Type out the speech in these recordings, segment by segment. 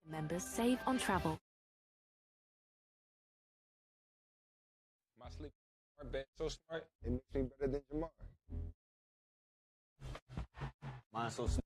Members save on travel. My sleep smart bed so smart, it makes me better than Jamar. Mine's so smart.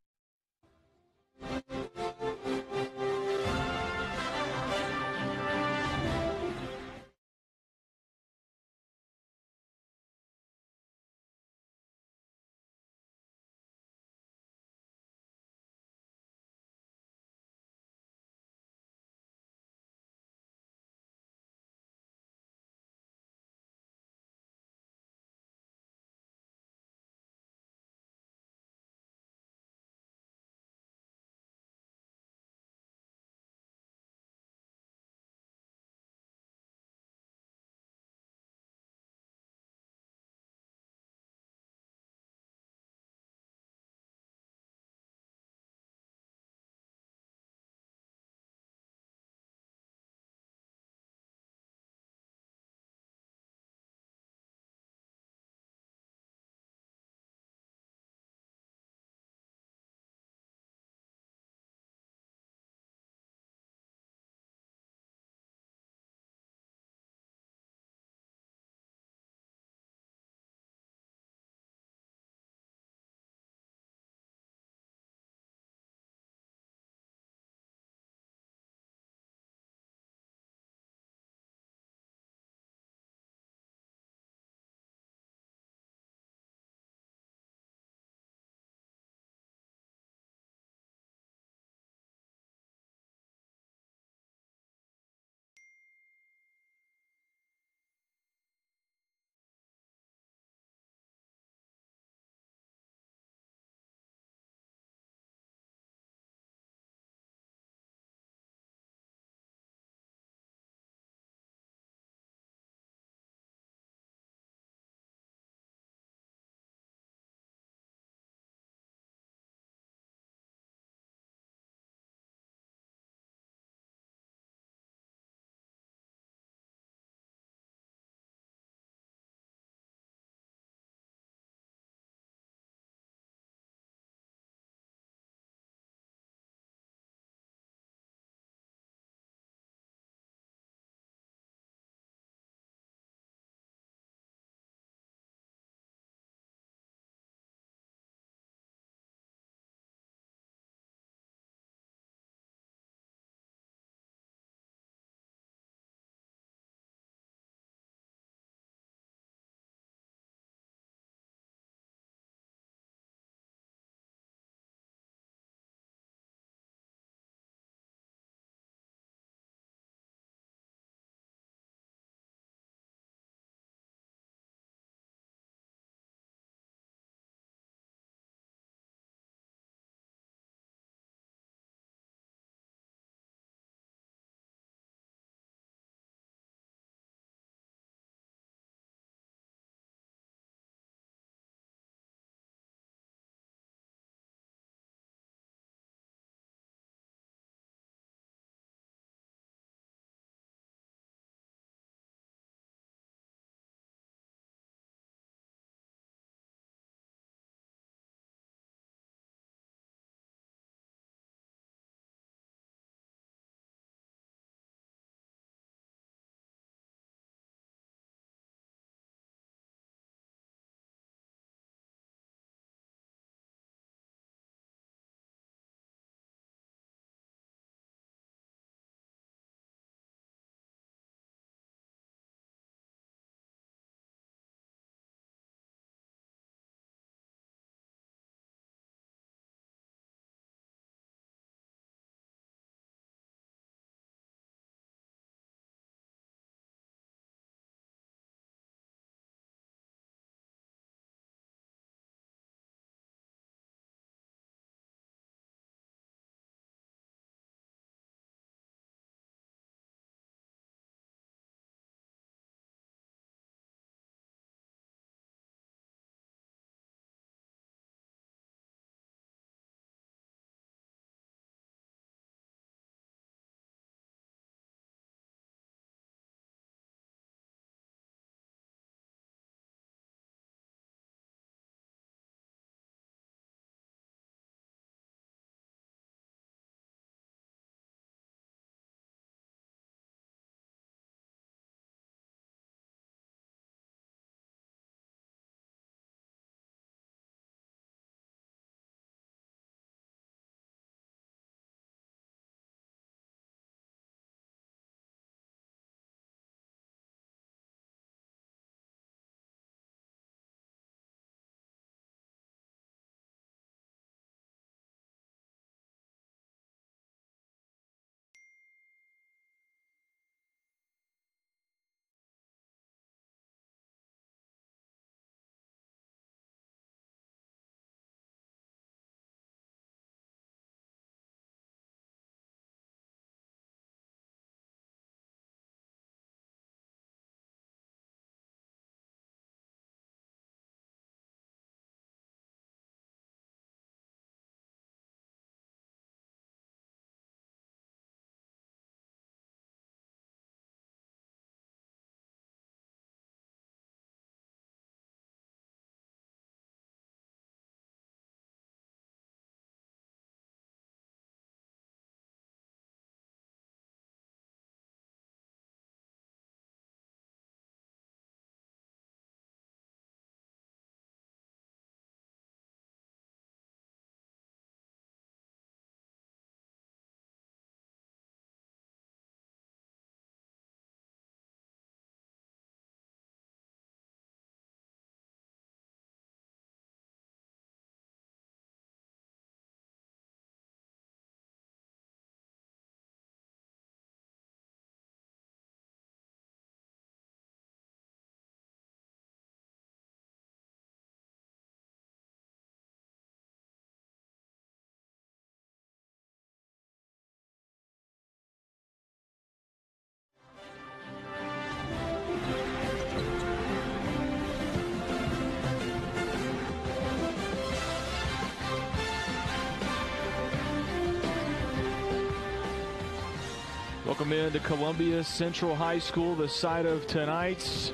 Welcome into Columbia Central High School, the site of tonight's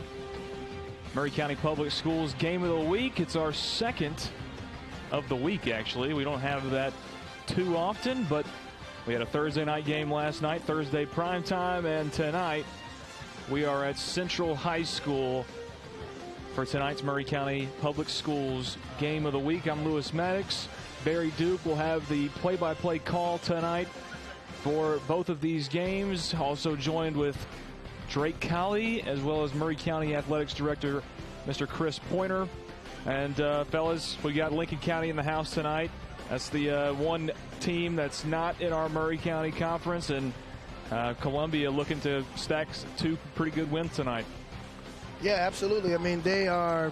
Maury County Public Schools Game of the Week. It's our second of the week, actually. We don't have that too often, but we had a Thursday night game last night, Thursday primetime, and tonight we are at Central High School for tonight's Maury County Public Schools Game of the Week. I'm Lewis Maddox. Barry Duke will have the play-by-play call tonight for both of these games. Also joined with Drake Colley, as well as Maury County Athletics Director, Mr. Chris Pointer. And fellas, we got Lincoln County in the house tonight. That's the one team that's not in our Maury County Conference, and Columbia looking to stack two pretty good wins tonight. Yeah, absolutely. I mean, they are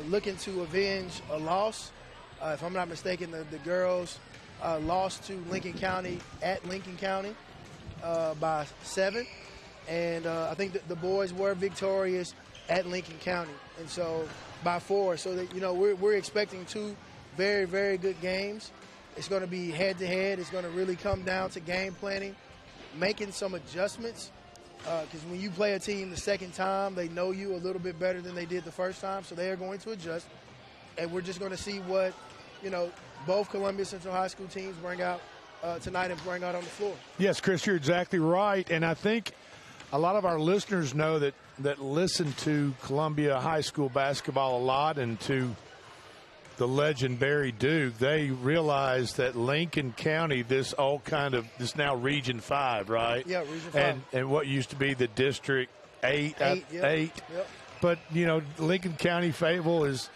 looking to avenge a loss. If I'm not mistaken, the girls lost to Lincoln County at Lincoln County by 7. And I think that the boys were victorious at Lincoln County, and so by 4. So that, we're expecting two very, very good games. It's going to be head-to-head. It's going to really come down to game planning, making some adjustments, because when you play a team the second time, they know you a little bit better than they did the first time, so they are going to adjust. And we're just going to see what, both Columbia Central High School teams bring out tonight and bring out on the floor. Yes, Chris, you're exactly right. And I think a lot of our listeners know that listen to Columbia High School basketball a lot, and to the legend Barry Duke, they realize that Lincoln County, this now Region 5, right? Yeah, Region 5. And what used to be the District 8. Yep. But, Lincoln County Fayetteville is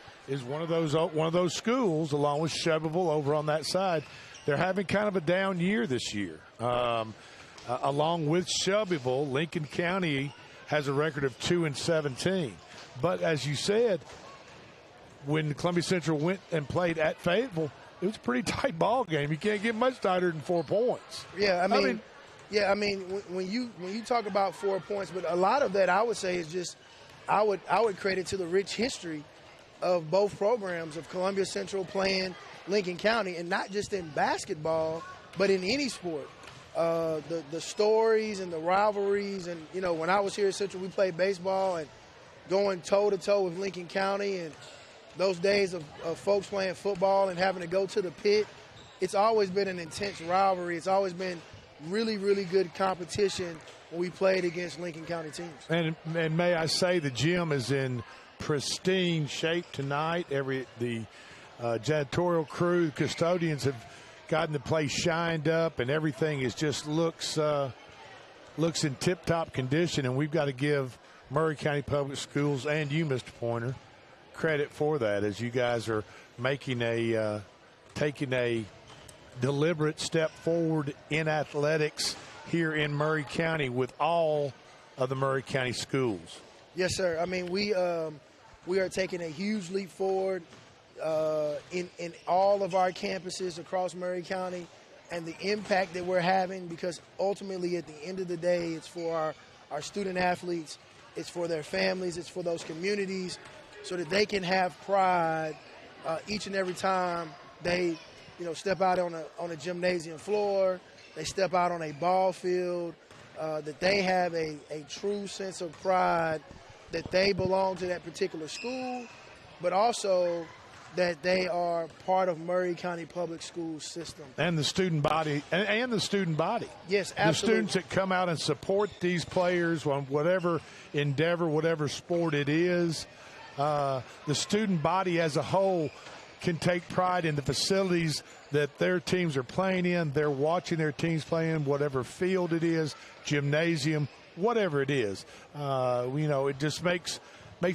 one of those schools, along with Shelbyville over on that side. They're having kind of a down year this year. Along with Shelbyville, Lincoln County has a record of 2-17. But as you said, when Columbia Central went and played at Fayetteville, it was a pretty tight ball game. You can't get much tighter than 4 points. Yeah, I mean, when you talk about 4 points, but a lot of that I would say is just I would credit to the rich history of both programs, of Columbia Central playing Lincoln County, and not just in basketball, but in any sport. The stories and the rivalries, and when I was here at Central, we played baseball and going toe-to-toe with Lincoln County, and those days of folks playing football and having to go to the pit. It's always been an intense rivalry. It's always been really, really good competition when we played against Lincoln County teams. And may I say, the gym is in pristine shape tonight. The janitorial crew, the custodians have gotten the place shined up, and everything is just looks in tip-top condition. And we've got to give Maury County Public Schools and you, Mr. Pointer, credit for that, as you guys are making taking a deliberate step forward in athletics here in Maury County with all of the Maury County schools. Yes, sir. I mean, we are taking a huge leap forward in all of our campuses across Maury County, and the impact that we're having, because ultimately at the end of the day, it's for our student athletes, it's for their families, it's for those communities, so that they can have pride each and every time they step out on a gymnasium floor, they step out on a ball field, that they have a true sense of pride that they belong to that particular school, but also that they are part of Maury County Public Schools system. And the student body. And the student body. Yes, absolutely. The students that come out and support these players on whatever endeavor, whatever sport it is. The student body as a whole can take pride in the facilities that their teams are playing in. They're watching their teams play in, whatever field it is, gymnasium, whatever it is. It just makes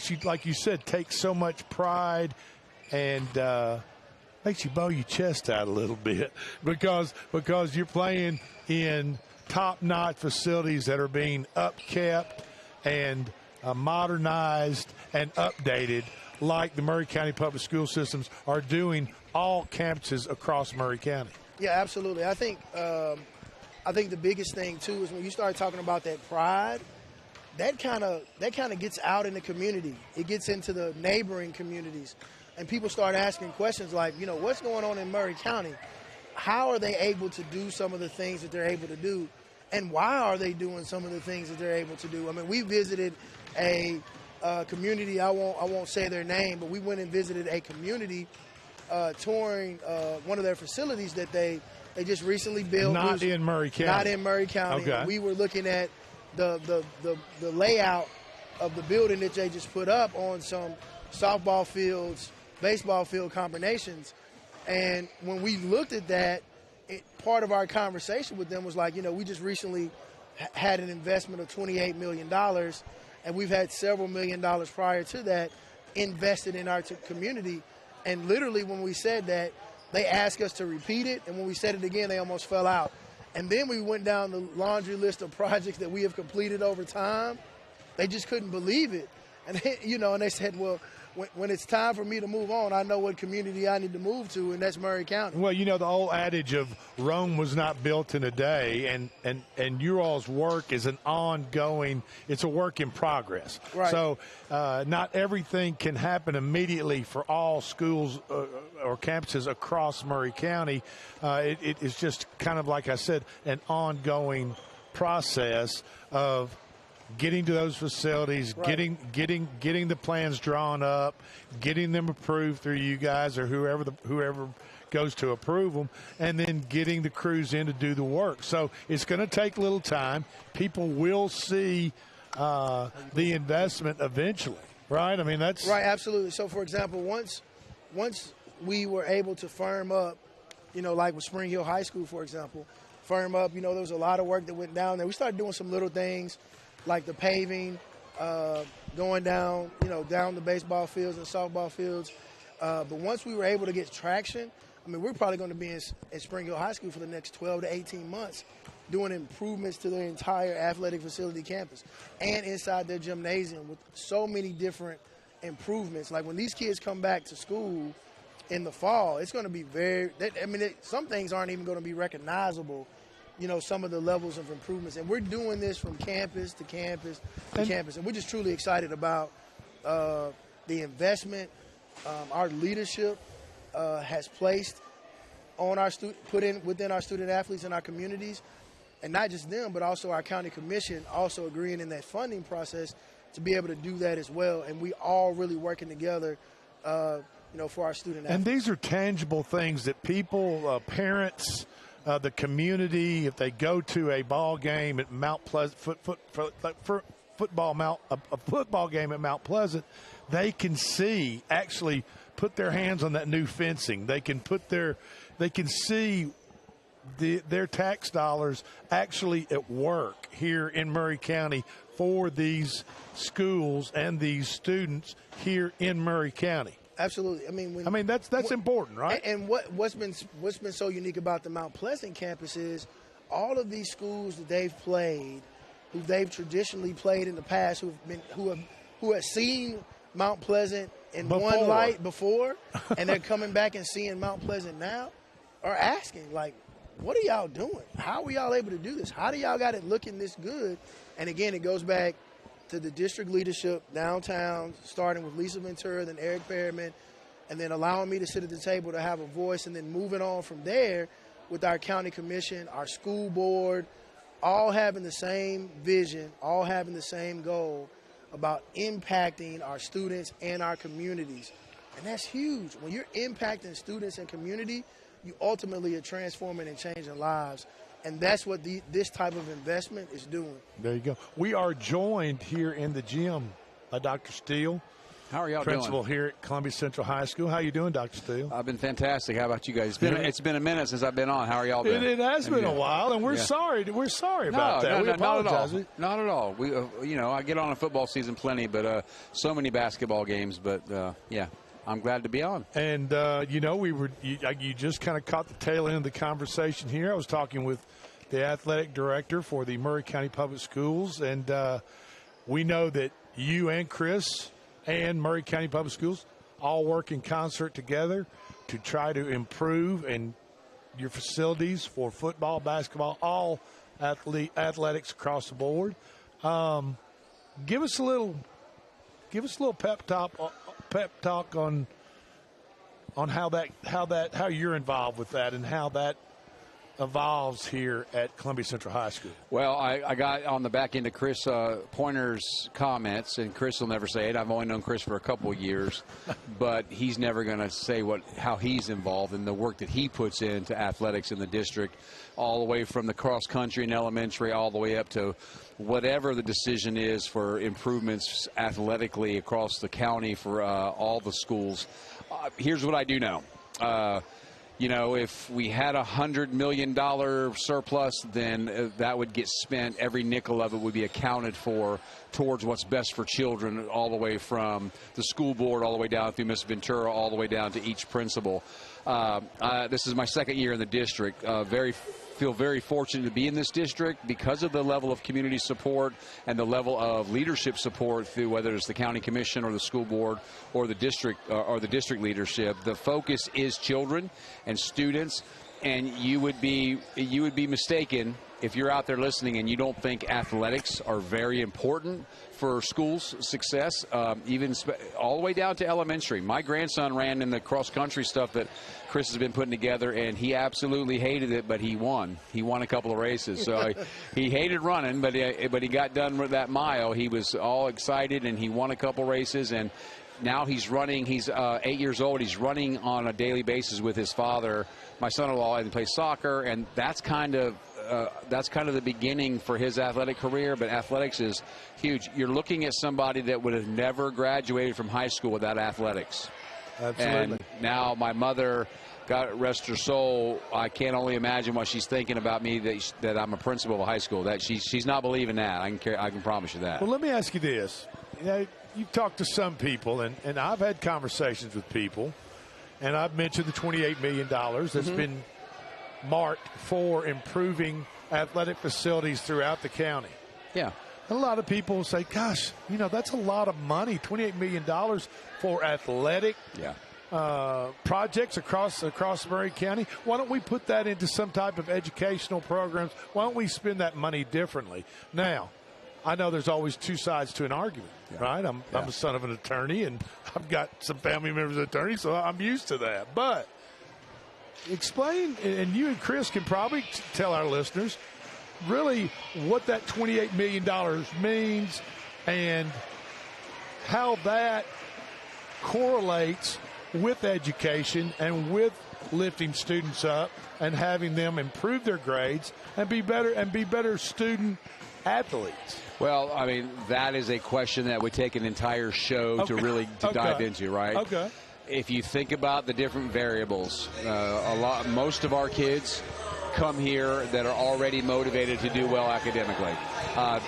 you, like you said, take so much pride, and makes you bow your chest out a little bit because you're playing in top-notch facilities that are being upkept and modernized and updated, like the Maury County Public School systems are doing all campuses across Maury County. Yeah, absolutely. I think the biggest thing too is when you start talking about that pride, that kind of gets out in the community. It gets into the neighboring communities, and people start asking questions like, what's going on in Maury County? How are they able to do some of the things that they're able to do? and why are they doing some of the things that they're able to do. I mean, we visited a community, I won't say their name, but we went and visited a community touring one of their facilities that they just recently built. Not in Murray County. Not in Murray County. Okay. We were looking at the layout of the building that they just put up on some softball fields, baseball field combinations. And when we looked at that, part of our conversation with them was like, we just recently had an investment of $28 million, and we've had several $1 million prior to that invested in our community. And literally when we said that, they asked us to repeat it, and when we said it again, they almost fell out. And then we went down the laundry list of projects that we have completed over time. They just couldn't believe it. And, and they said, well, when it's time for me to move on, I know what community I need to move to, and that's Murray County. Well, the old adage of Rome was not built in a day, and your all's work is an ongoing, it's a work in progress. Right. So not everything can happen immediately for all schools or campuses across Murray County. It is just kind of, like I said, an ongoing process of getting to those facilities, right. getting the plans drawn up, getting them approved through you guys or whoever goes to approve them, and then getting the crews in to do the work. So it's going to take a little time. People will see the investment eventually, right? I mean, that's right. Absolutely. So, for example, once we were able to firm up, like with Spring Hill High School, for example, firm up. There was a lot of work that went down there. We started doing some little things, like the paving, going down, down the baseball fields and softball fields. But once we were able to get traction, I mean, we're probably going to be in Spring Hill High School for the next 12 to 18 months doing improvements to their entire athletic facility campus and inside their gymnasium with so many different improvements. Like when these kids come back to school in the fall, it's going to be some things aren't even going to be recognizable, some of the levels of improvements. And we're doing this from campus to campus to campus. And we're just truly excited about the investment our leadership has placed on within our student athletes and our communities. And not just them, but also our county commission also agreeing in that funding process to be able to do that as well. And we all really working together, for our student athletes. And these are tangible things that people, parents, the community, if they go to a ball game at Mount Pleasant, a football game at Mount Pleasant, they can actually put their hands on that new fencing. They can see their tax dollars actually at work here in Murray County for these schools and these students here in Murray County. Absolutely. I mean that's important, right? And what's been so unique about the Mount Pleasant campus is all of these schools that they've played, who they've traditionally played in the past, who have seen Mount Pleasant in one light before, and they're coming back and seeing Mount Pleasant now, are asking, like, what are y'all doing? How are y'all able to do this? How do y'all got it looking this good? And again, it goes back to the district leadership downtown, starting with Lisa Ventura, then Eric Perriman, and then allowing me to sit at the table to have a voice, and then moving on from there with our county commission, our school board, all having the same vision, all having the same goal about impacting our students and our communities. And that's huge. When you're impacting students and community, you ultimately are transforming and changing lives. And that's what this type of investment is doing. There you go. We are joined here in the gym by Dr. Steele. How are y'all Principal doing? here at Columbia Central High School. How you doing, Dr. Steele? I've been fantastic. How about you guys? It's been a minute since I've been on. How are y'all been? It has been a while, and we're sorry. We're sorry about that. We apologize. Not at all. We, I get on a football season plenty, but so many basketball games. But yeah. I'm glad to be on. And, you just kind of caught the tail end of the conversation here. I was talking with the athletic director for the Murray County Public Schools, and we know that you and Chris and Murray County Public Schools all work in concert together to try to improve and your facilities for football, basketball, all athletics across the board. Give us a little pep talk on how you're involved with that and how that evolves here at Columbia Central High School? Well, I got on the back end of Chris Pointer's comments, and Chris will never say it. I've only known Chris for a couple of years, but he's never going to say how he's involved in the work that he puts into athletics in the district, all the way from the cross country and elementary, all the way up to whatever the decision is for improvements athletically across the county for all the schools. Here's what I do know. You know, if we had $100 million surplus, then that would get spent. Every nickel of it would be accounted for towards what's best for children, all the way from the school board, all the way down through Ms. Ventura, all the way down to each principal. This is my second year in the district. Feel very fortunate to be in this district because of the level of community support and the level of leadership support through whether it's the county commission or the school board or the district leadership. The focus is children and students, and you would be mistaken if you're out there listening and you don't think athletics are very important for schools' success, even all the way down to elementary. My grandson ran in the cross-country stuff that Chris has been putting together, and he absolutely hated it, but he won. He won a couple of races. So he hated running, but he got done with that mile. He was all excited, and he won a couple races, and now he's running. He's 8 years old. He's running on a daily basis with his father, my son-in-law, and plays soccer, and that's kind of the beginning for his athletic career. But athletics is huge. You're looking at somebody that would have never graduated from high school without athletics. Absolutely. And now my mother, God rest her soul, I can't only imagine what she's thinking about me, that I'm a principal of a high school. That she's not believing that. I can promise you that. Well, let me ask you this. You know, you've talked to some people, and I've had conversations with people, and I've mentioned the $28 million that's been marked for improving athletic facilities throughout the county. Yeah. A lot of people say, gosh, you know, that's a lot of money, $28 million for athletic projects across Maury County. Why don't we put that into some type of educational programs? Why don't we spend that money differently? Now, I know there's always two sides to an argument, right? I'm a son of an attorney, and I've got some family members of attorneys, so I'm used to that. But explain, and you and Chris can probably tell our listeners, really what that $28 million means and how that correlates with education and with lifting students up and having them improve their grades and be better student athletes. Well, I mean, that is a question that would take an entire show to dive into, right? Okay. If you think about the different variables, most of our kids come here that are already motivated to do well academically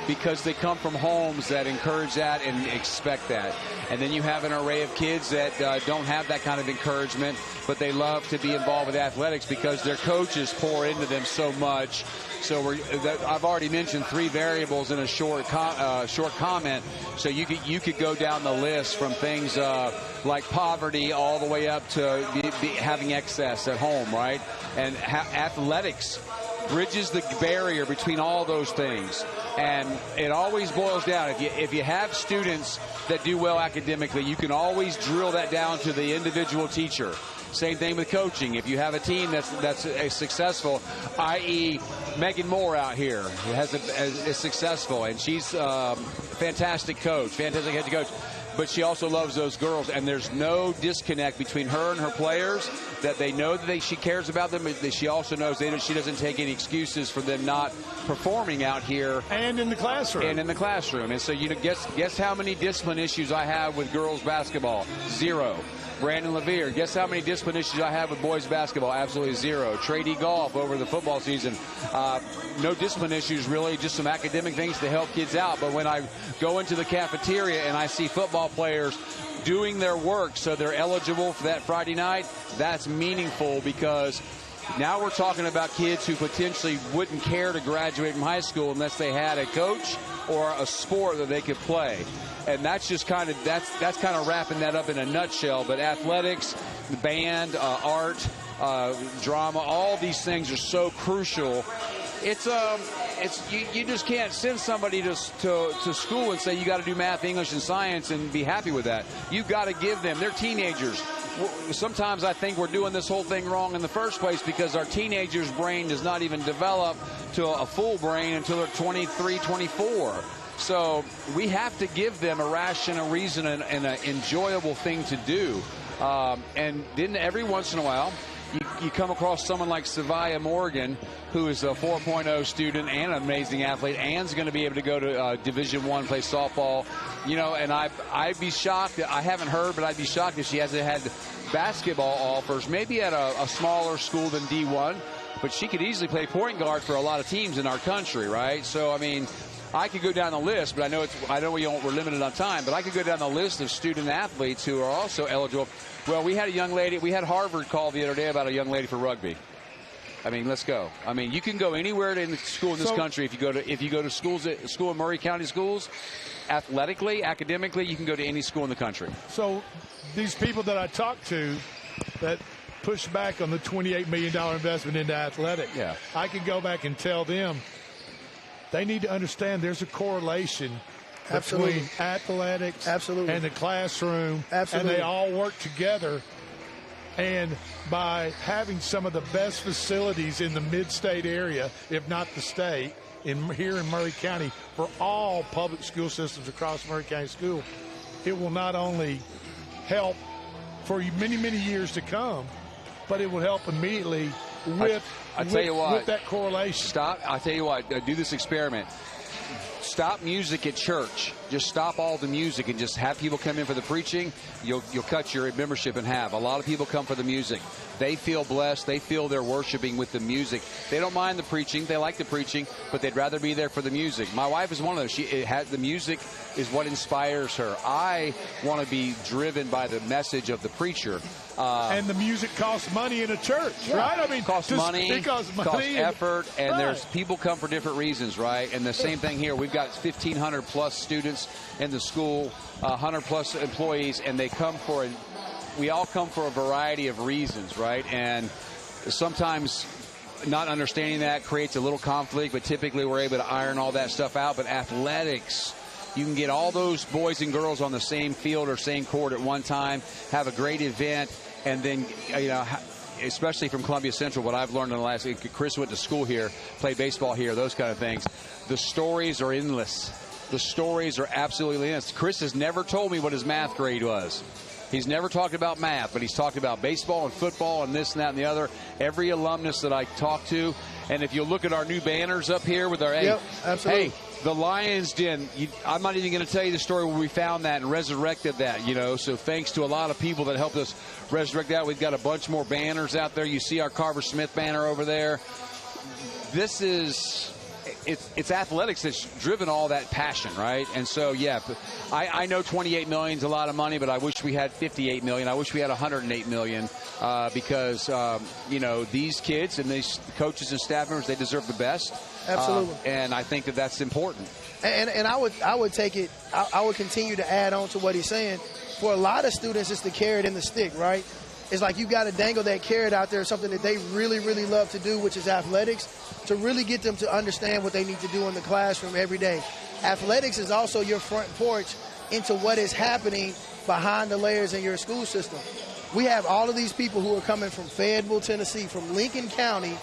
because they come from homes that encourage that and expect that. And then you have an array of kids that don't have that kind of encouragement, but they love to be involved with athletics because their coaches pour into them so much. So I've already mentioned three variables in a short comment. So you could go down the list from things like poverty all the way up to having excess at home, right? And athletics bridges the barrier between all those things. And it always boils down, if you have students that do well academically, you can always drill that down to the individual teacher. Same thing with coaching. If you have a team that's successful, i.e. Megan Moore out here is successful, and she's a fantastic coach, fantastic head coach. But she also loves those girls, and there's no disconnect between her and her players, that they know that she cares about them, but she also knows she doesn't take any excuses for them not performing out here. And in the classroom. And so, guess how many discipline issues I have with girls basketball? 0. Brandon Levere, guess how many discipline issues I have with boys basketball? Absolutely 0. Trey Golf over the football season. No discipline issues, really, just some academic things to help kids out. But when I go into the cafeteria and I see football players doing their work so they're eligible for that Friday night, that's meaningful, because now we're talking about kids who potentially wouldn't care to graduate from high school unless they had a coach or a sport that they could play. And that's just kind of wrapping that up in a nutshell. But athletics, band, art, drama, all these things are so crucial. You just can't send somebody to school and say you got to do math, English, and science and be happy with that. You've got to give them. They're teenagers. sometimes I think we're doing this whole thing wrong in the first place because our teenagers' brain does not even develop to a full brain until they're 23, 24. So we have to give them a rational reason and an enjoyable thing to do. And then every once in a while, you come across someone like Savia Morgan, who is a 4.0 student and an amazing athlete, and's going to be able to go to Division I, play softball. You know, and I'd be shocked. I haven't heard, but I'd be shocked if she hasn't had basketball offers, maybe at a smaller school than D1. But she could easily play point guard for a lot of teams in our country, right? So, I mean, I could go down the list, but I know we're limited on time, but I could go down the list of student athletes who are also eligible. Well, we had a young lady. We had Harvard call the other day about a young lady for rugby. I mean, let's go. I mean, you can go anywhere in the school in this country if you go to schools at school in Maury County schools. Athletically, academically, you can go to any school in the country. So these people that I talked to that push back on the $28 million investment into athletics, I could go back and tell them they need to understand there's a correlation between athletics and the classroom, and they all work together. And by having some of the best facilities in the mid-state area, if not the state, here in Maury County, for all public school systems across Maury County School, it will not only help for many, many years to come, but it will help immediately with that correlation. I'll tell you what, do this experiment. Stop music at church. Just stop all the music and just have people come in for the preaching. You'll cut your membership in half. A lot of people come for the music. They feel blessed. They feel they're worshiping with the music. They don't mind the preaching. They like the preaching, but they'd rather be there for the music. My wife is one of those. The music is what inspires her. I want to be driven by the message of the preacher. And the music costs money in a church, right? I mean, it costs money, effort, and there's people come for different reasons, right? And the same thing here. We've got 1,500 plus students in the school, 100 plus employees, and we all come for a variety of reasons, right? And sometimes not understanding that creates a little conflict, but typically we're able to iron all that stuff out. But athletics, you can get all those boys and girls on the same field or same court at one time, have a great event, and then, especially from Columbia Central, what I've learned in the last week, Chris went to school here, played baseball here, those kind of things. The stories are endless. The stories are absolutely endless. Chris has never told me what his math grade was. He's never talked about math, but he's talked about baseball and football and this and that and the other. Every alumnus that I talk to, and if you look at our new banners up here with our, hey, the Lions Den, I'm not even going to tell you the story where we found that and resurrected that, So thanks to a lot of people that helped us resurrect that. We've got a bunch more banners out there. You see our Carver Smith banner over there. This is... It's athletics that's driven all that passion, right? And so, I know $28 million is a lot of money, but I wish we had $58 million. I wish we had $108 million because, these kids and these coaches and staff members, they deserve the best. Absolutely. And I think that that's important. And I would take it, I would continue to add on to what he's saying. For a lot of students, it's the carrot and the stick, right? It's like you got to dangle that carrot out there, something that they really, really love to do, which is athletics, to really get them to understand what they need to do in the classroom every day. Athletics is also your front porch into what is happening behind the layers in your school system. We have all of these people who are coming from Fayetteville, Tennessee, from Lincoln County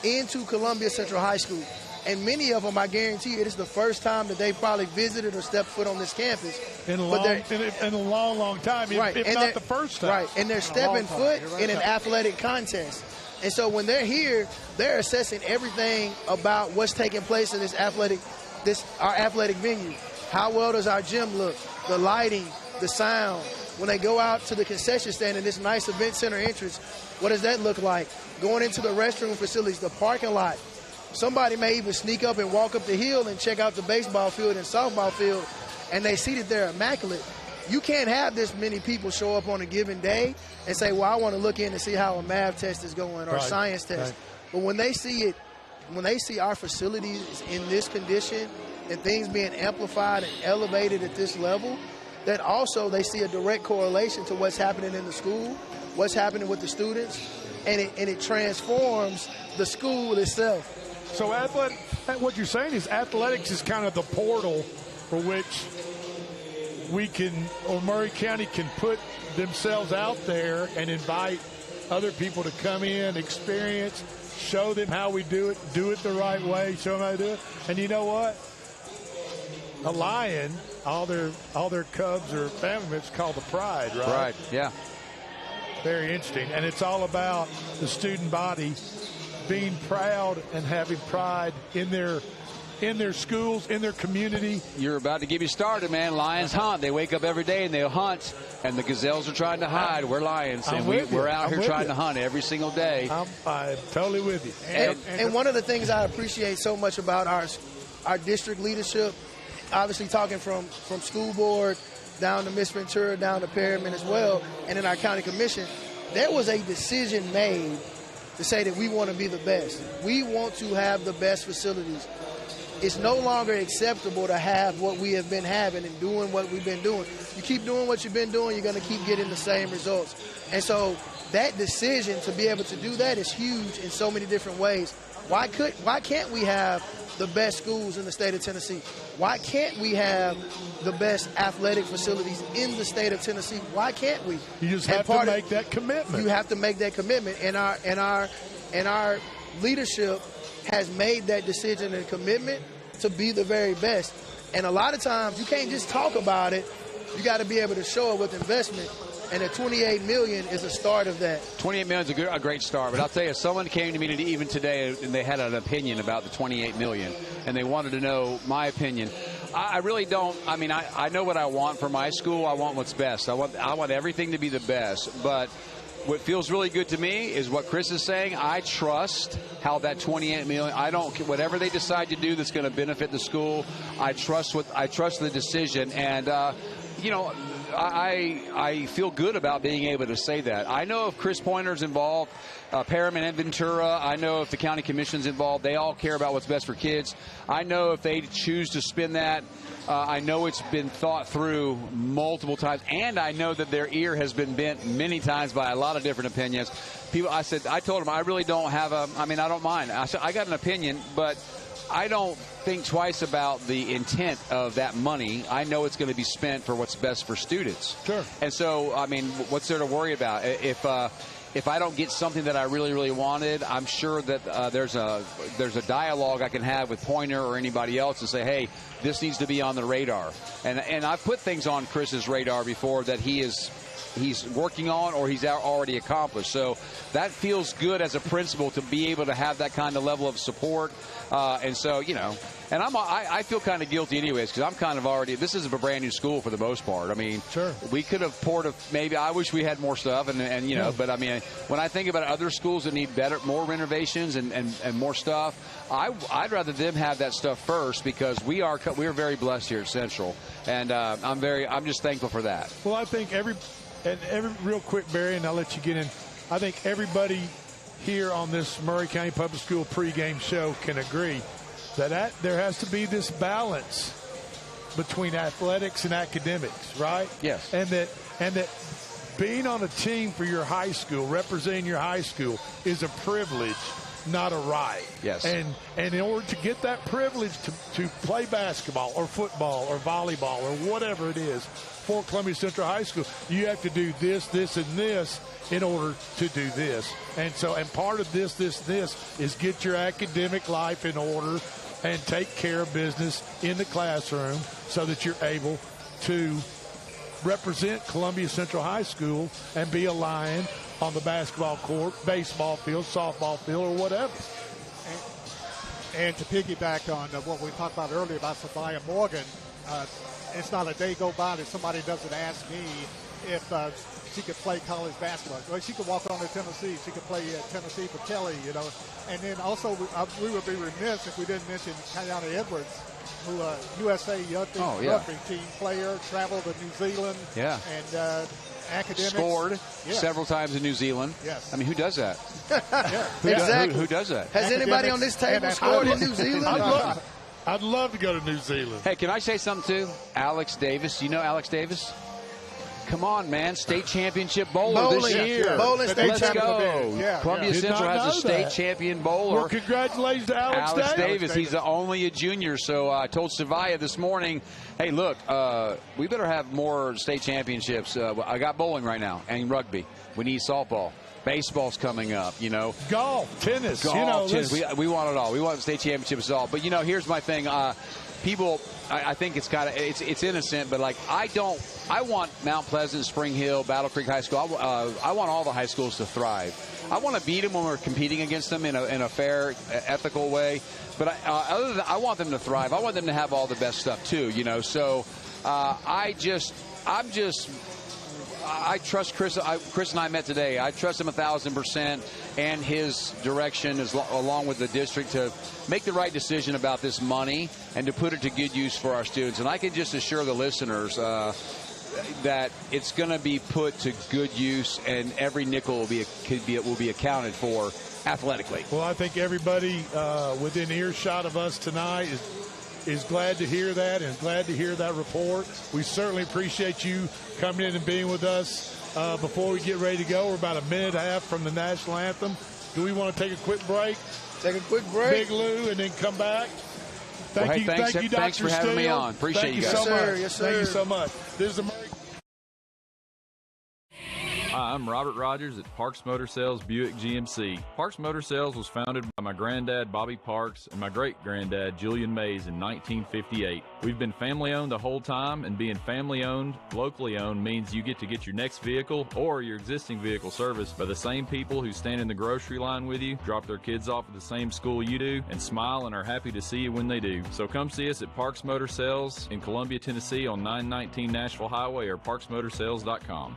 into Columbia Central High School. And many of them, I guarantee you, it is the first time that they probably visited or stepped foot on this campus. In a long, long time, if not the first time. Right, and they're stepping foot in an athletic contest. And so when they're here, they're assessing everything about what's taking place in our athletic venue. How well does our gym look? The lighting, the sound. When they go out to the concession stand in this nice event center entrance, what does that look like? Going into the restroom facilities, the parking lot. Somebody may even sneak up and walk up the hill and check out the baseball field and softball field, and they see that they're immaculate. You can't have this many people show up on a given day and say, well, I want to look in and see how a math test is going or a science test. Right. But when they see our facilities in this condition and things being amplified and elevated at this level, that also they see a direct correlation to what's happening in the school, what's happening with the students, and it transforms the school itself. So what you're saying is athletics is kind of the portal for which Maury County can put themselves out there and invite other people to come in, experience, show them how we do it the right way, show them how to do it. And you know what? A lion, all their cubs or family members call the pride, right? Right, yeah. Very interesting. And it's all about the student body being proud and having pride in their schools, in their community. You're about to get me started, man. Lions hunt. They wake up every day and they'll hunt, and the gazelles are trying to hide. We're lions, and we're out here trying to hunt every single day. I'm totally with you. And one of the things I appreciate so much about our district leadership, obviously talking from school board down to Miss Ventura, down to Perryman as well, and in our county commission, there was a decision made to say that we want to be the best. We want to have the best facilities. It's no longer acceptable to have what we have been having and doing what we've been doing. You keep doing what you've been doing, you're going to keep getting the same results. And so that decision to be able to do that is huge in so many different ways. Why can't we have the best schools in the state of Tennessee? Why can't we have the best athletic facilities in the state of Tennessee? Why can't we? You just have to make that commitment. You have to make that commitment, and our leadership has made that decision and commitment to be the very best. And a lot of times you can't just talk about it. You got to be able to show it with investment. And the $28 million is a start of that. $28 million is a great start. But I'll tell you, someone came to me even today, and they had an opinion about the $28 million, and they wanted to know my opinion. I really don't. I mean, I know what I want for my school. I want what's best. I want everything to be the best. But what feels really good to me is what Chris is saying. I trust how that $28 million. I don't care whatever they decide to do that's going to benefit the school. I trust the decision, and you know, I feel good about being able to say that. I know if Chris Pointer's involved, Perryman and Ventura, I know if the county commission's involved, they all care about what's best for kids. I know if they choose to spin that, I know it's been thought through multiple times, and I know that their ear has been bent many times by a lot of different opinions. I told them I really don't have I don't mind. I said I got an opinion, but I don't think twice about the intent of that money. I know it's going to be spent for what's best for students. Sure. And so, I mean, what's there to worry about? If I don't get something that I really, really wanted, I'm sure that there's a dialogue I can have with Pointer or anybody else and say, hey, this needs to be on the radar. And I've put things on Chris's radar before that he's working on or he's already accomplished. So that feels good as a principal to be able to have that kind of level of support. And so, you know, and I feel kind of guilty anyways because I'm kind of already, this is a brand new school for the most part. I mean, sure, we could have poured maybe I wish we had more stuff and you know, but I mean, when I think about other schools that need more renovations and more stuff, I'd rather them have that stuff first because we are very blessed here at Central. And I'm just thankful for that. Well, I think every real quick, Barry, and I'll let you get in. I think everybody here on this Maury County Public School pregame show can agree that there has to be this balance between athletics and academics, right? Yes. And that being on a team for your high school, representing your high school, is a privilege, not a right. Yes. And in order to get that privilege to play basketball or football or volleyball or whatever it is for Columbia Central High School, you have to do this, this, and this in order to do this. And part of this is get your academic life in order and take care of business in the classroom so that you're able to represent Columbia Central High School and be a Lion on the basketball court, baseball field, softball field, or whatever. And to piggyback on what we talked about earlier about Sophia Morgan, it's not a day go by that somebody doesn't ask me if she could play college basketball. Well, she could walk on to Tennessee. She could play at Tennessee for Kelly, you know. And then also we would be remiss if we didn't mention Kayana Edwards, who USA rugby team player, traveled to New Zealand. Yeah. And academics. Scored several times in New Zealand. Yes. I mean, who does that? Exactly. Who does that? Has anybody on this table scored in New Zealand? I'd love to go to New Zealand. Hey, can I say something too? Alex Davis. You know Alex Davis? Come on, man. State championship bowler this year. Bowling state Let's champion. go. Columbia Did Central not has a know state that. champion bowler. Well, congratulations to Alex Davis. He's only a junior. So I told Savaya this morning, hey, look, we better have more state championships. I got bowling right now and rugby. We need softball. Baseball's coming up, Golf, tennis. Tennis. We want it all. We want state championships all. But, here's my thing. People, I think it's innocent, but I want Mount Pleasant, Spring Hill, Battle Creek High School. I want all the high schools to thrive. I want to beat them when we're competing against them in a fair, ethical way. But I want them to thrive. I want them to have all the best stuff too. So I trust Chris. Chris and I met today. I trust him 1,000% and his direction, along with the district, to make the right decision about this money and to put it to good use for our students. And I can just assure the listeners that it's going to be put to good use, and every nickel will be accounted for athletically. Well, I think everybody within earshot of us tonight is glad to hear that and glad to hear that report. We certainly appreciate you coming in and being with us. Before we get ready to go, we're about a minute and a half from the national anthem. Do we want to take a quick break? Take a quick break. Big Lou, and then come back. Thank you, Dr. Thanks for having me on. Appreciate you guys. so much. Yes, sir. Thank you so much. This is the Murray. Hi, I'm Robert Rogers at Parks Motor Sales Buick GMC. Parks Motor Sales was founded by my granddad, Bobby Parks, and my great-granddad, Julian Mays, in 1958. We've been family-owned the whole time, and being family-owned, locally-owned means you get to get your next vehicle or your existing vehicle serviced by the same people who stand in the grocery line with you, drop their kids off at the same school you do, and smile and are happy to see you when they do. So come see us at Parks Motor Sales in Columbia, Tennessee on 919 Nashville Highway or parksmotorsales.com.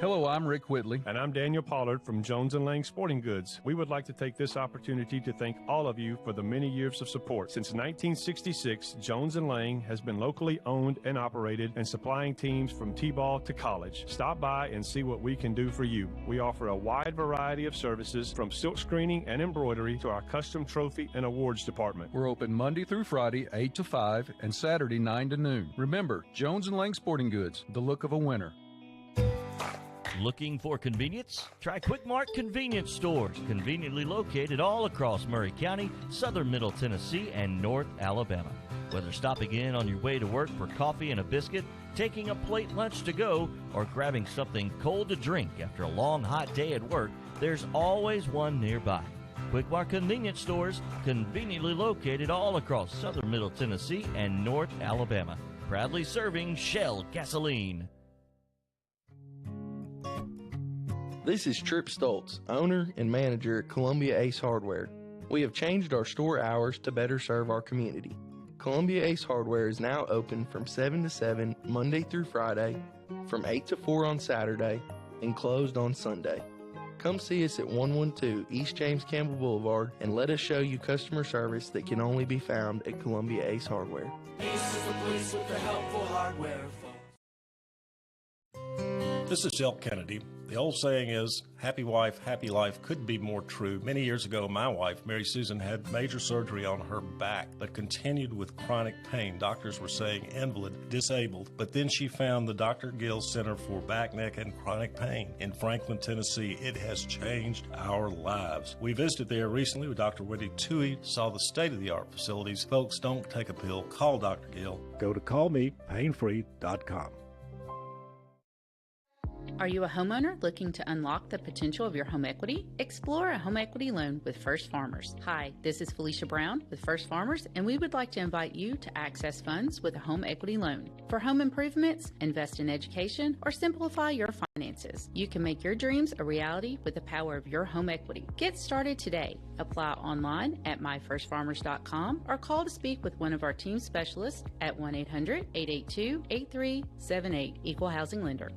Hello, I'm Rick Whitley. And I'm Daniel Pollard from Jones & Lang Sporting Goods. We would like to take this opportunity to thank all of you for the many years of support. Since 1966, Jones & Lang has been locally owned and operated and supplying teams from T-ball to college. Stop by and see what we can do for you. We offer a wide variety of services from silk screening and embroidery to our custom trophy and awards department. We're open Monday through Friday, 8 to 5, and Saturday, 9 to noon. Remember, Jones & Lang Sporting Goods, the look of a winner. Looking for convenience? Try Quick Mart convenience stores, conveniently located all across Murray County, southern Middle Tennessee, and North Alabama. Whether stopping in on your way to work for coffee and a biscuit, taking a plate lunch to go, or grabbing something cold to drink after a long, hot day at work, there's always one nearby. Quick Mart convenience stores, conveniently located all across southern Middle Tennessee and North Alabama. Proudly serving Shell gasoline. This is Trip Stoltz, owner and manager at Columbia Ace Hardware. We have changed our store hours to better serve our community. Columbia Ace Hardware is now open from 7 to 7 Monday through Friday, from 8 to 4 on Saturday, and closed on Sunday. Come see us at 112 East James Campbell Boulevard and let us show you customer service that can only be found at Columbia Ace Hardware. Ace is the place with the helpful hardware. This is Shel Kennedy. The old saying is, happy wife, happy life couldn't be more true. Many years ago, my wife, Mary Susan, had major surgery on her back, but continued with chronic pain. Doctors were saying invalid, disabled, but then she found the Dr. Gill Center for Back, Neck, and Chronic Pain in Franklin, Tennessee. It has changed our lives. We visited there recently with Dr. Wendy Toohey, saw the state-of-the-art facilities. Folks, don't take a pill. Call Dr. Gill. Go to callmepainfree.com. Are you a homeowner looking to unlock the potential of your home equity? Explore a home equity loan with First Farmers. Hi, this is Felicia Brown with First Farmers, and we would like to invite you to access funds with a home equity loan. For home improvements, invest in education, or simplify your finances, you can make your dreams a reality with the power of your home equity. Get started today. Apply online at myfirstfarmers.com or call to speak with one of our team specialists at 1-800-882-8378, Equal Housing Lender.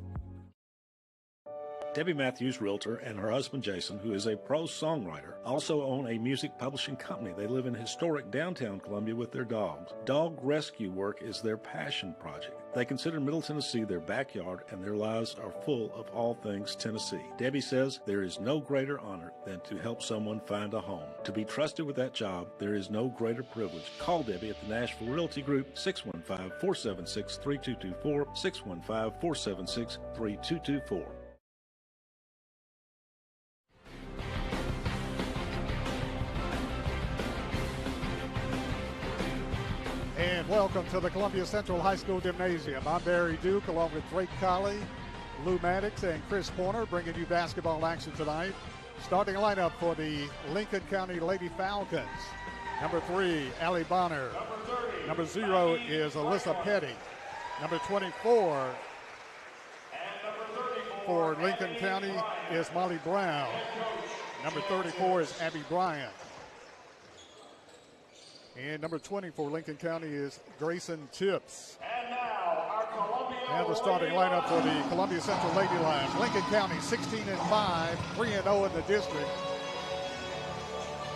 Debbie Matthews, realtor, and her husband Jason, who is a prose songwriter, also own a music publishing company. They live in historic downtown Columbia with their dogs. Dog rescue work is their passion project. They consider Middle Tennessee their backyard, and their lives are full of all things Tennessee. Debbie says there is no greater honor than to help someone find a home. To be trusted with that job, there is no greater privilege. Call Debbie at the Nashville Realty Group, 615-476-3224, 615-476-3224. And welcome to the Columbia Central High School Gymnasium. I'm Barry Duke along with Drake Colley, Lou Maddox, and Chris Porter bringing you basketball action tonight. Starting lineup for the Lincoln County Lady Falcons. Number 3, Allie Bonner. Number 0 is Alyssa Petty. Number 24 for Lincoln County is Molly Brown. Number 34 is Abby Bryant. And number 20 for Lincoln County is Grayson Tips. And the starting lineup for the Columbia Central Lady Lions. Lincoln County 16-5, 3-0 in the district.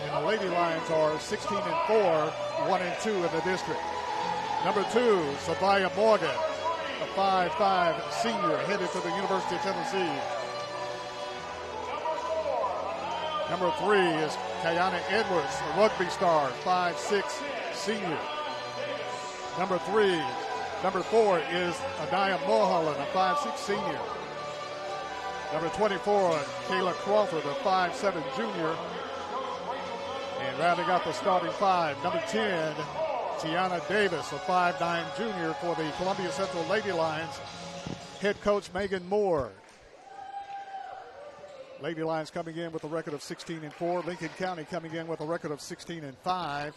And the Lady Lions are 16-4, 1-2 in the district. Number 2, Savia Morgan, a 5'5" senior headed to the University of Tennessee. Number 3 is Kayana Edwards, a rugby star, 5'6" senior. Number 4 is Adaya Mulholland, a 5'6" senior. Number 24, Kayla Crawford, a 5'7" junior. And rounding out the starting 5, number 10, Tiana Davis, a 5'9" junior for the Columbia Central Lady Lions. Head coach Megan Moore. Lady Lions coming in with a record of 16-4. Lincoln County coming in with a record of 16-5.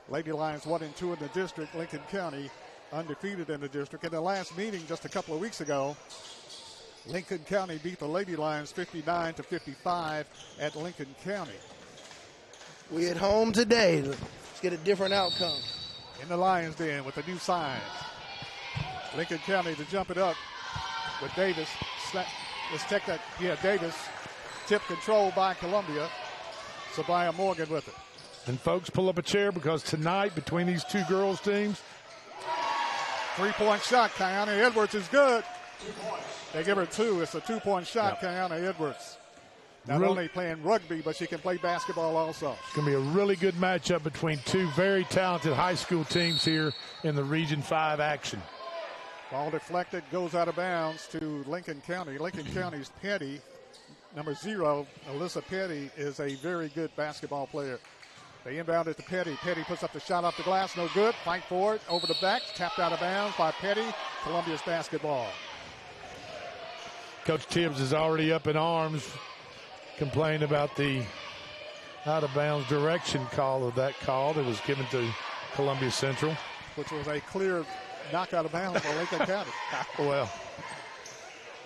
Lady Lions 1-2 in the district. Lincoln County undefeated in the district. In the last meeting just a couple of weeks ago, Lincoln County beat the Lady Lions 59-55 at Lincoln County. We at home today. Let's get a different outcome. In the Lions Den with a new sign. Lincoln County to jump it up with Davis. Let's check that. Yeah, Davis. Tip controlled by Columbia. Savia Morgan with it. And folks, pull up a chair because tonight between these two girls' teams. 3-point shot. Kayana Edwards is good. They give her 2. It's a 2-point shot, Kayana Edwards. Not only playing rugby, but she can play basketball also. It's going to be a really good matchup between two very talented high school teams here in the Region 5 action. Ball deflected, goes out of bounds to Lincoln County. Lincoln County's Petty, number 0, Alyssa Petty, is a very good basketball player. They inbound it to Petty. Petty puts up the shot off the glass, no good. Fight for it, over the back, tapped out of bounds by Petty. Columbia's basketball. Coach Tibbs is already up in arms, complaining about the out-of-bounds direction call of that call that was given to Columbia Central. Which was a clear knock out of bounds for Lincoln County. Well,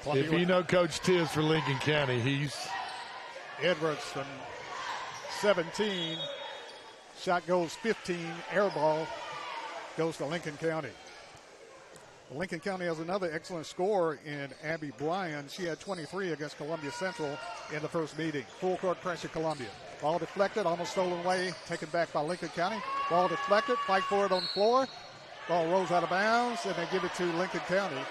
if you know Coach Tibbs for Lincoln County, he's... Edwards from 17. Shot goes 15. Air ball goes to Lincoln County. Lincoln County has another excellent scorer in Abby Bryan. She had 23 against Columbia Central in the first meeting. Full court pressure, Columbia. Ball deflected, almost stolen away, taken back by Lincoln County. Ball deflected, fight for it on the floor. Ball rolls out of bounds, and they give it to Lincoln County.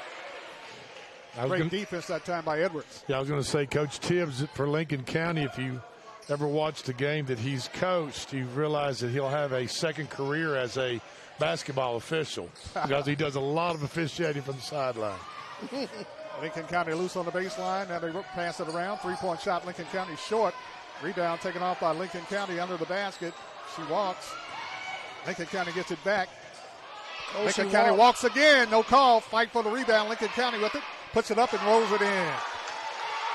Great defense that time by Edwards. Yeah, I was going to say, Coach Tibbs for Lincoln County, if you ever watched a game that he's coached, you realize that he'll have a second career as a basketball official because he does a lot of officiating from the sideline. Lincoln County loose on the baseline. Now they pass it around. 3-point shot, Lincoln County short. Rebound taken off by Lincoln County under the basket. She walks. Lincoln County gets it back. Lincoln County walks again. No call. Fight for the rebound. Lincoln County with it. Puts it up and rolls it in.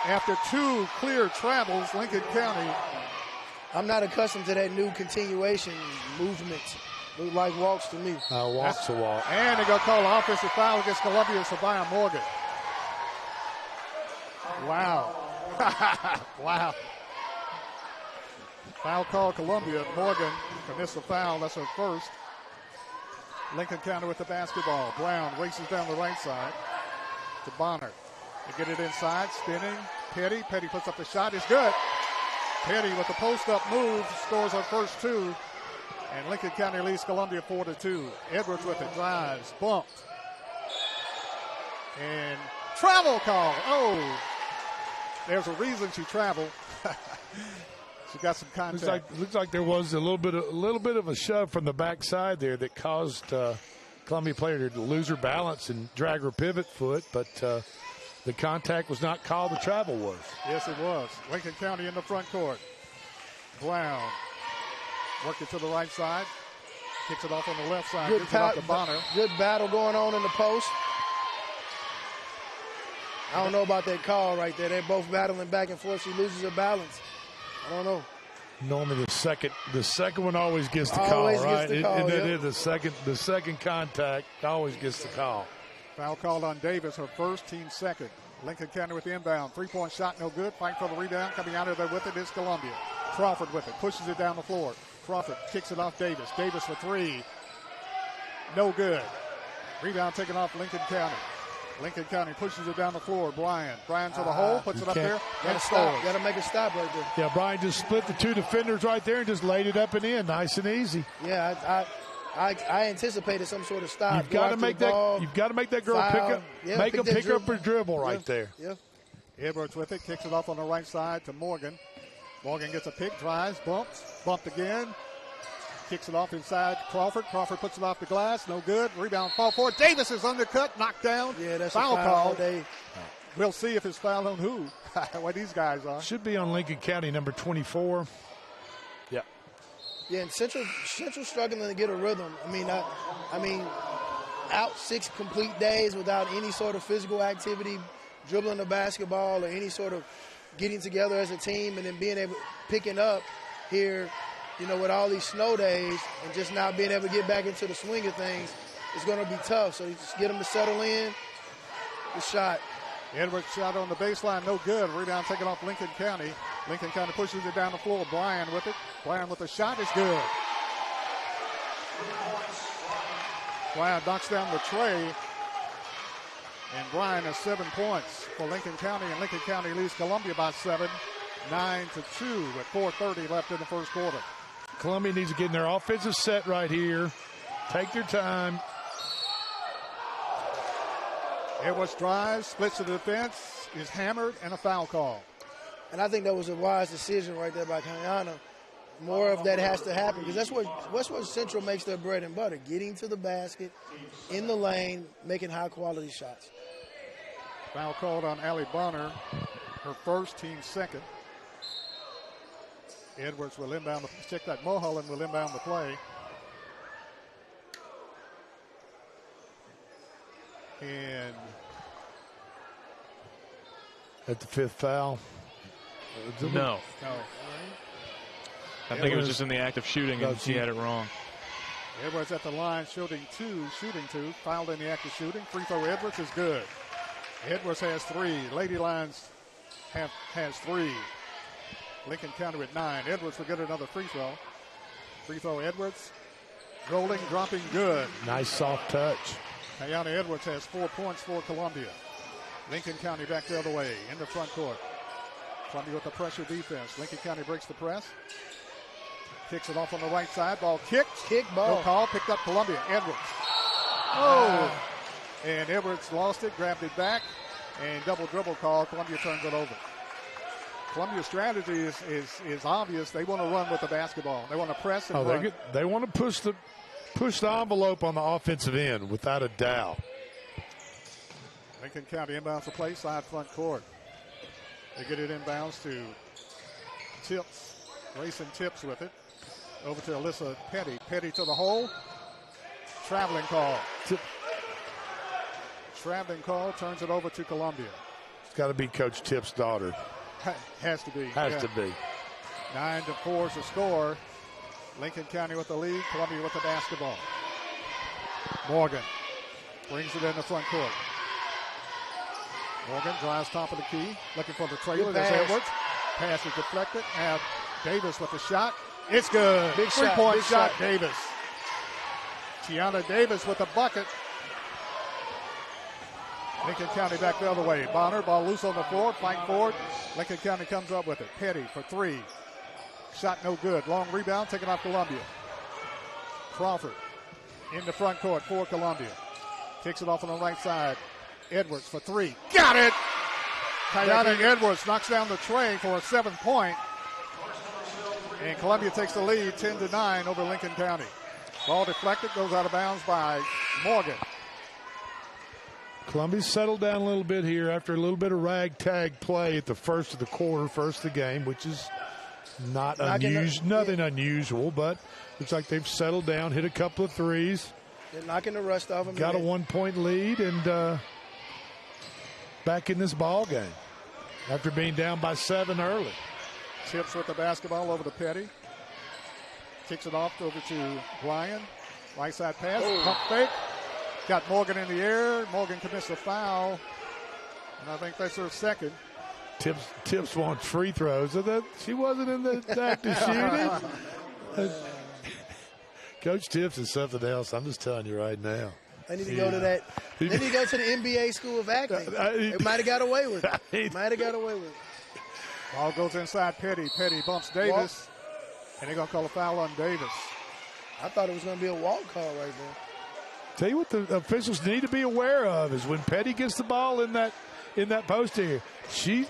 After 2 clear travels, Lincoln County. I'm not accustomed to that new continuation movement. Look like walks to me. Walk's a walk. And they're going to call an offensive foul against Columbia, Savia Morgan. Wow. Wow. Foul call, Columbia. Morgan commits the foul. That's her first. Lincoln County with the basketball. Brown races down the right side to Bonner. They get it inside, spinning. Petty. Petty puts up the shot. It's good. Petty with the post-up move scores her first 2. And Lincoln County leads Columbia 4-2. Edwards with it, drives, bumped. And travel call. Oh, there's a reason she traveled. She got some contact. Looks like there was a little bit of a shove from the backside there that caused Columbia player to lose her balance and drag her pivot foot, but the contact was not called. The travel was. Yes, it was. Lincoln County in the front court. Brown working to the right side. Kicks it off on the left side. Good, gives it off to Bonner. Good battle going on in the post. I don't know about that call right there. They're both battling back and forth. She loses her balance. I don't know. Normally the second one always gets the call, right? The second contact always gets the call. Foul called on Davis, her first, team second. Lincoln County with the inbound. 3-point shot, no good. Fight for the rebound. Coming out of there with it is Columbia. Crawford with it. Pushes it down the floor. Crawford kicks it off Davis. Davis for three. No good. Rebound taken off Lincoln County. Lincoln County pushes it down the floor. Bryan to the hole, puts it up there, and scores. Got to make a stop right there. Yeah, Bryan just split the two defenders right there and just laid it up and in, nice and easy. Yeah, I anticipated some sort of stop. You've got to make that. You've got to make that girl foul. pick up, make her pick up her dribble right there. Yeah. Edwards with it, kicks it off on the right side to Morgan. Morgan gets a pick, drives, bumped again. Kicks it off inside Crawford. Crawford puts it off the glass. No good. Rebound, fall forward. Davis is undercut, knocked down. Yeah, that's foul a foul call. We'll see if it's foul on who. What these guys are. Should be on Lincoln County, number 24. Yeah. Yeah, and Central struggling to get a rhythm. I mean, out 6 complete days without any sort of physical activity, dribbling the basketball or any sort of getting together as a team, and then picking up here, with all these snow days and just now being able to get back into the swing of things, it's going to be tough. So you just get them to settle in. The shot. Edwards shot on the baseline, no good. Rebound taken off Lincoln County. Lincoln County pushes it down the floor. Bryan with it. Bryan with the shot is good. Bryan knocks down the tray. And Bryan has 7 points for Lincoln County. And Lincoln County leads Columbia by 7, 9-2 with 4:30 left in the first quarter. Columbia needs to get in their offensive set right here. Take their time. Edwards drives, splits the defense, is hammered, and a foul call. And I think that was a wise decision right there by Kayana. More of that has to happen because that's what Central makes their bread and butter, getting to the basket, in the lane, making high-quality shots. Foul called on Allie Bonner, her first, team second. Edwards will inbound. Check that. Mulholland will inbound the play. And at the 5th foul. No. I think it was just in the act of shooting, and she had it wrong. Edwards at the line, shooting two. Fouled in the act of shooting. Free throw Edwards is good. Edwards has 3. Lady Lions has 3. Lincoln County with 9. Edwards will get another free throw. Free throw Edwards. Rolling, dropping, good. Nice soft touch. Kayana Edwards has 4 points for Columbia. Lincoln County back the other way in the front court. Columbia with the pressure defense. Lincoln County breaks the press. Kicks it off on the right side. Ball kicked. Ball. No call. Picked up Columbia. Edwards. Oh! And Edwards lost it, grabbed it back, and double dribble call. Columbia turns it over. Columbia's strategy is obvious. They want to run with the basketball. They want to press and run. They want to push the envelope on the offensive end, without a doubt. Lincoln County inbounds the play, side front court. They get it inbounds to Tips. Grayson Tips with it. Over to Alyssa Petty. Petty to the hole. Traveling call. Traveling call, turns it over to Columbia. It's got to be Coach Tips' daughter. Has to be. Has to be. 9-4 is the score. Lincoln County with the lead. Columbia with the basketball. Morgan brings it in the front court. Morgan drives top of the key. Looking for the trailer. There's Edwards. Pass is deflected. Now Davis with the shot. It's good. Big Three-point shot. Davis. Tiana Davis with the bucket. Lincoln County back the other way. Bonner, ball loose on the floor, fight forward. Lincoln County comes up with it. Petty for 3. Shot no good. Long rebound taken off Columbia. Crawford in the front court for Columbia. Kicks it off on the right side. Edwards for three. Got it! Kayane Edwards knocks down the tray for a 7th point. And Columbia takes the lead 10-9 over Lincoln County. Ball deflected, goes out of bounds by Morgan. Columbia's settled down a little bit here after a little bit of ragtag play at the first of the quarter, first of the game, which is nothing unusual, but looks like they've settled down, hit a couple of threes. They're knocking the rust off them. Got a 1-point lead and back in this ball game after being down by 7 early. Tips with the basketball over to Petty. Kicks it off over to Bryan. Right side pass, pump fake. Got Morgan in the air. Morgan commits a foul. And I think that's her second. Tips wants free throws. She wasn't in the act of shooting. Coach Tips is something else. I'm just telling you right now. They need to go to that. They need to go to the NBA School of Acting. They might have got away with it. Ball goes inside Petty. Petty bumps Davis. And they're going to call a foul on Davis. I thought it was going to be a walk call right there. Tell you what the officials need to be aware of is when Petty gets the ball in that post area, she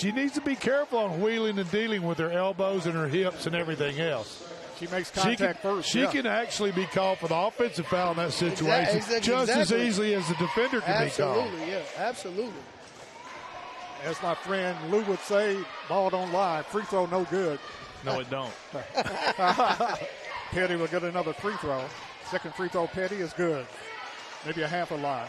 needs to be careful on wheeling and dealing with her elbows and her hips and everything else. She makes contact first. She can actually be called for the offensive foul in that situation just as easily as the defender can be called. Absolutely, yeah, absolutely. As my friend Lou would say, ball don't lie. Free throw no good. No, it don't. Petty will get another free throw. Second free throw, Petty, is good. Maybe a half a lie.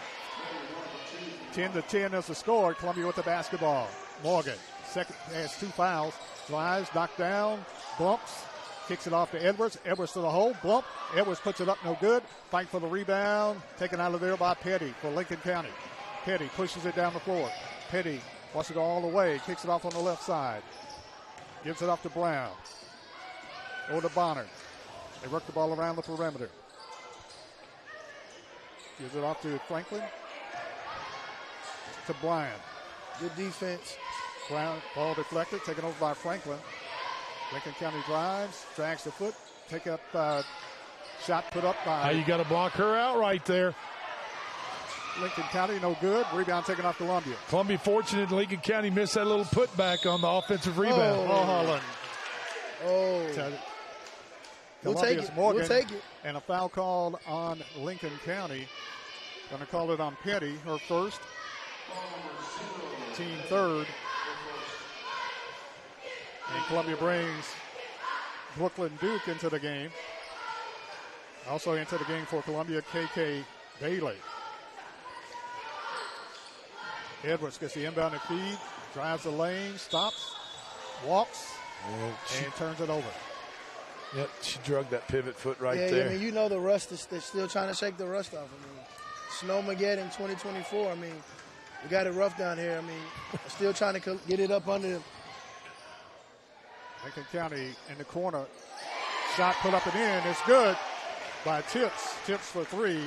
10-10 is the score. Columbia with the basketball. Morgan, second, has 2 fouls. Drives, knocked down, bumps, kicks it off to Edwards. Edwards to the hole, bump. Edwards puts it up, no good. Fight for the rebound. Taken out of there by Petty for Lincoln County. Petty pushes it down the floor. Petty wants it all the way. Kicks it off on the left side. Gives it off to Brown. Over to Bonner. They work the ball around the perimeter. Gives it off to Franklin. To Bryan. Good defense. Brown, ball deflected, taken over by Franklin. Lincoln County drives, drags the foot, take up, shot put up by. Now you got to block her out right there. Lincoln County, no good. Rebound taken off Columbia. Columbia fortunate Lincoln County missed that little putback on the offensive rebound. Mulholland. We'll take it. Morgan, we'll take it. And a foul called on Lincoln County. Going to call it on Petty, her first. Team third. And Columbia brings Brooklyn Duke into the game. Also into the game for Columbia, KK Bailey. Edwards gets the inbound and feed, drives the lane, stops, walks, and turns it over. Yep, she drugged that pivot foot right there. Yeah, I mean, you know the rust is they're still trying to shake the rust off. I mean, Snowmageddon 2024. I mean, we got it rough down here. I mean, still trying to get it up under them. Lincoln County in the corner. Shot put up and in. It's good by Tips. Tips for 3.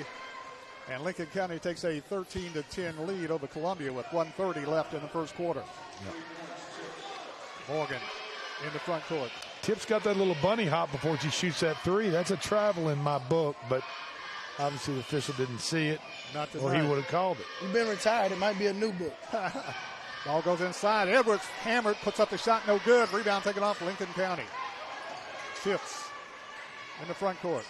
And Lincoln County takes a 13-10 lead over Columbia with 1:30 left in the first quarter. Yep. Morgan in the front court. Tips got that little bunny hop before she shoots that 3. That's a travel in my book, but obviously the official didn't see it, or he would have called it. You've been retired. It might be a new book. Ball goes inside. Edwards hammered, puts up the shot, no good. Rebound taken off Lincoln County. Tips in the front court.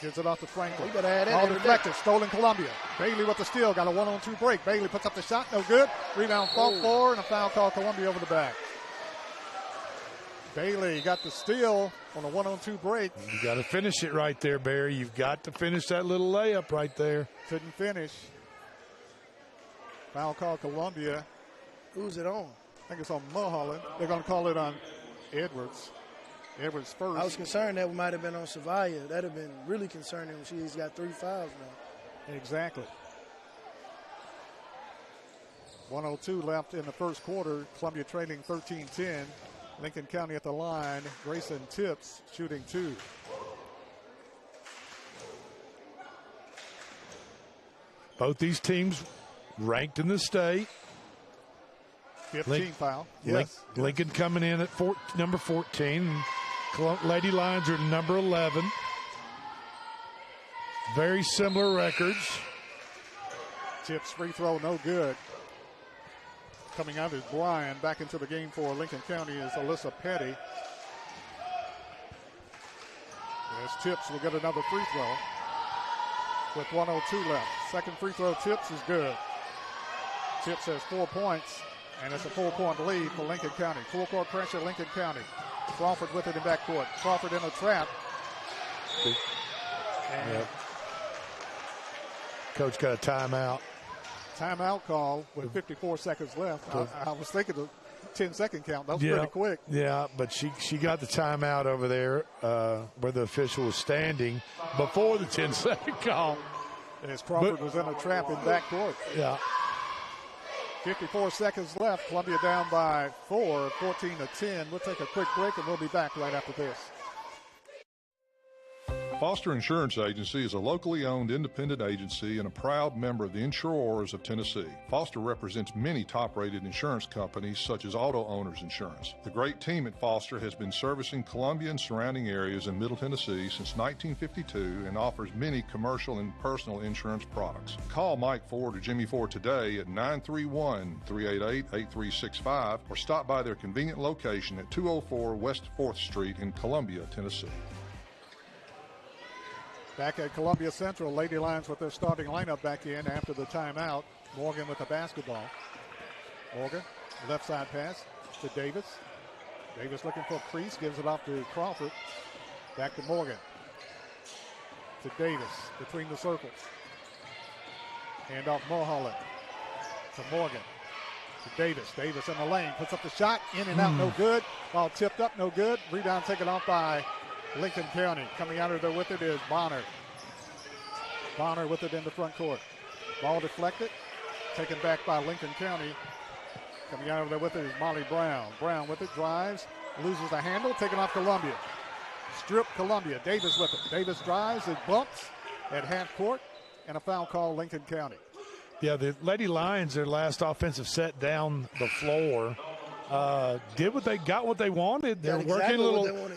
Gives it off to Franklin. Ball deflected, stolen Columbia. Bailey with the steal, got a 1-on-2 break. Bailey puts up the shot, no good. Rebound fought for, and a foul call Columbia over the back. Bailey got the steal on a 1-on-2 break. You got to finish it right there, Barry. You've got to finish that little layup right there. Couldn't finish. Foul call Columbia. Who's it on? I think it's on Mulholland. They're going to call it on Edwards. Edwards first. I was concerned that might have been on Savia. That would have been really concerning when she's got 3 fouls now. Exactly. 1:02 left in the first quarter. Columbia trailing 13-10. Lincoln County at the line. Grayson Tips shooting 2. Both these teams ranked in the state. 15 foul. Yes. Lincoln coming in at number 14. Lady Lions are number 11. Very similar records. Tips free throw, no good. Coming out is Bryan. Back into the game for Lincoln County is Alyssa Petty. As Tips will get another free throw with 1:02 left. Second free throw, Tips is good. Tips has 4 points, and it's a 4-point lead for Lincoln County. Full court pressure, Lincoln County. Crawford with it in backcourt. Crawford in a trap. Yep. Coach got a timeout. Timeout call with 54 seconds left. I was thinking the 10-second count. That was pretty quick. Yeah, but she got the timeout over there where the official was standing before the 10-second call. As Crawford was in a trap in backcourt. Yeah. 54 seconds left. Columbia down by 4, 14-10. We'll take a quick break, and we'll be back right after this. Foster Insurance Agency is a locally owned independent agency and a proud member of the Insurers of Tennessee. Foster represents many top-rated insurance companies such as Auto Owners Insurance. The great team at Foster has been servicing Columbia and surrounding areas in Middle Tennessee since 1952 and offers many commercial and personal insurance products. Call Mike Ford or Jimmy Ford today at 931-388-8365 or stop by their convenient location at 204 West 4th Street in Columbia, Tennessee. Back at Columbia Central, Lady Lions with their starting lineup back in after the timeout. Morgan with the basketball. Morgan, left side pass to Davis. Davis looking for Priest, gives it off to Crawford. Back to Morgan. To Davis, between the circles. Hand off Mulholland. To Morgan. To Davis. Davis in the lane, puts up the shot, in and out, no good. Ball tipped up, no good. Rebound taken off by Lincoln County. Coming out of there with it is Bonner. Bonner with it in the front court. Ball deflected. Taken back by Lincoln County. Coming out of there with it is Molly Brown. Brown with it, drives, loses the handle, taken off Columbia. Strip Columbia. Davis with it. Davis drives, it bumps at half court, and a foul call Lincoln County. Yeah, the Lady Lions, their last offensive set down the floor, got what they wanted. They're working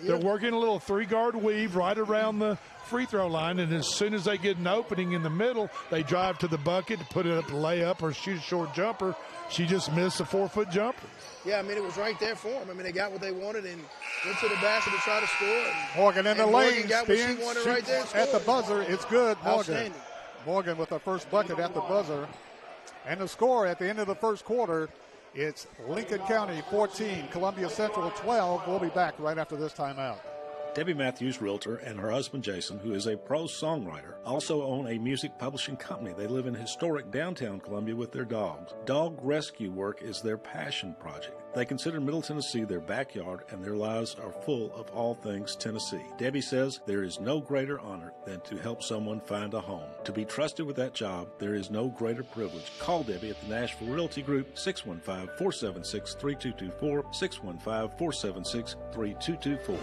They're working a little three-guard weave right around the free throw line, and as soon as they get an opening in the middle, they drive to the bucket to put it up, layup, or shoot a short jumper. She just missed a 4-foot jumper. Yeah, I mean, it was right there for them. I mean, they got what they wanted and went to the basket to try to score. Morgan in the lane, got what she wanted right there. At the buzzer, it's good. Morgan. Morgan with the first bucket at the buzzer. And the score at the end of the first quarter, it's Lincoln County 14, Columbia Central 12. We'll be back right after this timeout. Debbie Matthews, realtor, and her husband Jason, who is a prose songwriter, also own a music publishing company. They live in historic downtown Columbia with their dogs. Dog rescue work is their passion project. They consider Middle Tennessee their backyard, and their lives are full of all things Tennessee. Debbie says there is no greater honor than to help someone find a home. To be trusted with that job, there is no greater privilege. Call Debbie at the Nashville Realty Group, 615-476-3224, 615-476-3224.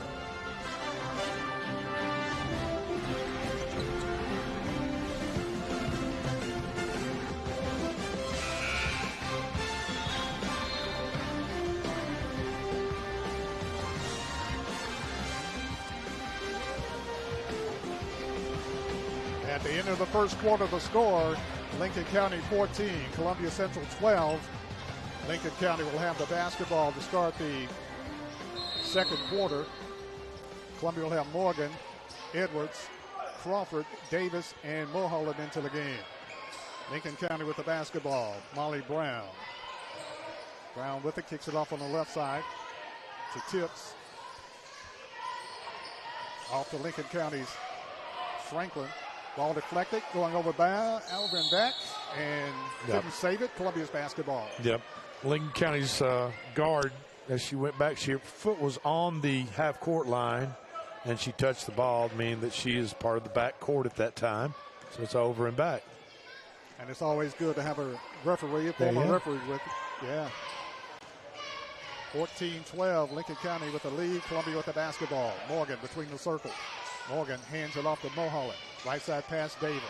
At the end of the first quarter, the score, Lincoln County 14, Columbia Central 12. Lincoln County will have the basketball to start the second quarter. Columbia will have Morgan, Edwards, Crawford, Davis, and Mulholland into the game. Lincoln County with the basketball. Molly Brown. Brown with it, kicks it off on the left side to Tips. Off to Lincoln County's Franklin. Ball deflected, going over by Alvin back, and couldn't save it. Columbia's basketball. Yep. Lincoln County's guard, as she went back, her foot was on the half-court line, and she touched the ball, meaning that she is part of the back court at that time. So it's over and back. And it's always good to have a referee, a former referee with it. Yeah. 14-12, Lincoln County with the lead. Columbia with the basketball. Morgan between the circles. Morgan hands it off to Mulholland. Right side pass, Davis.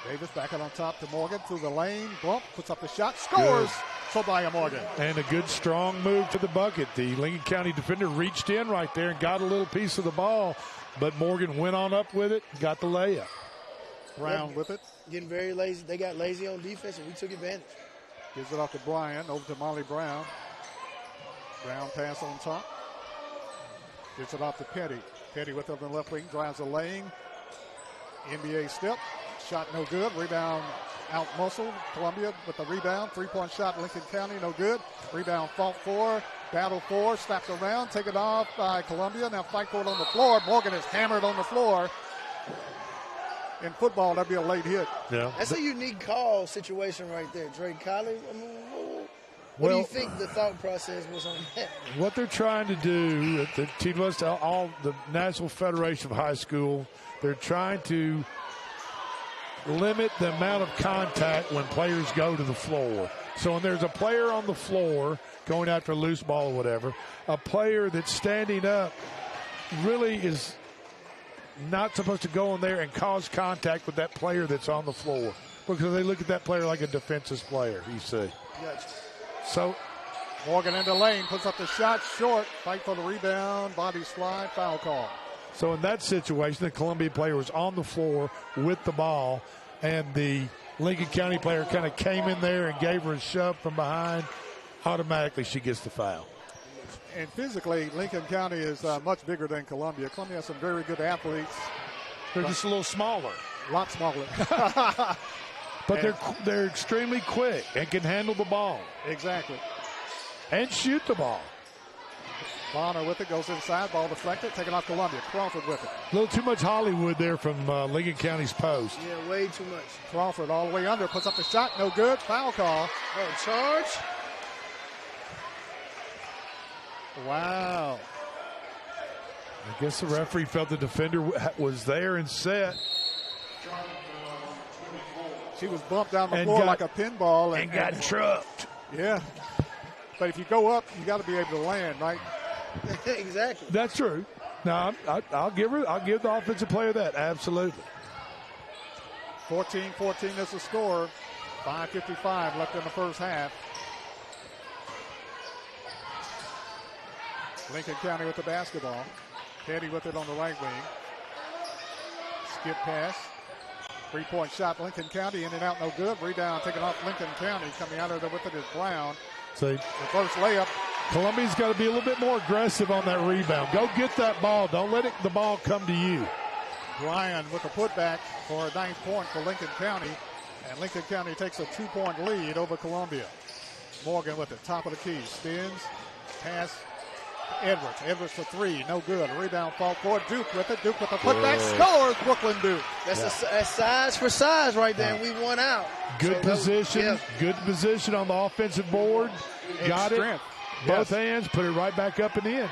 Davis back out on top to Morgan through the lane. Bump, puts up the shot, scores. Tobiah Morgan. And a good, strong move to the bucket. The Lincoln County defender reached in right there and got a little piece of the ball, but Morgan went on up with it, got the layup. Brown with it. Getting very lazy. They got lazy on defense, and we took advantage. Gives it off to Bryan, over to Molly Brown. Brown pass on top. Gives it off to Petty. Petty with it on the left wing, drives the lane. NBA step. Shot no good. Rebound out muscle. Columbia with the rebound. 3-point shot, Lincoln County, no good. Rebound fought for. Battle for. Slapped around. Taken off by Columbia. Now fight for it on the floor. Morgan is hammered on the floor. In football, that'd be a late hit. Yeah. That's a unique call situation right there. Drake Colley, what do you think the thought process was on that? What they're trying to do at the the National Federation of High School, they're trying to limit the amount of contact when players go to the floor. So when there's a player on the floor going after a loose ball or whatever, a player that's standing up really is not supposed to go in there and cause contact with that player that's on the floor, because they look at that player like a defensive player, you see. Gotcha. So Morgan into lane, puts up the shot, short, fight for the rebound, body slide, foul call. So in that situation, the Columbia player was on the floor with the ball, and the Lincoln County player kind of came in there and gave her a shove from behind. Automatically she gets the foul. And physically, Lincoln County is much bigger than Columbia. Columbia has some very good athletes. They're just a little smaller. A lot smaller. But they're extremely quick and can handle the ball. Exactly. And shoot the ball. Bonner with it, goes inside, ball deflected, taken off Columbia. Crawford with it. A little too much Hollywood there from Lincoln County's post. Yeah, way too much. Crawford all the way under, puts up the shot, no good, foul call. Oh, charge. Wow. I guess the referee felt the defender was there and set. She was bumped down the floor like a pinball. And got trucked. Yeah. But if you go up, you got to be able to land, right? Exactly. That's true. Now, I'll give the offensive player that. Absolutely. 14-14 is the score. 5:55 left in the first half. Lincoln County with the basketball. Petty with it on the right wing. Skip pass. 3-point shot, Lincoln County, in and out, no good. Rebound taken off Lincoln County. Coming out of there with it is Brown. So reverse layup. Columbia's got to be a little bit more aggressive on that rebound. Go get that ball. Don't let the ball come to you. Bryan with the putback for a 9th point for Lincoln County. And Lincoln County takes a 2-point lead over Columbia. Morgan with it, top of the key. Spins, pass, Edwards. Edwards for 3, no good. Rebound fall forward. Duke with it. Duke with the putback. Scores Brooklyn Duke. That's size for size right there, and we won out. Good position. Good position on the offensive board. Got it. Both hands. Put it right back up and in.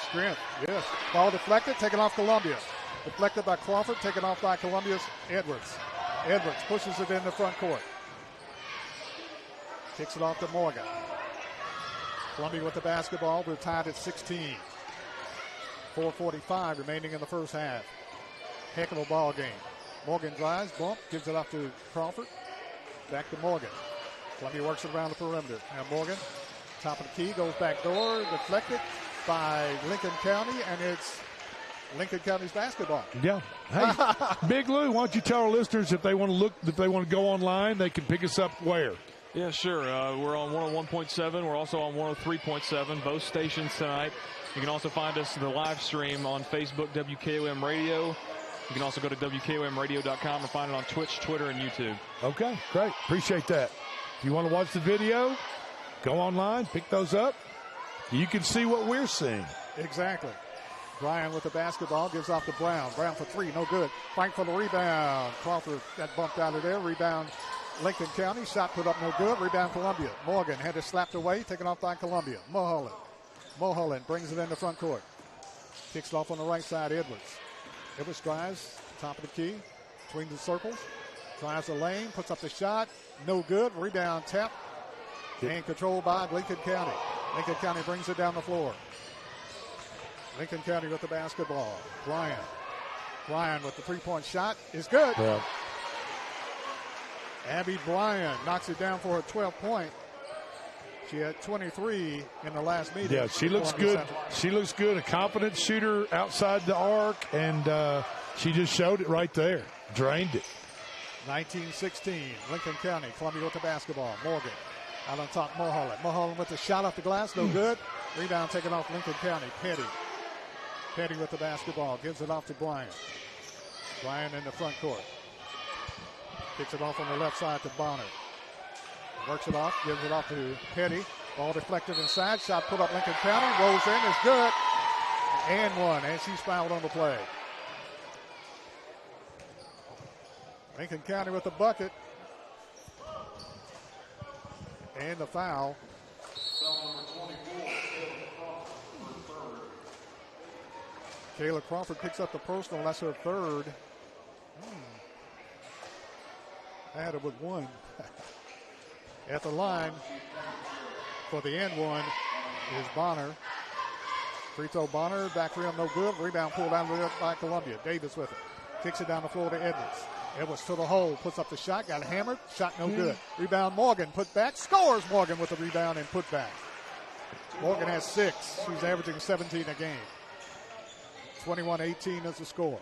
Strength, yes. Ball deflected. Taken off Columbia. Deflected by Crawford. Taken off by Columbia's Edwards. Edwards pushes it in the front court. Kicks it off to Morgan. Columbia with the basketball. We're tied at 16. 4:45 remaining in the first half. Heck of a ball game. Morgan drives, bump, gives it off to Crawford. Back to Morgan. Columbia works it around the perimeter. Now Morgan, top of the key, goes back door, deflected by Lincoln County, and it's Lincoln County's basketball. Yeah. Hey, Big Lou, why don't you tell our listeners if they want to go online, they can pick us up where? Yeah, sure. We're on 101.7. We're also on 103.7, both stations tonight. You can also find us in the live stream on Facebook, WKOM Radio. You can also go to WKOMradio.com and find it on Twitch, Twitter, and YouTube. Okay, great. Appreciate that. If you want to watch the video, go online, pick those up. You can see what we're seeing. Exactly. Bryan with the basketball, gives off to Brown. Brown for 3, no good. Fight for the rebound. Crawford got bumped out of there. Rebound Lincoln County. Shot put up no good. Rebound Columbia. Morgan had it slapped away, taken off by Columbia. Mulholland brings it in the front court. Kicks it off on the right side, Edwards. Edwards drives, top of the key, between the circles. Drives the lane, puts up the shot. No good. Rebound tap. And controlled by Lincoln County. Lincoln County brings it down the floor. Lincoln County with the basketball. Bryan with the 3-point shot is good. Yeah. Abby Bryan knocks it down for her 12th point. She had 23 in the last meeting. Yeah, she looks good. She looks good. A confident shooter outside the arc, and she just showed it right there. Drained it. 19-16, Lincoln County. Columbia with the basketball. Morgan out on top, Mulholland. Mulholland with the shot off the glass, no good. Rebound taken off Lincoln County. Petty with the basketball, gives it off to Bryan. Bryan in the front court. Kicks it off on the left side to Bonner. Works it off, gives it off to Petty. Ball deflected inside, shot put up Lincoln County, rolls in, is good. And one, and she's fouled on the play. Lincoln County with the bucket. And the foul. Kayla Crawford picks up the personal. That's her third. I had it with one. At the line for the end one is Bonner. Free throw Bonner, back rim no good. Rebound pulled down by Columbia. Davis with it. Kicks it down the floor to Edwards. Edwards to the hole, puts up the shot, got hammered. Shot no good. Rebound Morgan, put back. Scores Morgan with the rebound and put back. Morgan has 6. She's averaging 17 a game. 21-18 is the score.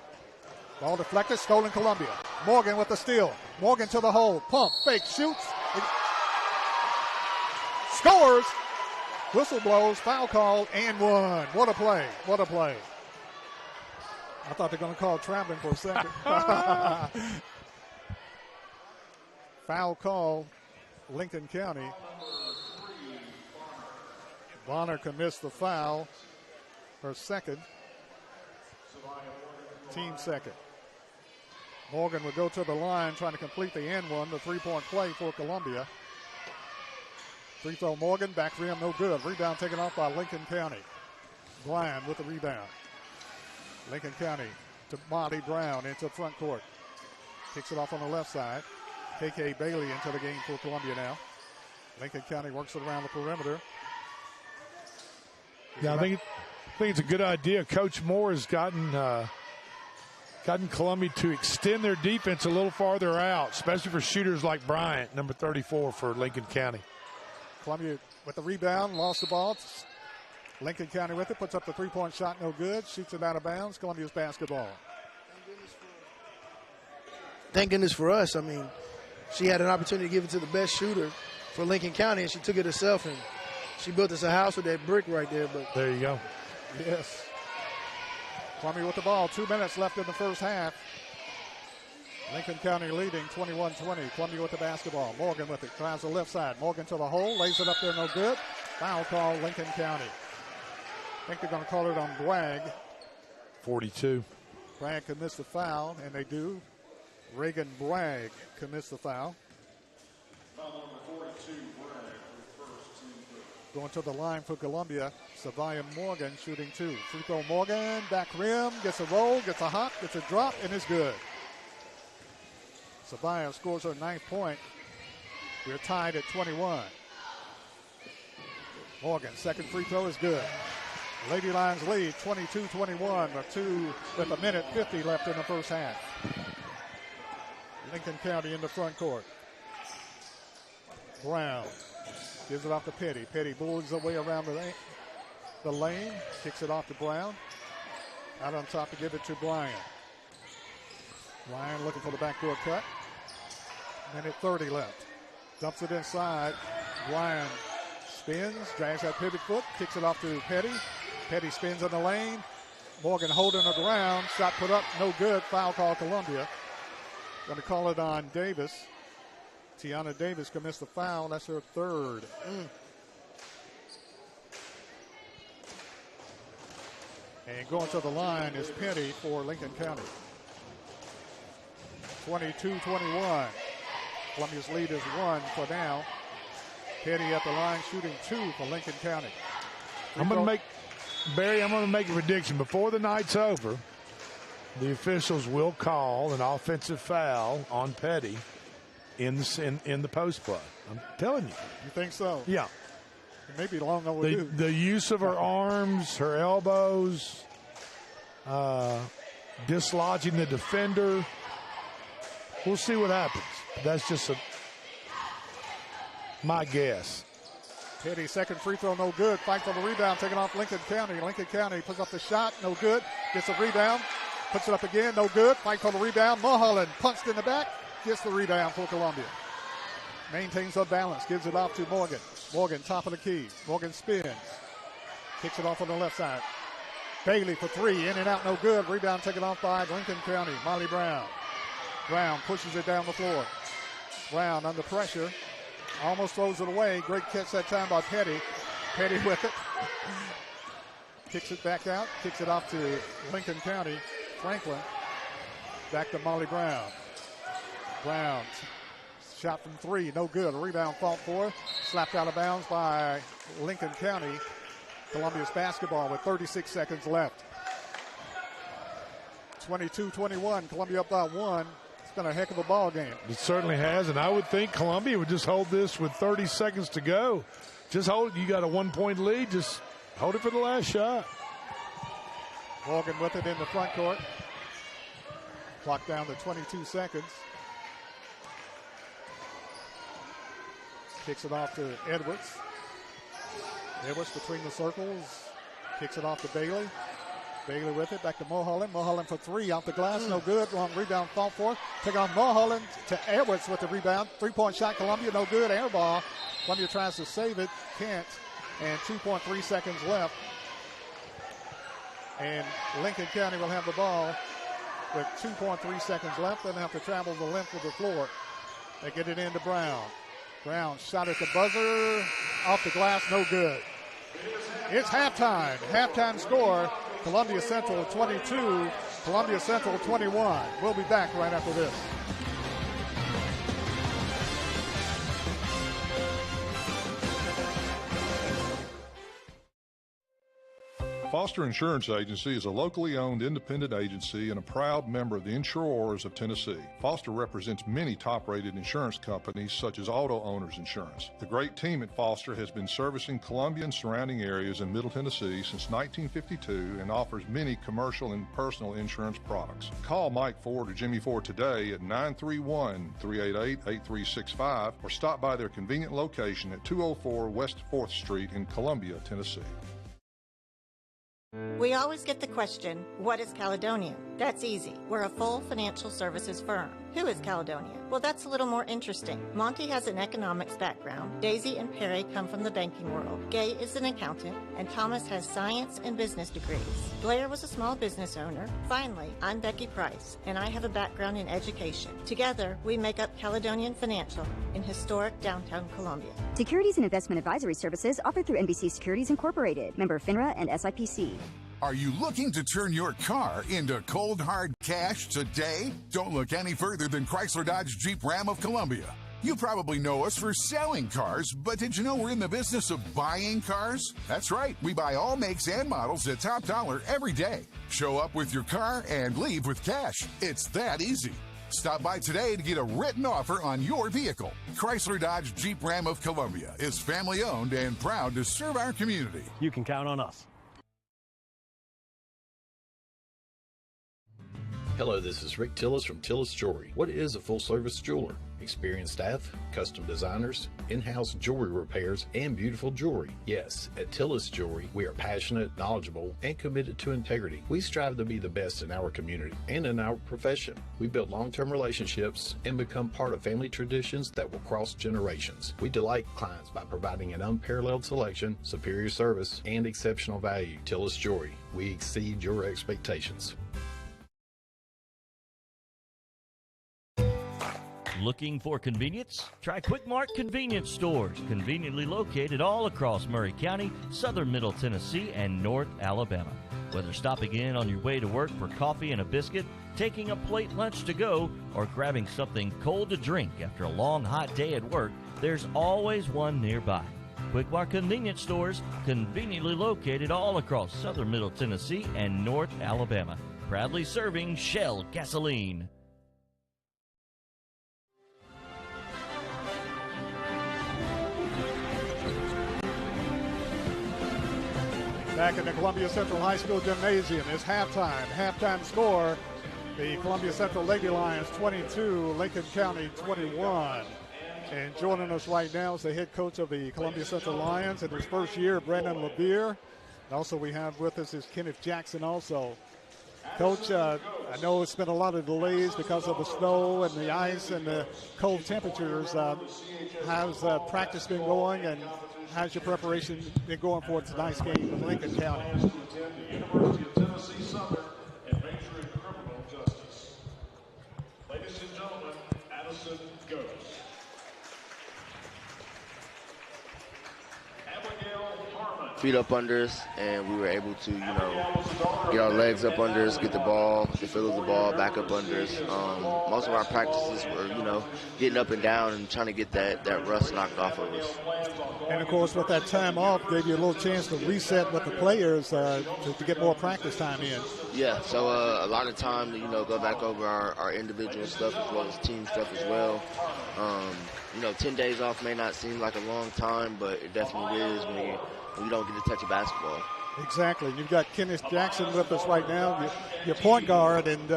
Ball deflected, stolen Columbia. Morgan with the steal. Morgan to the hole, pump, fake, shoots. Scores. Whistle blows, foul call, and one. What a play. What a play. I thought they were going to call traveling for a second. Foul call, Lincoln County. Bonner commits the foul. Her second. Team second. Morgan would go to the line trying to complete the end one, the three-point play for Columbia. Free throw Morgan, back rim no good. Rebound taken off by Lincoln County. Bryan with the rebound. Lincoln County to Monty Brown into front court. Kicks it off on the left side. KK Bailey into the game for Columbia now. Lincoln County works it around the perimeter. Yeah, I think it's a good idea. Coach Moore has gotten Columbia to extend their defense a little farther out, especially for shooters like Bryant, number 34 for Lincoln County. Columbia with the rebound, lost the ball. Lincoln County with it, puts up the three-point shot, no good. Shoots it out of bounds. Columbia's basketball. Thank goodness for us. I mean, she had an opportunity to give it to the best shooter for Lincoln County, and she took it herself, and she built us a house with that brick right there. But there you go. Yes. Columbia with the ball. 2 minutes left in the first half. Lincoln County leading 21-20. Columbia with the basketball. Morgan with it. Tries the left side. Morgan to the hole. Lays it up there. No good. Foul call Lincoln County. I think they're going to call it on Bragg. 42. Bragg commits the foul, and they do. Reagan Bragg commits the foul. Foul number 42, Bragg, first team. Going to the line for Columbia. Savia Morgan shooting 2. Free throw Morgan. Back rim. Gets a roll. Gets a hop. Gets a drop. And is good. Savia scores her 9th point. We're tied at 21. Morgan, second free throw is good. Lady Lions lead 22-21 with a minute 50 left in the first half. Lincoln County in the front court. Brown gives it off to Petty. Petty bullies away around the lane. Kicks it off to Brown. Out on top to give it to Bryan. Bryan looking for the backdoor cut. Minute 30 left. Dumps it inside. Bryan spins, drags that pivot foot, kicks it off to Petty. Petty spins in the lane. Morgan holding her ground. Shot put up, no good. Foul call Columbia. Going to call it on Davis. Tiana Davis commits the foul. That's her third. And going to the line is Petty for Lincoln County. 22-21. Columbia's lead is 1 for now. Petty at the line shooting 2 for Lincoln County. I'm going to make a prediction. Before the night's over, the officials will call an offensive foul on Petty in the post play. I'm telling you. You think so? Yeah. It may be long overdue. The use of her arms, her elbows, dislodging the defender. We'll see what happens. That's just my guess. Petty, second free throw, no good. Fight for the rebound, taken off Lincoln County. Lincoln County puts up the shot, no good. Gets a rebound, puts it up again, no good. Fight for the rebound. Mulholland punched in the back. gets the rebound for Columbia. Maintains her balance, gives it off to Morgan. Morgan, top of the key. Morgan spins. Kicks it off on the left side. Bailey for three, in and out, no good. Rebound taken off by Lincoln County. Molly Brown. Brown pushes it down the floor. Brown under pressure. Almost throws it away. Great catch that time by Petty. Petty with it. Kicks it back out. Kicks it off to Lincoln County. Franklin. Back to Molly Brown. Brown. Shot from three. No good. A rebound fought for. Slapped out of bounds by Lincoln County. Columbia's basketball with 36 seconds left. 22-21. Columbia up by one. It's been a heck of a ball game. It certainly has, and I would think Columbia would just hold this with 30 seconds to go. Just hold it. You got a 1-point lead. Just hold it for the last shot. Morgan with it in the front court. Clock down to 22 seconds. Kicks it off to Edwards. Edwards between the circles. Kicks it off to Bailey. Bailey with it. Back to Mulholland. Mulholland for three. Off the glass. No good. Long rebound fought for. Take on Mulholland to Edwards with the rebound. 3-point shot. Columbia no good. Air ball. Columbia tries to save it. Can't. And 2.3 seconds left. And Lincoln County will have the ball with 2.3 seconds left. They'll have to travel the length of the floor. They get it into Brown. Brown shot at the buzzer. Off the glass. No good. It's halftime. Halftime score. Columbia Central 22, Columbia Central 21. We'll be back right after this. Foster Insurance Agency is a locally owned independent agency and a proud member of the Insurers of Tennessee. Foster represents many top-rated insurance companies such as Auto Owners Insurance. The great team at Foster has been servicing Columbia and surrounding areas in Middle Tennessee since 1952 and offers many commercial and personal insurance products. Call Mike Ford or Jimmy Ford today at 931-388-8365 or stop by their convenient location at 204 West 4th Street in Columbia, Tennessee. We always get the question, what is Caledonian? That's easy. We're a full financial services firm. Who is Caledonian? Well, that's a little more interesting. Monty has an economics background. Daisy and Perry come from the banking world. Gay is an accountant, and Thomas has science and business degrees. Blair was a small business owner. Finally, I'm Becky Price, and I have a background in education. Together, we make up Caledonian Financial in historic downtown Columbia. Securities and investment advisory services offered through NBC Securities Incorporated, member FINRA and SIPC. Are you looking to turn your car into cold, hard cash today? Don't look any further than Chrysler Dodge Jeep Ram of Columbia. You probably know us for selling cars, but did you know we're in the business of buying cars? That's right, we buy all makes and models at top dollar every day. Show up with your car and leave with cash. It's that easy. Stop by today to get a written offer on your vehicle. Chrysler Dodge Jeep Ram of Columbia is family owned and proud to serve our community. You can count on us. Hello, this is Rick Tillis from Tillis Jewelry. What is a full-service jeweler? Experienced staff, custom designers, in-house jewelry repairs, and beautiful jewelry. Yes, at Tillis Jewelry, we are passionate, knowledgeable, and committed to integrity. We strive to be the best in our community and in our profession. We build long-term relationships and become part of family traditions that will cross generations. We delight clients by providing an unparalleled selection, superior service, and exceptional value. Tillis Jewelry, we exceed your expectations. Looking for convenience? Try Quick Mart Convenience Stores, conveniently located all across Maury County, southern Middle Tennessee, and North Alabama. Whether stopping in on your way to work for coffee and a biscuit, taking a plate lunch to go, or grabbing something cold to drink after a long hot day at work, there's always one nearby. Quick Mart Convenience Stores, conveniently located all across southern Middle Tennessee and North Alabama. Proudly serving Shell gasoline. Back in the Columbia Central High School Gymnasium is halftime. Halftime score, the Columbia Central Lady Lions 22, Lincoln County 21. And joining us right now is the head coach of the Columbia Central Lions in his first year, Brandon LeBeer. And also we have with us is Kenneth Jackson also. Coach, I know it's been a lot of delays because of the snow and the ice and the cold temperatures. How's practice been going, and how's your preparation been going for tonight's game in Lincoln County? University of Tennessee Southern, adventure in criminal justice. Ladies and gentlemen, Addison goes. Feet up under us, and we were able to, get our legs up under us, get the ball, the feel of the ball back up under us. Most of our practices were, getting up and down and trying to get that rust knocked off of us. And, of course, with that time off, gave you a little chance to reset with the players to get more practice time in. Yeah, so a lot of time to, go back over our individual stuff as well as team stuff as well. 10 days off may not seem like a long time, but it definitely is when you don't get to touch a basketball. Exactly. You've got Kenneth Jackson with us right now, your point guard, and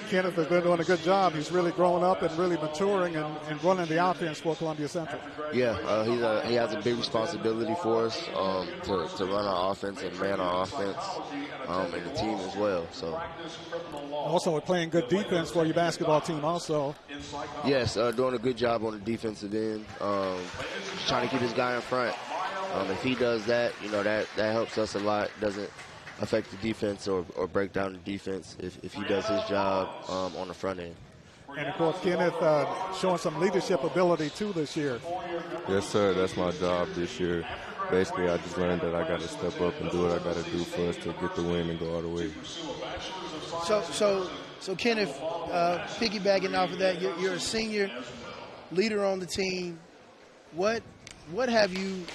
Kenneth has been doing a good job. He's really growing up and really maturing and running the offense for Columbia Central. Yeah, he has a big responsibility for us to run our offense and man our offense and the team as well. So also playing good defense for your basketball team also. Yes, doing a good job on the defensive end, trying to keep his guy in front. If he does that, that helps us a lot. Doesn't affect the defense or break down the defense if he does his job on the front end. And, of course, Kenneth showing some leadership ability, too, this year. Yes, sir. That's my job this year. Basically, I just learned that I got to step up and do what I got to do for us to get the win and go all the way. So Kenneth, piggybacking off of that, you're a senior leader on the team. What have you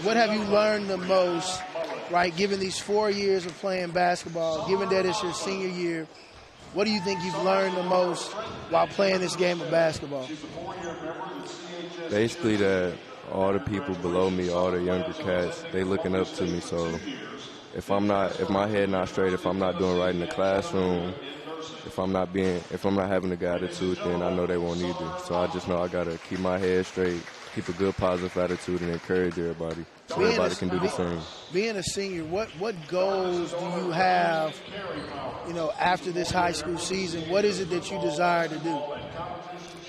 learned the most, right, given these 4 years of playing basketball, given that it's your senior year? What do you think you've learned the most while playing this game of basketball? Basically that all the people below me, all the younger cats, they looking up to me. So if my head not straight, if I'm not doing right in the classroom, if I'm not having a good attitude, then I know they won't either. So I just know I gotta keep my head straight, keep a good positive attitude, and encourage everybody so everybody can do the same. Being a senior, what goals do you have, after this high school season? What is it that you desire to do?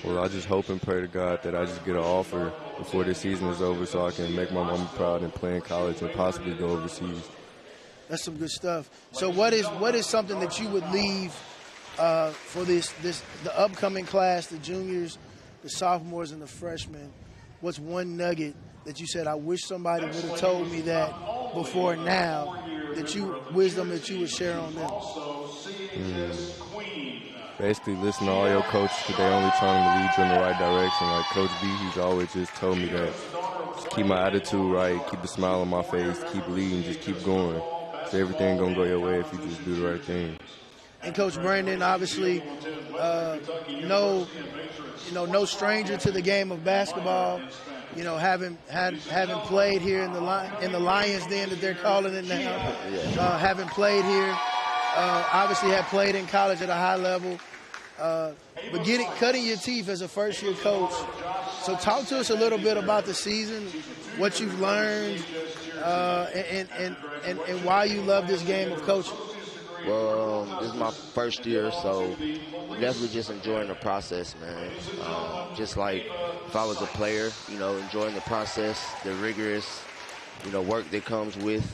Well, I just hope and pray to God that I just get an offer before this season is over so I can make my mama proud and play in college and possibly go overseas. That's some good stuff. So what is something that you would leave for the upcoming class, the juniors, the sophomores, and the freshmen? What's one nugget that you said, I wish somebody would have told me that before now, wisdom that you would share on them? Basically, listen to all your coaches because they're only trying to lead you in the right direction. Like Coach B, he's always just told me that just keep my attitude right, keep the smile on my face, keep leading, just keep going. So everything going to go your way if you just do the right thing. And Coach Brandon, obviously, no stranger to the game of basketball. Having played here in the Lions Den that they're calling it now, having played here, obviously have played in college at a high level, but cutting your teeth as a first-year coach. So talk to us a little bit about the season, what you've learned, and why you love this game of coaching. Well, this is my first year, so definitely just enjoying the process, man. Just like if I was a player, enjoying the process, the rigorous, work that comes with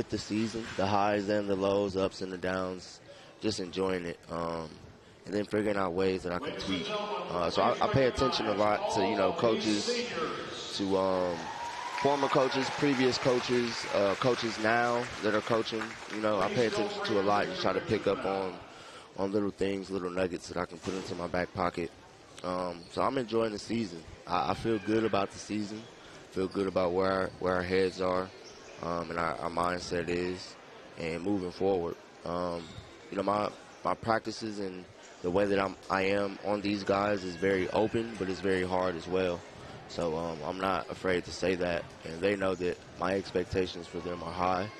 the season, the highs and the lows, ups and the downs, just enjoying it. And then figuring out ways that I can tweak. So I pay attention a lot to, coaches, to former coaches, previous coaches, coaches now that are coaching. I pay attention to a lot and try to pick up on little things, little nuggets that I can put into my back pocket. So I'm enjoying the season. I feel good about the season, feel good about where our heads are and our mindset is, and moving forward. My practices and the way that I am on these guys is very open, but it's very hard as well. So I'm not afraid to say that, and they know that my expectations for them are high.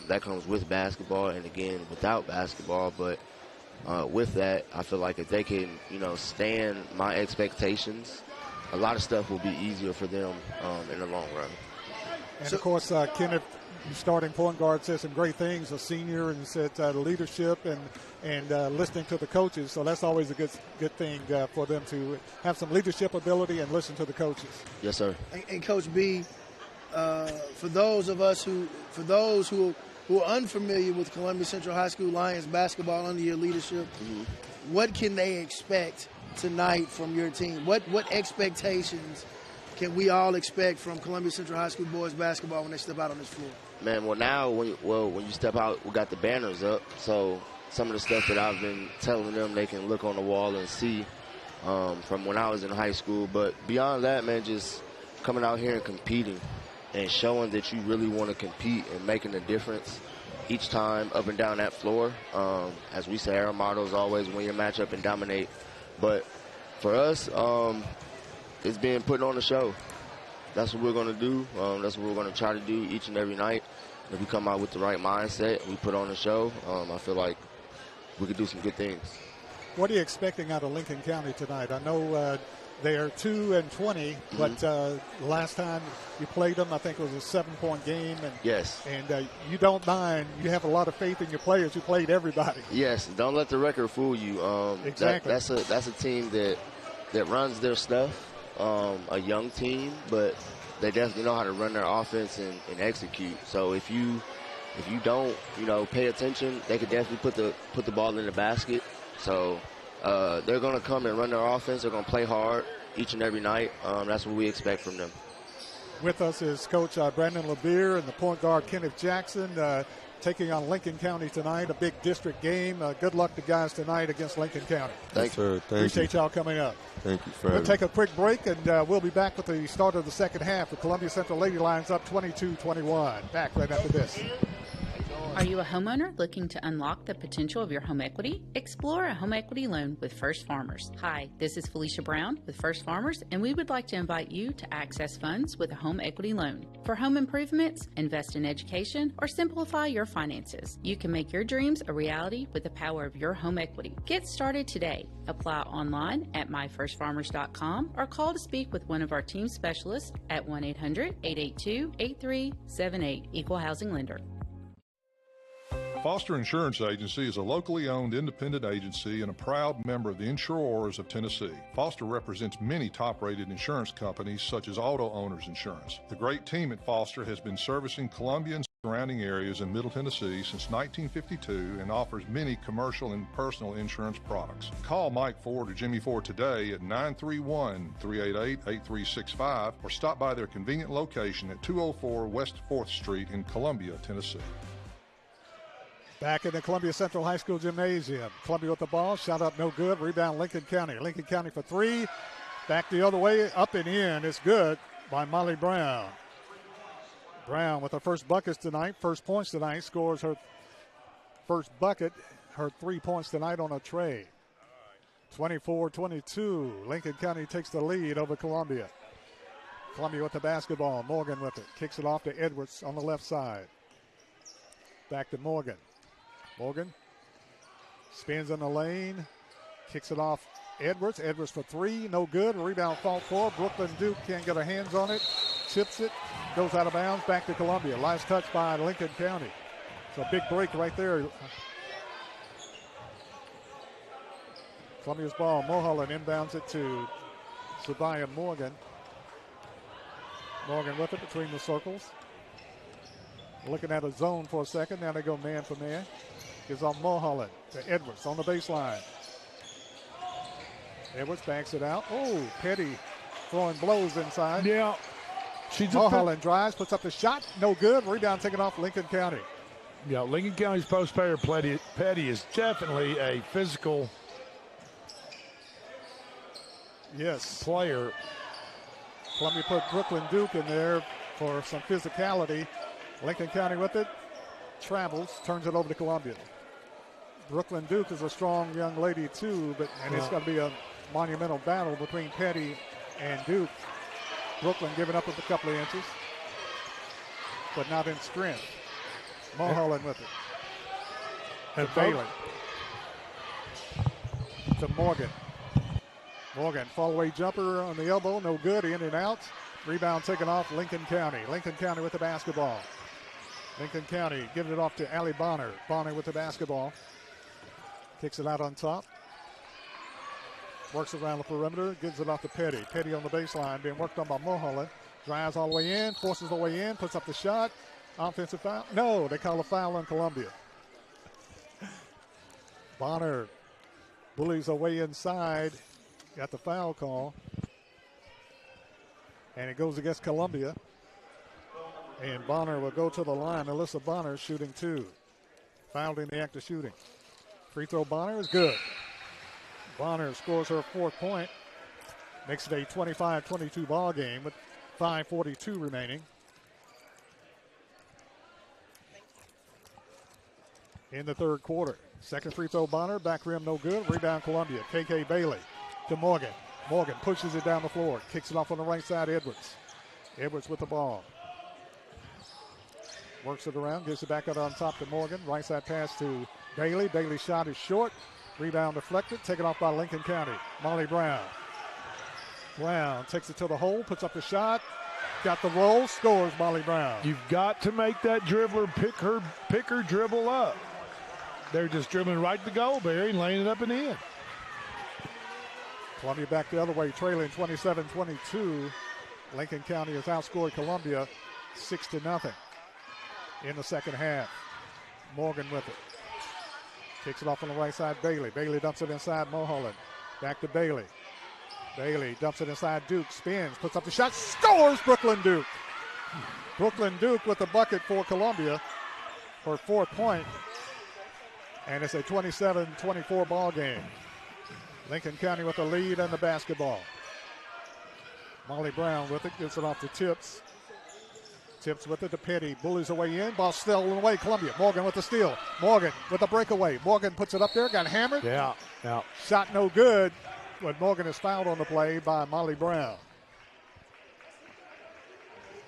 That comes with basketball and, again, without basketball. But with that, I feel like if they can, stand my expectations, a lot of stuff will be easier for them in the long run. And, of course, Kenneth, the starting point guard said some great things, a senior, and said leadership and listening to the coaches. So that's always a good thing for them to have some leadership ability and listen to the coaches. Yes, sir. And Coach B, for those who are unfamiliar with Columbia Central High School Lions basketball under your leadership, what can they expect tonight from your team? What expectations can we all expect from Columbia Central High School boys basketball when they step out on this floor? Man, well, now when you step out, we got the banners up. So some of the stuff that I've been telling them, they can look on the wall and see from when I was in high school. But beyond that, man, just coming out here and competing and showing that you really want to compete and making a difference each time up and down that floor. As we say, our motto is always win your matchup and dominate. But for us, it's been putting on a show. That's what we're going to do. That's what we're going to try to do each and every night. If we come out with the right mindset, we put on a show, I feel like we could do some good things. What are you expecting out of Lincoln County tonight? I know they are 2-20, but last time you played them, I think it was a 7-point game. And, yes. And you don't mind. You have a lot of faith in your players who played everybody. Yes. Don't let the record fool you. Exactly. That's a team that runs their stuff. A young team, but they definitely know how to run their offense and execute. So if you don't, pay attention, they could definitely put the ball in the basket. So they're going to come and run their offense. They're going to play hard each and every night. That's what we expect from them. With us is Coach Brandon LeBeer and the point guard Kenneth Jackson taking on Lincoln County tonight, a big district game. Good luck to guys tonight against Lincoln County. Thanks, sir. Appreciate y'all coming up. Thank you, We'll take a quick break, and we'll be back with the start of the second half. The Columbia Central Lady Lions up 22-21. Back right after this. Are you a homeowner looking to unlock the potential of your home equity? Explore a home equity loan with First Farmers. Hi, this is Felicia Brown with First Farmers, and we would like to invite you to access funds with a home equity loan. For home improvements, invest in education, or simplify your finances, you can make your dreams a reality with the power of your home equity. Get started today. Apply online at myfirstfarmers.com or call to speak with one of our team specialists at 1-800-882-8378. Equal Housing Lender. Foster Insurance Agency is a locally owned independent agency and a proud member of the Insurers of Tennessee. Foster represents many top-rated insurance companies such as Auto Owners Insurance. The great team at Foster has been servicing Columbia and surrounding areas in Middle Tennessee since 1952 and offers many commercial and personal insurance products. Call Mike Ford or Jimmy Ford today at 931-388-8365 or stop by their convenient location at 204 West 4th Street in Columbia, Tennessee. Back in the Columbia Central High School Gymnasium. Columbia with the ball. Shot up no good. Rebound Lincoln County. Lincoln County for three. Back the other way. Up and in. It's good by Molly Brown. Brown with her first buckets tonight. First points tonight. Scores her first bucket. Her 3 points tonight on a tray. 24-22. Lincoln County takes the lead over Columbia. Columbia with the basketball. Morgan with it. Kicks it off to Edwards on the left side. Back to Morgan. Morgan spins in the lane, kicks it off Edwards. Edwards for three, no good. Rebound fought for. Brooklyn Duke can't get her hands on it. Tips it, goes out of bounds, back to Columbia. Last touch by Lincoln County. So a big break right there. Columbia's ball. Mulholland inbounds it to Sabaya Morgan. Morgan with it between the circles. Looking at a zone for a second. Now they go man for man. Gives off Mulholland to Edwards on the baseline. Edwards backs it out. Oh, Petty throwing blows inside. Yeah. Mulholland drives, puts up the shot. No good. Rebound taken off Lincoln County. Yeah, Lincoln County's post player Petty is definitely a physical player. Columbia put Brooklyn Duke in there for some physicality. Lincoln County with it. Travels, turns it over to Columbia. Brooklyn Duke is a strong young lady too, and it's going to be a monumental battle between Petty and Duke. Brooklyn giving up a couple of inches, but not in strength. Mulholland with it. And Bailey. To Morgan. Morgan, fall away jumper on the elbow, no good, in and out. Rebound taken off Lincoln County. Lincoln County with the basketball. Lincoln County giving it off to Allie Bonner. Bonner with the basketball. Kicks it out on top. Works around the perimeter. Gives it off to Petty. Petty on the baseline. Being worked on by Mulholland. Drives all the way in. Forces the way in. Puts up the shot. Offensive foul. No, they call a foul on Columbia. Bonner bullies her way inside. Got the foul call. And it goes against Columbia. And Bonner will go to the line. Alyssa Bonner shooting 2. Fouled in the act of shooting. Free throw Bonner is good. Bonner scores her 4th point. Makes it a 25-22 ball game with 5:42 remaining. In the 3rd quarter. Second free throw Bonner. Back rim no good. Rebound Columbia. KK Bailey to Morgan. Morgan pushes it down the floor. Kicks it off on the right side. Edwards. Edwards with the ball. Works it around. Gives it back out on top to Morgan. Right side pass to Bailey. Bailey's shot is short. Rebound deflected. Taken off by Lincoln County. Molly Brown. Brown takes it to the hole. Puts up the shot. Got the roll. Scores Molly Brown. You've got to make that dribbler pick her dribble up. They're just dribbling right to the goal, Barry, and laying it up and in. Columbia back the other way, trailing 27-22. Lincoln County has outscored Columbia 6-0 in the second half. Morgan with it. Kicks it off on the right side, Bailey. Bailey dumps it inside Mulholland. Back to Bailey. Bailey dumps it inside Duke. Spins, puts up the shot, scores Brooklyn Duke. Brooklyn Duke with the bucket for Columbia for 4th point. And it's a 27-24 ball game. Lincoln County with the lead and the basketball. Molly Brown with it, gets it off to Tips. Tips with it to Petty, bullies away in, ball stolen away, Columbia. Morgan with the steal. Morgan with the breakaway. Morgan puts it up there, got hammered. Yeah. Shot no good, but Morgan is fouled on the play by Molly Brown.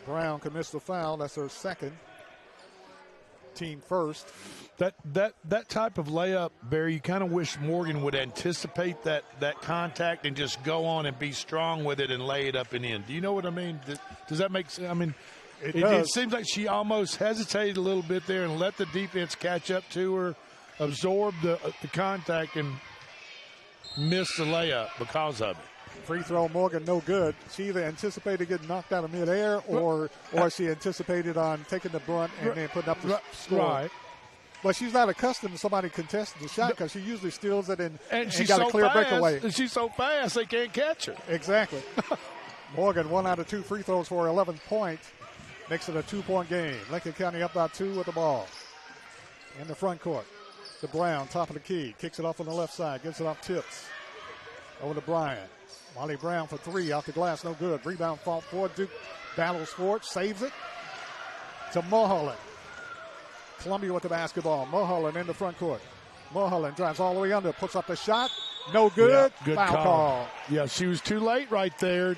Brown commits the foul, that's her 2nd. Team first. That type of layup, Barry, you kind of wish Morgan would anticipate that contact and just go on and be strong with it and lay it up and in. Do you know what I mean? Does that make sense? I mean, it seems like she almost hesitated a little bit there and let the defense catch up to her, absorb the contact, and miss the layup because of it. Free throw, Morgan, no good. She either anticipated getting knocked out of midair or she anticipated on taking the brunt and then putting up the score. Right. But she's not accustomed to somebody contesting the shot because she usually steals it and she's got so a clear fast, breakaway. and she's so fast they can't catch her. Exactly. Morgan, 1 out of 2 free throws for 11 points. Makes it a 2-point game. Lincoln County up by 2 with the ball. In the front court. To Brown, top of the key. Kicks it off on the left side. Gets it off Tips. Over to Bryant. Molly Brown for 3. Off the glass, no good. Rebound fought for. Duke battles for it. Saves it. To Mulholland. Columbia with the basketball. Mulholland in the front court. Mulholland drives all the way under. Puts up the shot. No good. Yeah, good foul call. Yeah, she was too late right there.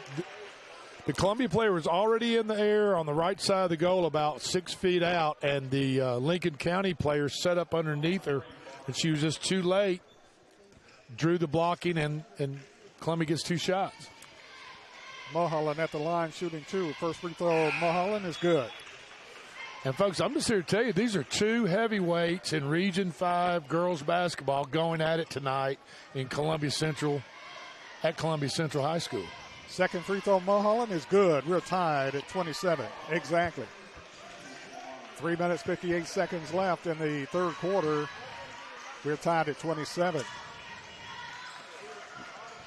The Columbia player was already in the air on the right side of the goal about 6 feet out, and the Lincoln County player set up underneath her, and she was just too late. Drew the blocking, and Columbia gets 2 shots. Mulholland at the line shooting 2. First free throw, Mulholland is good. And, folks, I'm just here to tell you, these are 2 heavyweights in Region 5 girls basketball going at it tonight in Columbia Central, at Columbia Central High School. Second free throw, Mulholland is good. We're tied at 27. Exactly. 3 minutes, 58 seconds left in the 3rd quarter. We're tied at 27.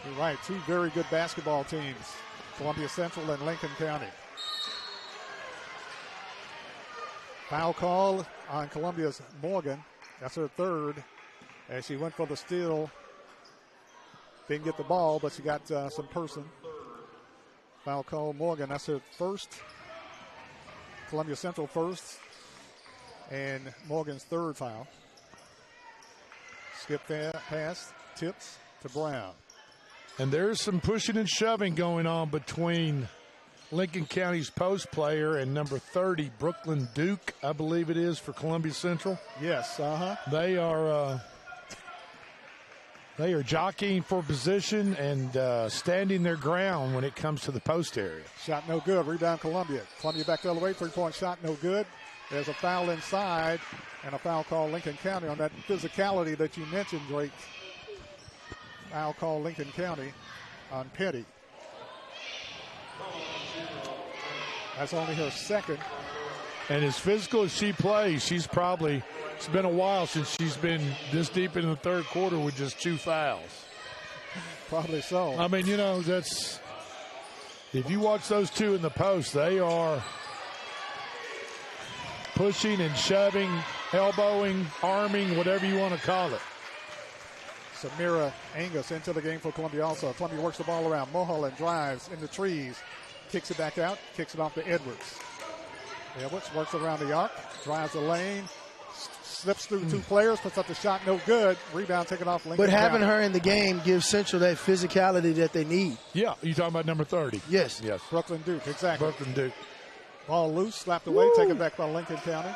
You're right, 2 very good basketball teams, Columbia Central and Lincoln County. Foul call on Columbia's Morgan. That's her 3rd. As she went for the steal. Didn't get the ball, but she got some person. Foul call, Morgan. That's her 1st. Columbia Central 1st. And Morgan's 3rd foul. Skip pass, Tips to Brown. And there's some pushing and shoving going on between Lincoln County's post player and number 30, Brooklyn Duke, I believe it is, for Columbia Central. Yes, They are jockeying for position and standing their ground when it comes to the post area. Shot no good. Rebound Columbia. Columbia back the other way. 3-point shot no good. There's a foul inside and a foul call Lincoln County on that physicality that you mentioned, Drake. Foul call Lincoln County on Petty. That's only her second. And as physical as she plays, it's been a while since she's been this deep in the third quarter with just 2 fouls. Probably so. I mean, if you watch those 2 in the post, they are pushing and shoving, elbowing, arming, whatever you want to call it. Samira Angus into the game for Columbia also. Columbia works the ball around. Mulholland drives in the trees. Kicks it back out. Kicks it off to Edwards. Edwards works around the arc. Drives the lane. Slips through 2 players. Puts up the shot. No good. Rebound taken off Lincoln But having County. her in the game gives Central that physicality that they need. Yeah, you talking about number 30? Yes. Yes. Brooklyn Duke, exactly. Brooklyn Duke. Ball loose. Slapped away. Taken back by Lincoln County.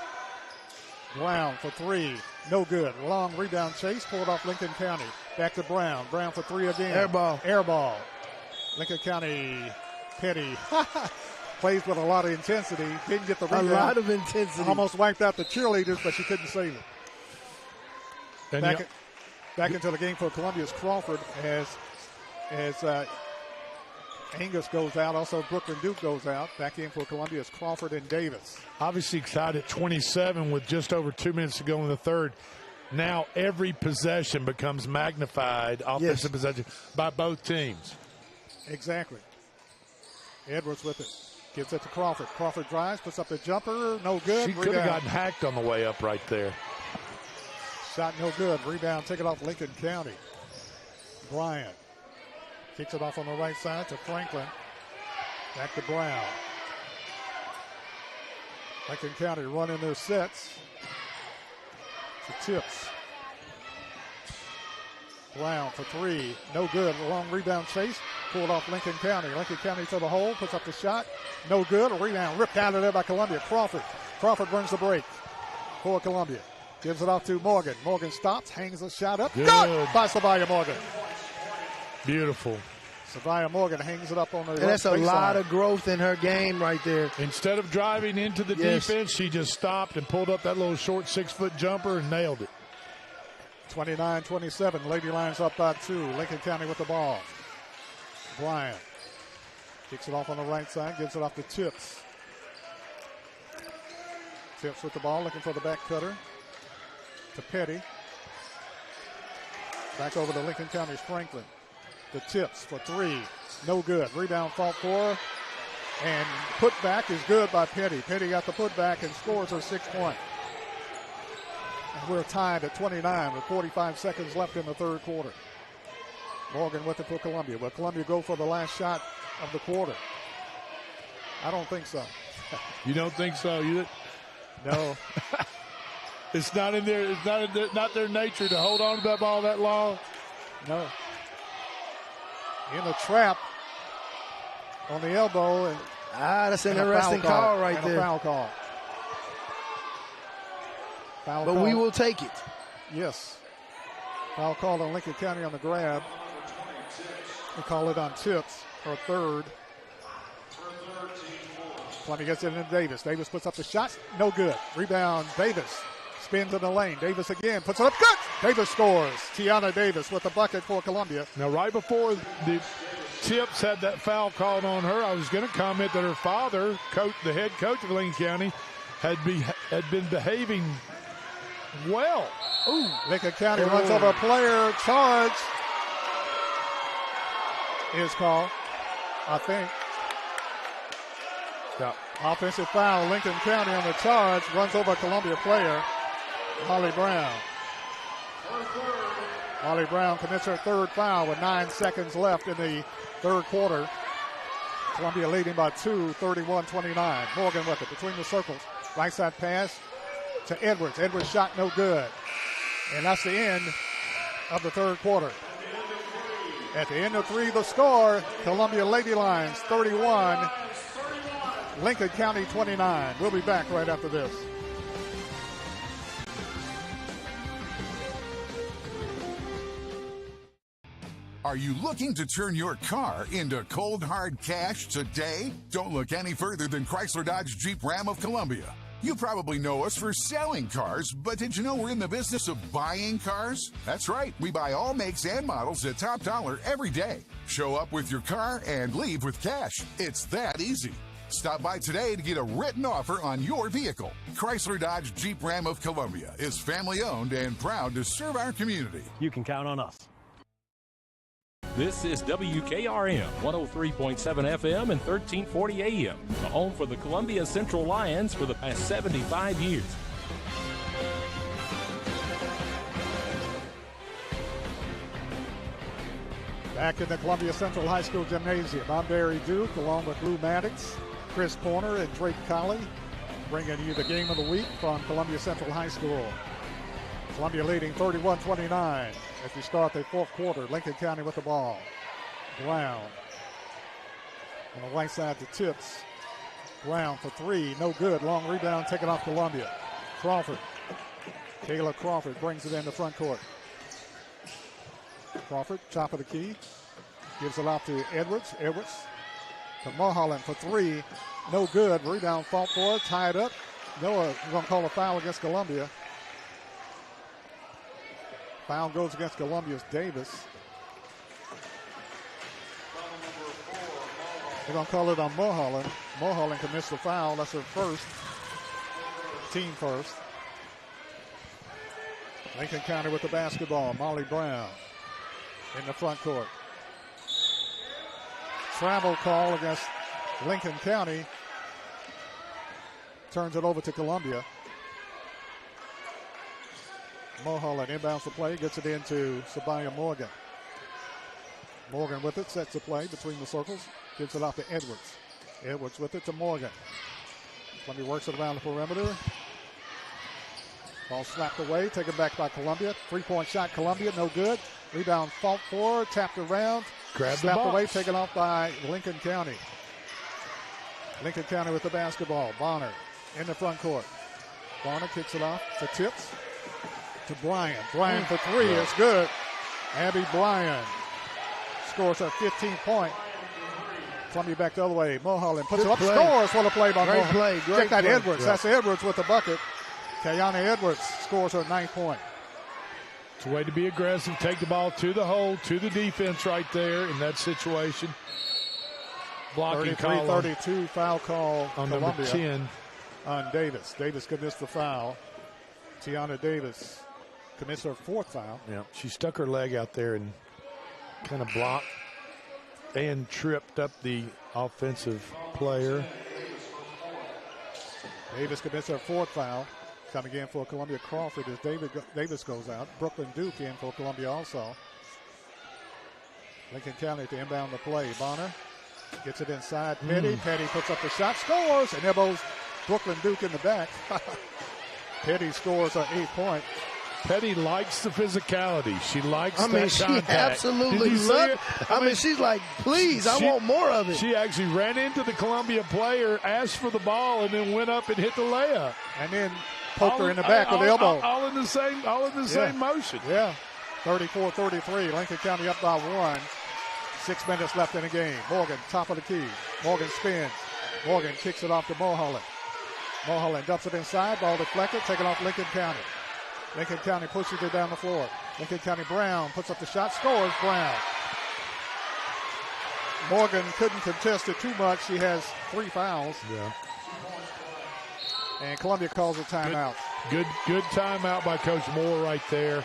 Brown for 3. No good. Long rebound chase. Pulled off Lincoln County. Back to Brown. Brown for 3 again. Air ball. Air ball. Lincoln County. Petty. Plays with a lot of intensity. Didn't get the rebound. A lot of intensity. Almost wiped out the cheerleaders, but she couldn't save it. Back into the game for Columbia's Crawford as Angus goes out. Also, Brooklyn Duke goes out. Back in for Columbia's Crawford and Davis. Obviously excited at 27 with just over 2 minutes to go in the third. Now every possession becomes magnified, offensive possession, by both teams. Exactly. Edwards with it. Gives it to Crawford. Crawford drives, puts up the jumper. No good. She could have gotten hacked on the way up right there. Shot no good. Rebound taken off Lincoln County. Bryant kicks it off on the right side to Franklin. Back to Brown. Lincoln County running their sets. To Tips. Brown for 3. No good. A long rebound chase. Pulled off Lincoln County. Lincoln County to the hole. Puts up the shot. No good. A rebound ripped out of there by Columbia. Crawford. Crawford burns the break for Columbia. Gives it off to Morgan. Morgan stops. Hangs the shot up. Good by Savia Morgan. Beautiful. Savia Morgan hangs it up on the And that's a lot of growth in her game right there. Instead of driving into the defense, she just stopped and pulled up that little short 6-foot jumper and nailed it. 29-27. Lady Lions up by 2. Lincoln County with the ball. Bryant kicks it off on the right side. Gives it off to Tips. Tips with the ball. Looking for the back cutter. To Petty. Back over to Lincoln County's Franklin. The Tips for 3. No good. Rebound fought for. And put back is good by Petty. Petty got the put back and scores her 6th point. And we're tied at 29 with 45 seconds left in the third quarter. Morgan with it for Columbia. Will Columbia go for the last shot of the quarter? I don't think so. You don't think so? No. It's not in their. It's not their nature to hold on to that ball that long. No. In the trap on the elbow, and that's an interesting call right there. A foul call. But we will take it. Yes. Foul call on Lincoln County on the grab. We call it on Tips, her 3rd. Columbia gets it into Davis. Davis puts up the shot. No good. Rebound, Davis. Spins in the lane. Davis again. Puts it up. Good! Davis scores. Tiana Davis with the bucket for Columbia. Now, right before the Tips had that foul called on her, I was going to comment that her father, the head coach of Lincoln County, had been behaving well. Ooh. Lincoln County runs over a player. Charge is called, I think. Yeah. Offensive foul. Lincoln County on the charge. Runs over a Columbia player. Holly Brown. Holly Brown commits her 3rd foul with 9 seconds left in the third quarter. Columbia leading by 2, 31-29. Morgan with it between the circles. Right side pass to Edwards. Edwards shot no good. And that's the end of the third quarter. At the end of 3, the score, Columbia Lady Lions 31, Lincoln County 29. We'll be back right after this. Are you looking to turn your car into cold, hard cash today? Don't look any further than Chrysler Dodge Jeep Ram of Columbia. You probably know us for selling cars, but did you know we're in the business of buying cars? That's right. We buy all makes and models at top dollar every day. Show up with your car and leave with cash. It's that easy. Stop by today to get a written offer on your vehicle. Chrysler Dodge Jeep Ram of Columbia is family owned and proud to serve our community. You can count on us. This is WKRM 103.7 FM and 1340 AM, the home for the Columbia Central Lions for the past 75 years. Back in the Columbia Central High School Gymnasium, I'm Barry Duke along with Lou Maddox, Chris Porter, and Drake Colley, bringing you the game of the week from Columbia Central High School. Columbia leading 31-29 as we start the fourth quarter. Lincoln County with the ball. Brown on the right side to Tips. Brown for three, no good. Long rebound taken off Columbia. Crawford. Kayla Crawford brings it in the front court. Crawford, top of the key. Gives it out to Edwards. Edwards to Mulholland for three. No good. Rebound fought for it. Tied up. Noah going to call a foul against Columbia. Foul goes against Columbia's Davis. They're going to call it on Mulholland. Mulholland commits the foul. That's her first. Team first. Lincoln County with the basketball. Molly Brown in the front court. Travel call against Lincoln County. Turns it over to Columbia. Mulholland inbounds the play, gets it into Sabaya Morgan. Morgan with it, sets the play between the circles, gives it off to Edwards. Edwards with it to Morgan. Columbia works it around the perimeter. Ball slapped away, taken back by Columbia. Three-point shot, Columbia, no good. Rebound fought for, tapped around. Slapped away, taken off by Lincoln County. Lincoln County with the basketball. Bonner in the front court. Bonner kicks it off to Tips. To Bryan. Bryan for three is good. Abby Bryan scores her 15-point. Columbia back the other way. Mulholland puts it up, scores. What a play by Mulholland. Great play. Check that Edwards. Yeah. That's Edwards with the bucket. Kayana Edwards scores her 9th point. It's a way to be aggressive. Take the ball to the hole, to the defense right there in that situation. Blocking 33-32 foul call on Columbia number 10 on Davis. Davis commits the foul. Tiana Davis commits her 4th foul. Yeah, she stuck her leg out there and kind of blocked and tripped up the offensive player. Davis commits her 4th foul. Coming in for Columbia Crawford as Davis goes out. Brooklyn Duke in for Columbia also. Lincoln County to inbound the play. Bonner gets it inside. Petty. Petty puts up the shot, scores, and elbows Brooklyn Duke in the back. Petty scores her 8th point. Petty likes the physicality. She likes that she contact. absolutely loves it. She's like, please, I want more of it. She actually ran into the Columbia player, asked for the ball, and then went up and hit the layup. And then poked her in the back with the elbow. All in the same motion. Yeah. 34-33. Lincoln County up by 1. 6 minutes left in the game. Morgan, top of the key. Morgan spins. Morgan kicks it off to Mulholland. Mulholland dumps it inside. Ball deflected. Taken off Lincoln County. Lincoln County pushes it down the floor. Lincoln County Brown puts up the shot. Scores. Brown. Morgan couldn't contest it too much. She has 3 fouls. Yeah. And Columbia calls a timeout. Good timeout by Coach Moore right there.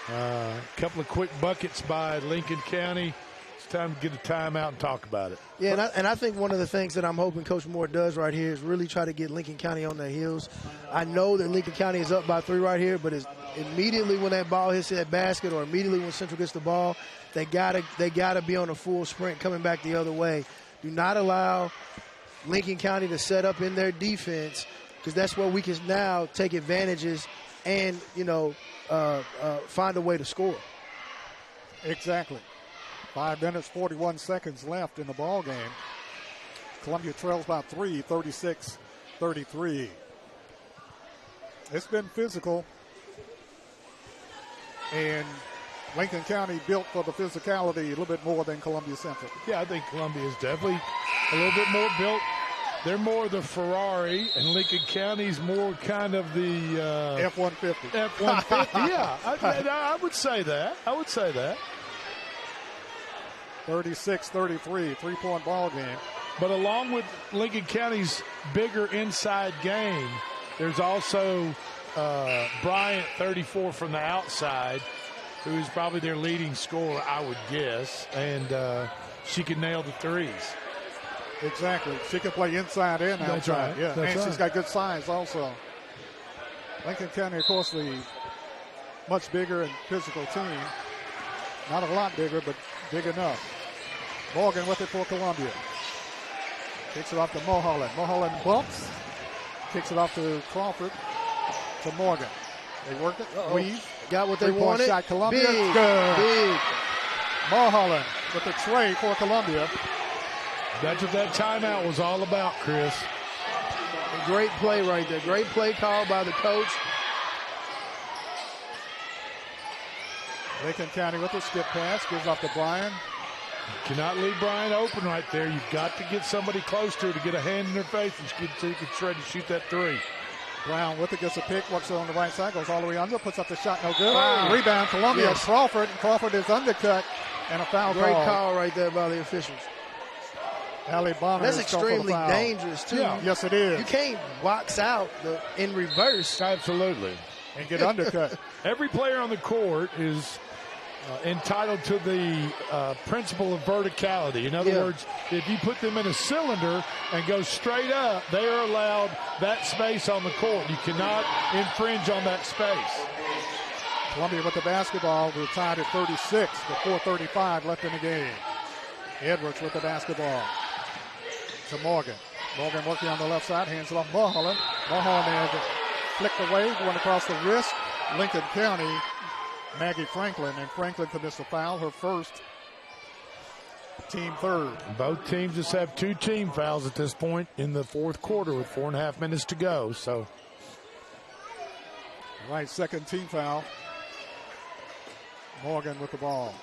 A couple of quick buckets by Lincoln County. It's time to get a timeout and talk about it. Yeah, and I think one of the things that I'm hoping Coach Moore does right here is really try to get Lincoln County on their heels. I know that Lincoln County is up by 3 right here, but it's immediately when that ball hits that basket or immediately when Central gets the ball, they gotta be on a full sprint coming back the other way. Do not allow Lincoln County to set up in their defense, because that's where we can now take advantages and, find a way to score. Exactly. 5 minutes, 41 seconds left in the ball game. Columbia trails by 3, 36-33. It's been physical. And Lincoln County built for the physicality a little bit more than Columbia Central. Yeah, I think Columbia is definitely a little bit more built They're more the Ferrari, and Lincoln County's more kind of the F-150. F-150, yeah. I would say that. 36-33, three-point ball game. But along with Lincoln County's bigger inside game, there's also Bryant, 34 from the outside, who is probably their leading scorer, I would guess, and she can nail the threes. Exactly. She can play inside and outside. That's right. Yeah, That's and she's got good size also. Lincoln County, of course, the much bigger and physical team. Not a lot bigger, but big enough. Morgan with it for Columbia. Kicks it off to Mulholland. Mulholland bumps. Kicks it off to Crawford. To Morgan. They work it. Weave. Got what they wanted. Shot Columbia. Big. Good. Big. Mulholland with the tray for Columbia. That's what that timeout was all about, Chris. A great play right there. Great play call by the coach. Lincoln County with a skip pass. Gives off to Bryan. You cannot leave Bryan open right there. You've got to get somebody close to her to get a hand in her face and she can try to shoot that three. Brown with it, gets a pick, works it on the right side, goes all the way under, puts up the shot, no good. Wow. Rebound, Columbia, Yes. Crawford. Crawford is undercut, and a foul Great call. call right there by the officials. Allie Bonner. That's is called for the extremely foul. dangerous, too. Yeah. Yes, it is. You can't box out in reverse. Absolutely. And get undercut. Every player on the court is entitled to the principle of verticality. In other words, if you put them in a cylinder and go straight up, they are allowed that space on the court. You cannot infringe on that space. Columbia with the basketball. We're tied at 36 with 4:35 left in the game. Edwards with the basketball to Morgan. Morgan working on the left side, hands it off Mulholland. Mulholland has flicked away, going across the wrist. Lincoln County, Maggie Franklin, and Franklin commits a foul, her first, team third. Both teams just have 2 team fouls at this point in the fourth quarter with 4.5 minutes to go. So, Right, second team foul. Morgan with the ball.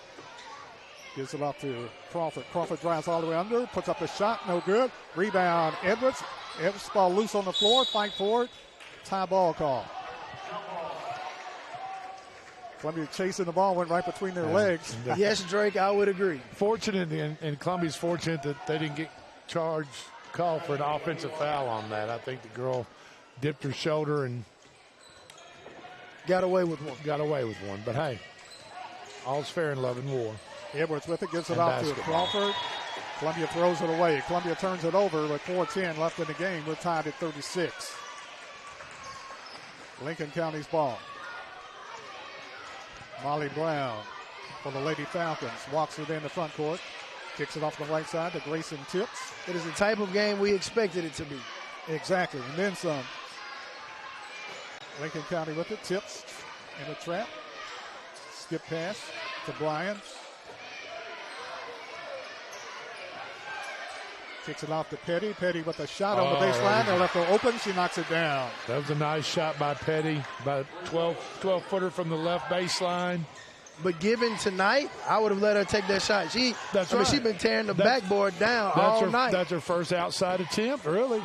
Gives it off to Crawford. Crawford drives all the way under, puts up a shot, no good. Rebound, Edwards. Edwards ball loose on the floor, fight for it. Tie ball call. Columbia chasing the ball, went right between their legs. Yes, Drake, I would agree. Fortunate, and Columbia's fortunate that they didn't get called for an offensive foul on that. I think the girl dipped her shoulder and got away with one. But hey, all's fair in love and war. Edwards with it, gives it And off to basketball. Crawford. Columbia throws it away. Columbia turns it over with 4:10 left in the game. We're tied at 36. Lincoln County's ball. Molly Brown for the Lady Falcons. Walks it in the front court. Kicks it off the right side to Grayson Tips. It is the type of game we expected it to be. Exactly, and then some. Lincoln County with it. Tips in a trap. Skip pass to Bryan. Kicks it off to Petty. Petty with a shot on the baseline. They left her open. She knocks it down. That was a nice shot by Petty. About 12-footer from the left baseline. But given tonight, I would have let her take that shot. She's been tearing the backboard down all night. That's her first outside attempt, really.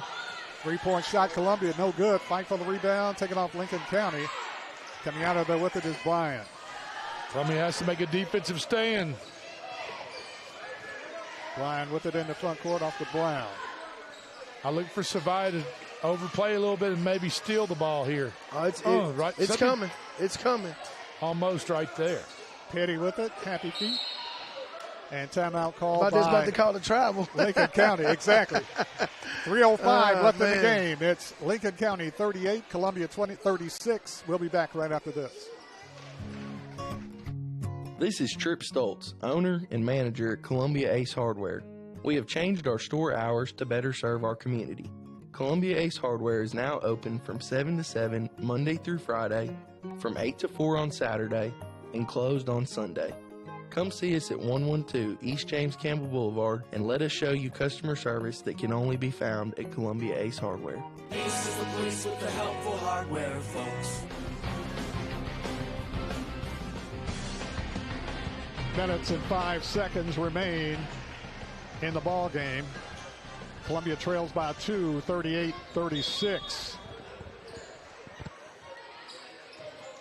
3-point shot, Columbia, no good. Fight for the rebound, taking off Lincoln County. Coming out of there with it is Bryan. Columbia has to make a defensive stand. Bryan with it in the front court off the Brown. I look for Savia to overplay a little bit and maybe steal the ball here. It's coming. It's coming. Almost right there. Petty with it, happy feet. And timeout call About to call the travel. Lincoln County, exactly. 3:05 left in the game. It's Lincoln County 38, Columbia 36. We'll be back right after this. This is Trip Stoltz, owner and manager at Columbia Ace Hardware. We have changed our store hours to better serve our community. Columbia Ace Hardware is now open from 7 to 7 Monday through Friday, from 8 to 4 on Saturday, and closed on Sunday. Come see us at 112 East James Campbell Boulevard and let us show you customer service that can only be found at Columbia Ace Hardware. Ace is the place with the helpful hardware, folks. Minutes and 5 seconds remain in the ball game. Columbia trails by 2, 38-36.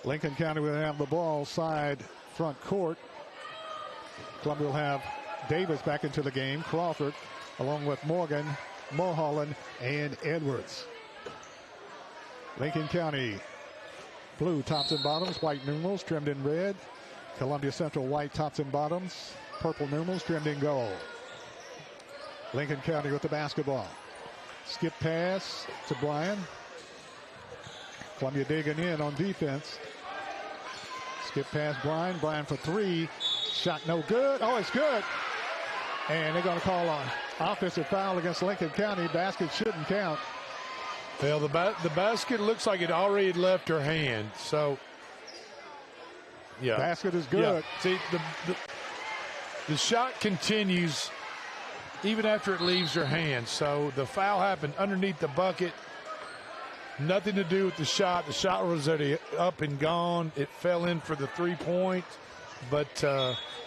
Lincoln County will have the ball side front court. Columbia will have Davis back into the game. Crawford along with Morgan, Mulholland, and Edwards. Lincoln County blue tops and bottoms, white numerals trimmed in red. Columbia Central white tops and bottoms, purple numerals trimmed in gold. Lincoln County with the basketball. Skip pass to Bryan. Columbia digging in on defense. Skip pass Bryan. Bryan for three. Shot no good. Oh, it's good. And they're going to call an offensive foul against Lincoln County. Basket shouldn't count. Well, the basket looks like it already had left her hand. So, yeah. Basket is good. Yeah. See, the shot continues even after it leaves her hand. So the foul happened underneath the bucket. Nothing to do with the shot. The shot was already up and gone. It fell in for the 3-point, but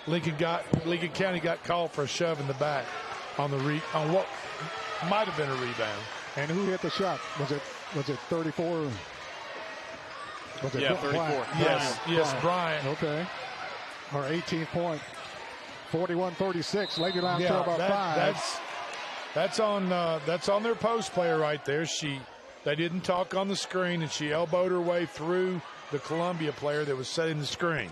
Lincoln County got called for a shove in the back on what might have been a rebound. And who hit the shot? Was it 34? Was it 34. Bryan? Yes, Bryan. Okay. Her 18th point. 41-36. Lady Lions trail by 5. That's on their post player right there. They didn't talk on the screen, and she elbowed her way through the Columbia player that was setting the screen.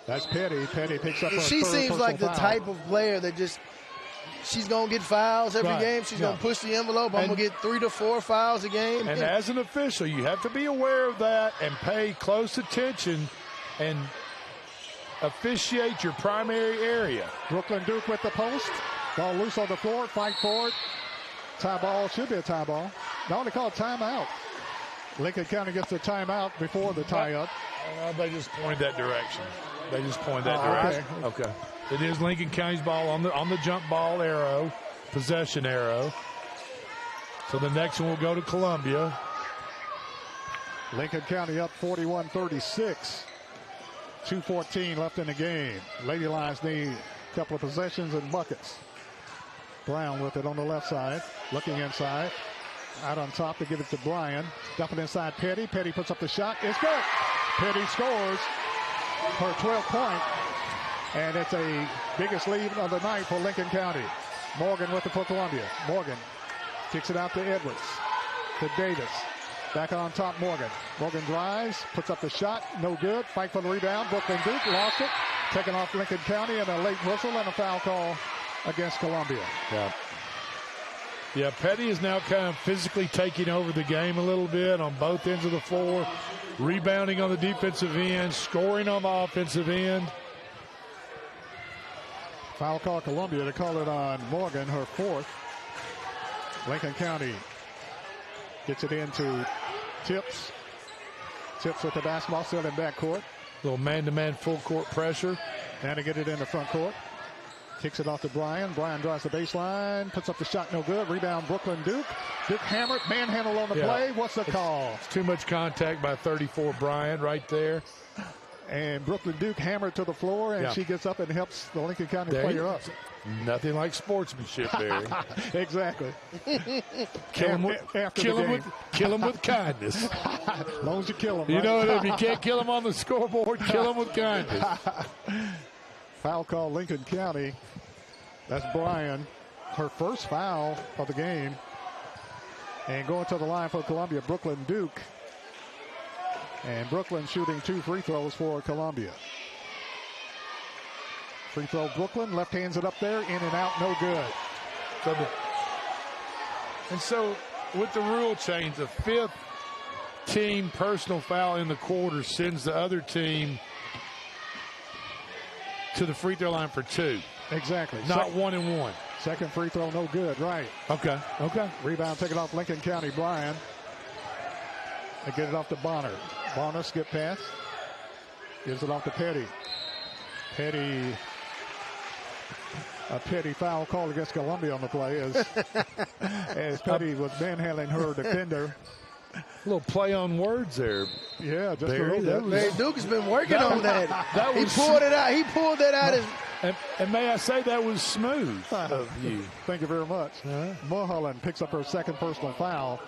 That's Petty. Petty picks up her She third seems like the foul. type of player that she's going to get fouls every game. She's going to push the envelope. I'm going to get 3 to 4 fouls a game. And as an official, you have to be aware of that and pay close attention and officiate your primary area. Brooklyn Duke with the post. Ball loose on the floor. Fight for it. Tie ball. Should be a tie ball. No, they call it timeout. Lincoln County gets the timeout before the tie-up. They just pointed that direction. direction. Okay. It is Lincoln County's ball on the jump ball arrow, possession arrow. So the next one will go to Columbia. Lincoln County up 41-36. 2:14 left in the game. Lady Lions need a couple of possessions and buckets. Brown with it on the left side, looking inside. Out on top to give it to Bryan. Dumping inside Petty. Petty puts up the shot. It's good. Petty scores her 12th point. And it's a biggest lead of the night for Lincoln County. Morgan with it for Columbia. Morgan kicks it out to Edwards. To Davis. Back on top, Morgan. Morgan drives, puts up the shot. No good. Fight for the rebound. Brooklyn Duke lost it. Taken off Lincoln County, and a late whistle and a foul call against Columbia. Yeah, Petty is now kind of physically taking over the game a little bit on both ends of the floor. Rebounding on the defensive end, scoring on the offensive end. Foul call Columbia to call it on Morgan, her 4th. Lincoln County gets it into Tips. Tips with the basketball, still in backcourt. Little man-to-man full court pressure. And to get it in the front court. Kicks it off to Bryan. Bryan drives the baseline, puts up the shot, no good. Rebound, Brooklyn Duke. Duke hammered, manhandle on the play. What's the call? It's too much contact by 34 Bryan right there. And Brooklyn Duke hammered to the floor, and she gets up and helps the Lincoln County player up. Nothing like sportsmanship, Barry. Exactly. Kill him with kindness. As long as you kill him. You right? know, if you can't kill him on the scoreboard, kill him with kindness. Foul call Lincoln County. That's Bryan. Her first foul of the game. And going to the line for Columbia, Brooklyn Duke. And Brooklyn shooting 2 free throws for Columbia. Free throw Brooklyn, left hands it up there, in and out, no good. So with the rule change, the 5th team personal foul in the quarter sends the other team to the free throw line for 2. Exactly. Not 1 and 1. Second free throw, no good, right. Okay. Rebound taken off Lincoln County, Bryan. They get it off to Bonner. Bonner skip pass. Gives it off to Petty. A Petty foul call against Columbia on the play as Petty was manhandling her defender. A little play on words there. Yeah, just Barry, a little bit. Barry Duke has been working on that. He pulled it out. He pulled that out And may I say that was smooth of you. Thank you very much. Mulholland picks up her second personal foul.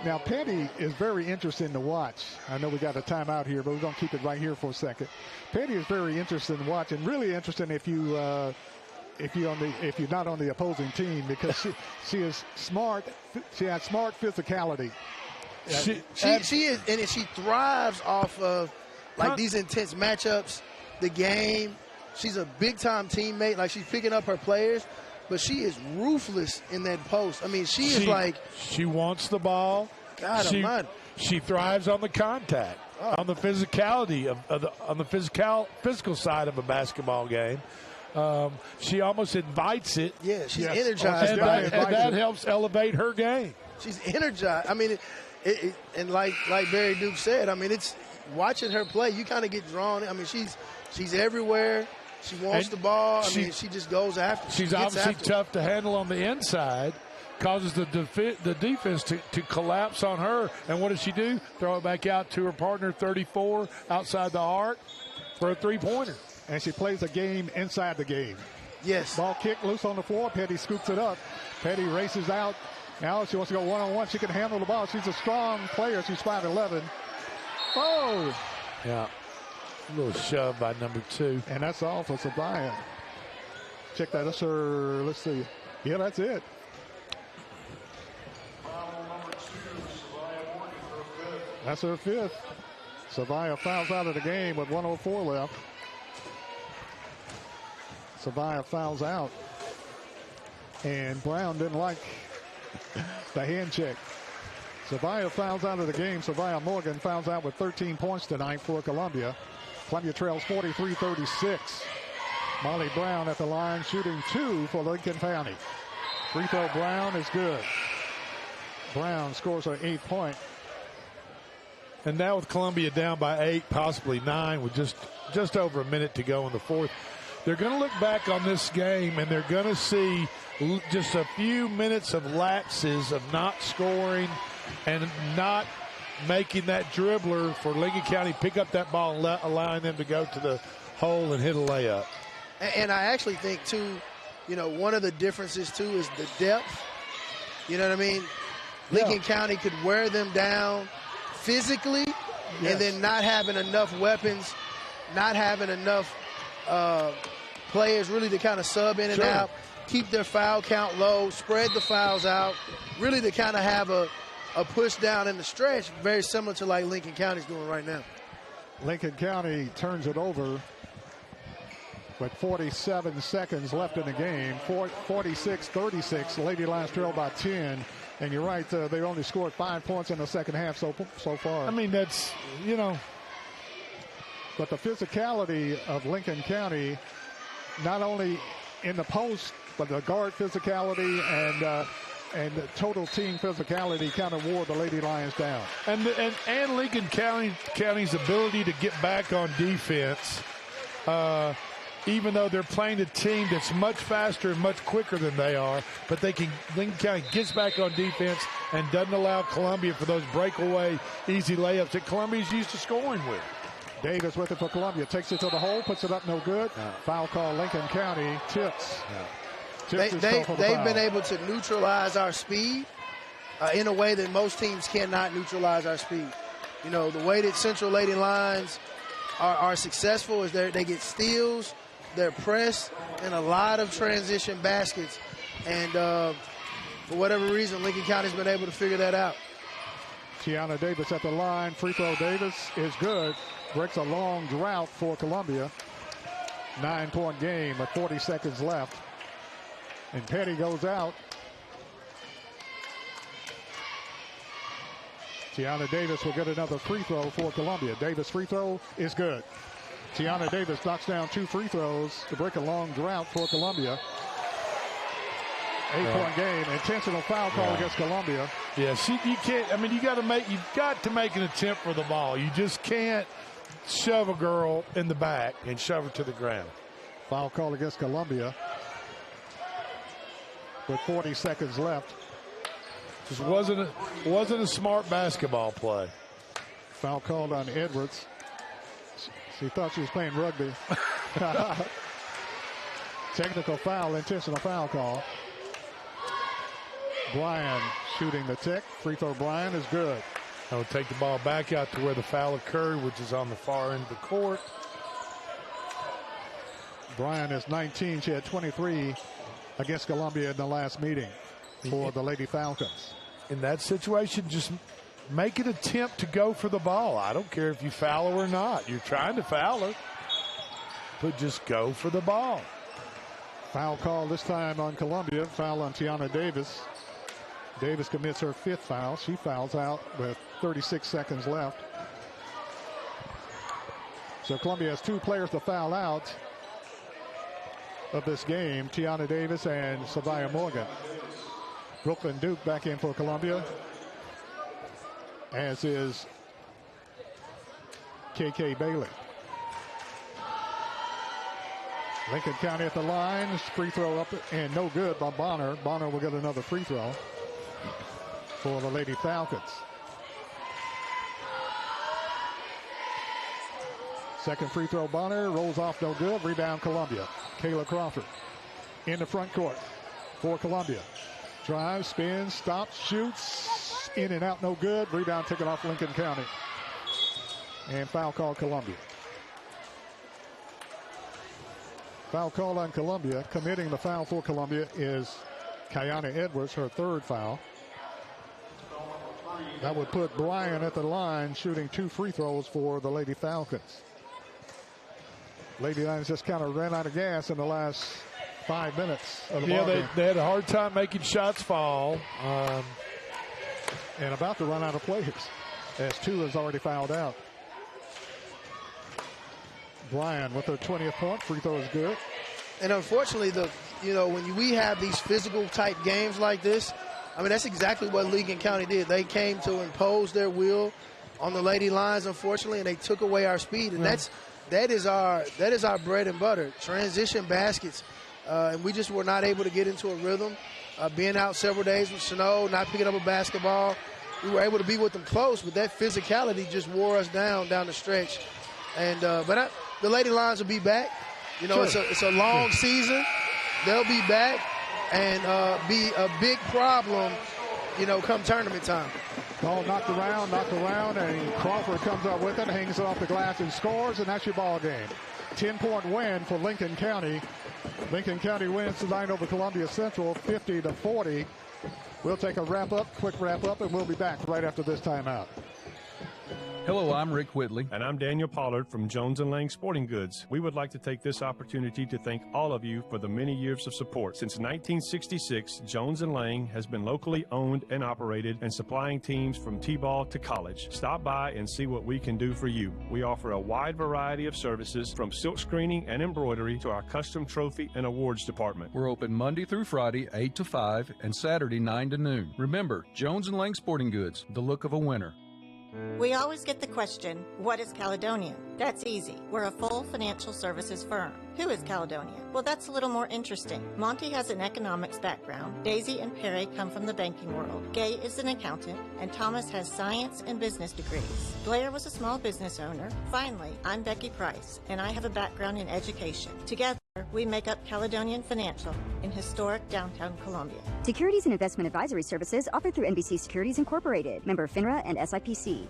Now, Petty is very interesting to watch. I know we got a timeout here, but we're going to keep it right here for a second. Petty is very interesting to watch, and really interesting if you're not on the opposing team, because she is smart. She has smart physicality. She is, and she thrives off of like these intense matchups, the game. She's a big-time teammate. Like, she's picking up her players, but she is ruthless in that post. I mean, she wants the ball. God almighty. She thrives on the contact, on the physicality on the physical side of a basketball game. She almost invites it. Yeah, she's energized. And that helps elevate her game. She's energized. I mean, and like Barry Duke said, I mean, it's watching her play. You kind of get drawn. I mean, she's everywhere. She wants the ball. I mean, she just goes after. She's obviously tough to handle on the inside. Causes the defense to collapse on her. And what does she do? Throw it back out to her partner, 34, outside the arc for a three-pointer. And she plays a game inside the game. Yes. Ball kick loose on the floor. Petty scoops it up. Petty races out. Now she wants to go one-on-one. She can handle the ball. She's a strong player. She's 5'11". Oh! Yeah. A little shove by number 2. And that's all for Sabaya. Check that. That's her. Let's see. Yeah, that's it. That's her 5th. Sabaya fouls out of the game with 1:04 left. Sabaya fouls out. And Brown didn't like the hand check. Sabaya fouls out of the game. Sabaya Morgan fouls out with 13 points tonight for Columbia. Columbia trails 43-36. Molly Brown at the line shooting 2 for Lincoln County. Free throw Brown is good. Brown scores her 8th point. And now with Columbia down by 8, possibly 9, with just over a minute to go in the fourth, they're going to look back on this game and they're going to see just a few minutes of lapses of not scoring and not making that dribbler for Lincoln County pick up that ball and allowing them to go to the hole and hit a layup. And I actually think, too, one of the differences, too, is the depth. You know what I mean? Lincoln County could wear them down physically, and then not having enough weapons, not having enough players really to kind of sub in and out, keep their foul count low, spread the fouls out, really to kind of have a push down in the stretch, very similar to like Lincoln County's doing right now. Lincoln County turns it over with 47 seconds left in the game. 46-36. Lady Lions trail by 10. And you're right, they only scored 5 points in the second half so far. I mean, that's, But the physicality of Lincoln County, not only in the post, but the guard physicality and the total team physicality kind of wore the Lady Lions down. And Lincoln County's ability to get back on defense, even though they're playing a team that's much faster and much quicker than they are, but Lincoln County gets back on defense and doesn't allow Columbia for those breakaway easy layups that Columbia's used to scoring with. Davis with it for Columbia, takes it to the hole, puts it up, no good. Foul call, Lincoln County, tips. They've been able to neutralize our speed in a way that most teams cannot neutralize our speed. The way that Central Lady Lions are successful is they get steals, they're pressed, and a lot of transition baskets. And for whatever reason, Lincoln County's been able to figure that out. Tiana Davis at the line. Free throw Davis is good. Breaks a long drought for Columbia. 9-point game with 40 seconds left. And Petty goes out. Tiana Davis will get another free throw for Columbia. Davis free throw is good. Tiana Davis knocks down 2 free throws to break a long drought for Columbia. 8-point game. Intentional foul call against Columbia. Yeah, you can't. I mean, you've got to make an attempt for the ball. You just can't shove a girl in the back and shove her to the ground. Foul call against Columbia with 40 seconds left. Just wasn't a smart basketball play. Foul called on Edwards. She thought she was playing rugby. Technical foul, intentional foul call. Bryan shooting the tech. Free throw, Bryan, is good. I'll take the ball back out to where the foul occurred, which is on the far end of the court. Bryan is 19. She had 23 against Columbia in the last meeting for the Lady Falcons. In that situation, just make an attempt to go for the ball. I don't care if you foul her or not. You're trying to foul her, but just go for the ball. Foul call this time on Columbia. Foul on Tiana Davis. Davis commits her 5th foul. She fouls out with 36 seconds left. So Columbia has 2 players to foul out of this game, Tiana Davis and Savia Morgan. Brooklyn Duke back in for Columbia, as is KK Bailey. Lincoln County at the line. Free throw up and no good by Bonner. Bonner will get another free throw for the Lady Falcons. Second free throw, Bonner rolls off, no good. Rebound, Columbia. Kayla Crawford in the front court for Columbia. Drives, spins, stops, shoots, in and out, no good. Rebound taken off Lincoln County. And foul call Columbia. Foul call on Columbia. Committing the foul for Columbia is Kiana Edwards, her 3rd foul. That would put Bryan at the line shooting 2 free throws for the Lady Falcons. Lady Lions just kind of ran out of gas in the last 5 minutes of the ball game. They had a hard time making shots fall. And about to run out of players, as 2 has already fouled out. Bryan with her 20th point. Free throw is good. And unfortunately, when we have these physical type games like this, I mean, that's exactly what Lincoln County did. They came to impose their will on the Lady Lions, unfortunately, and they took away our speed. And that is our bread and butter. Transition baskets. And we just were not able to get into a rhythm. Being out several days with snow, not picking up a basketball. We were able to be with them close, but that physicality just wore us down the stretch. And the Lady Lions will be back. Sure. It's a long season. They'll be back and be a big problem, come tournament time. Ball knocked around, and Crawford comes up with it, hangs it off the glass and scores, and that's your ball game. 10-point win for Lincoln County. Lincoln County wins tonight over Columbia Central, 50-40. We'll take a quick wrap up, and we'll be back right after this timeout. Hello, I'm Rick Whitley. And I'm Daniel Pollard from Jones & Lang Sporting Goods. We would like to take this opportunity to thank all of you for the many years of support. Since 1966, Jones & Lang has been locally owned and operated and supplying teams from T-ball to college. Stop by and see what we can do for you. We offer a wide variety of services from silk screening and embroidery to our custom trophy and awards department. We're open Monday through Friday, 8 to 5, and Saturday, 9 to noon. Remember, Jones & Lang Sporting Goods, the look of a winner. We always get the question, what is Caledonian? That's easy. We're a full financial services firm. Who is Caledonian? Well, that's a little more interesting. Monty has an economics background. Daisy and Perry come from the banking world. Gay is an accountant, and Thomas has science and business degrees. Blair was a small business owner. Finally, I'm Becky Price, and I have a background in education. Together, we make up Caledonian Financial in historic downtown Columbia. Securities and investment advisory services offered through NBC Securities Incorporated, member FINRA and SIPC.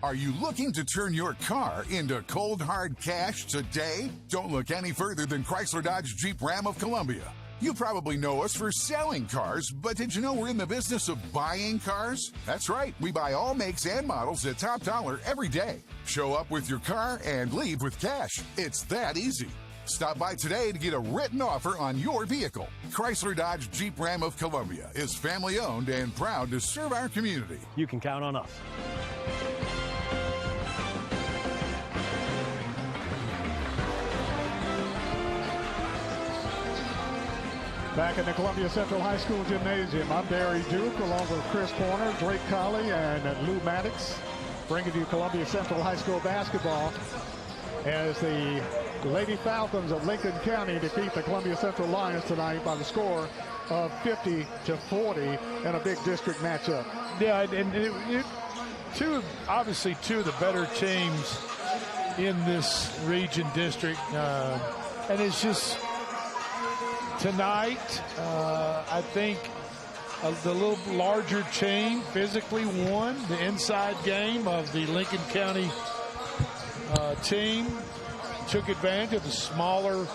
Are you looking to turn your car into cold hard cash today? Don't look any further than Chrysler Dodge Jeep Ram of Columbia. You probably know us for selling cars, but did you know we're in the business of buying cars? That's right, we buy all makes and models at top dollar every day. Show up with your car and leave with cash. It's that easy. Stop by today to get a written offer on your vehicle. Chrysler Dodge Jeep Ram of Columbia is family owned and proud to serve our community. You can count on us. Back in the Columbia Central High School Gymnasium, I'm Barry Duke, along with Chris Porter, Drake Colley, and Lou Maddox, bringing you Columbia Central High School basketball as the Lady Falcons of Lincoln County defeat the Columbia Central Lions tonight by the score of 50-40 in a big district matchup. Yeah, and obviously two of the better teams in this region district, and it's just tonight. I think the little larger team physically won the inside game of the Lincoln County team. Took advantage of the smaller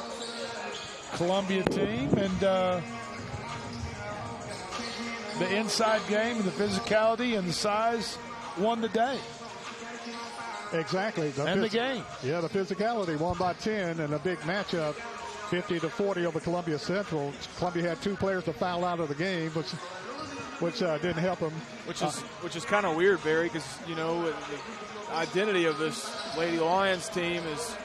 Columbia team, and the inside game and the physicality and the size won the day. Exactly. The game. Yeah, the physicality won by 10 in a big matchup, 50-40 over Columbia Central. Columbia had 2 players to foul out of the game, which didn't help them. Which is kind of weird, Barry, because, you know, the identity of this Lady Lions team is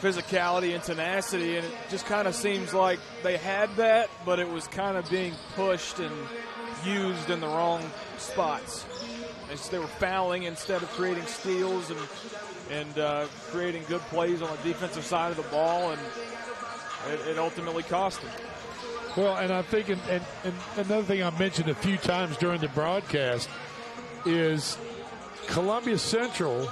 physicality and tenacity, and it just kind of seems like they had that, but it was kind of being pushed and used in the wrong spots. They were fouling instead of creating steals and creating good plays on the defensive side of the ball, and it ultimately cost them. Well, and I think, and another thing I mentioned a few times during the broadcast is Columbia Central,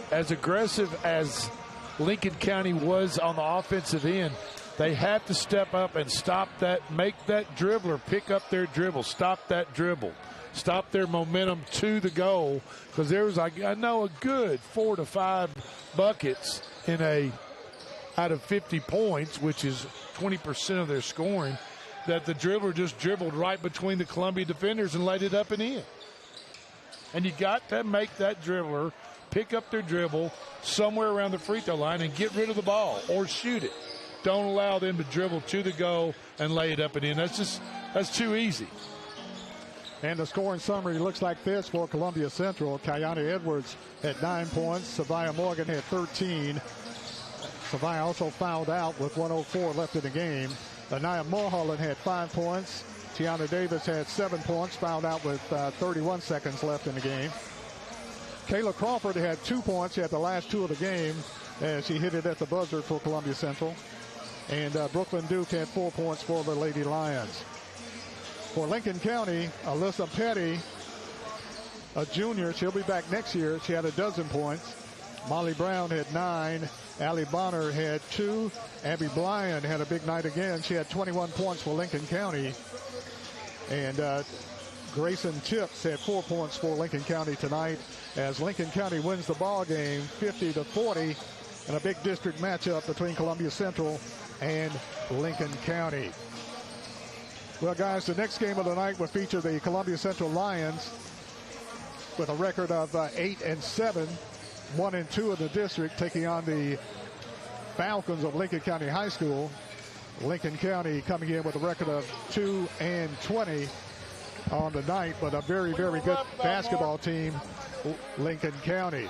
as aggressive as Lincoln County was on the offensive end, they have to step up and stop that, make that dribbler pick up their dribble, stop that dribble, stop their momentum to the goal, because there was, I know, a good 4 to 5 buckets out of 50 points, which is 20% of their scoring, that the dribbler just dribbled right between the Columbia defenders and laid it up and in. And you got to make that dribbler pick up their dribble somewhere around the free throw line and get rid of the ball or shoot it. Don't allow them to dribble to the goal and lay it up and in. That's too easy. And the scoring summary looks like this for Columbia Central. Kayani Edwards had 9 points. Savia Morgan had 13. Savia also fouled out with 1:04 left in the game. Anaya Mulholland had 5 points. Tiana Davis had 7 points, fouled out with 31 seconds left in the game. Kayla Crawford had 2 points. She had the last 2 of the game as she hit it at the buzzer for Columbia Central. And Brooklyn Duke had 4 points for the Lady Lions. For Lincoln County, Alyssa Petty, a junior, she'll be back next year. She had 12 points. Molly Brown had 9. Allie Bonner had 2. Abby Blyan had a big night again. She had 21 points for Lincoln County. And Grayson Chips had 4 points for Lincoln County tonight as Lincoln County wins the ball game 50-40 in a big district matchup between Columbia Central and Lincoln County. Well, guys, the next game of the night will feature the Columbia Central Lions with a record of 8-7, 1-2 in the district, taking on the Falcons of Lincoln County High School. Lincoln County coming in with a record of 2-20 on the night, but a very, very good basketball team, Lincoln County.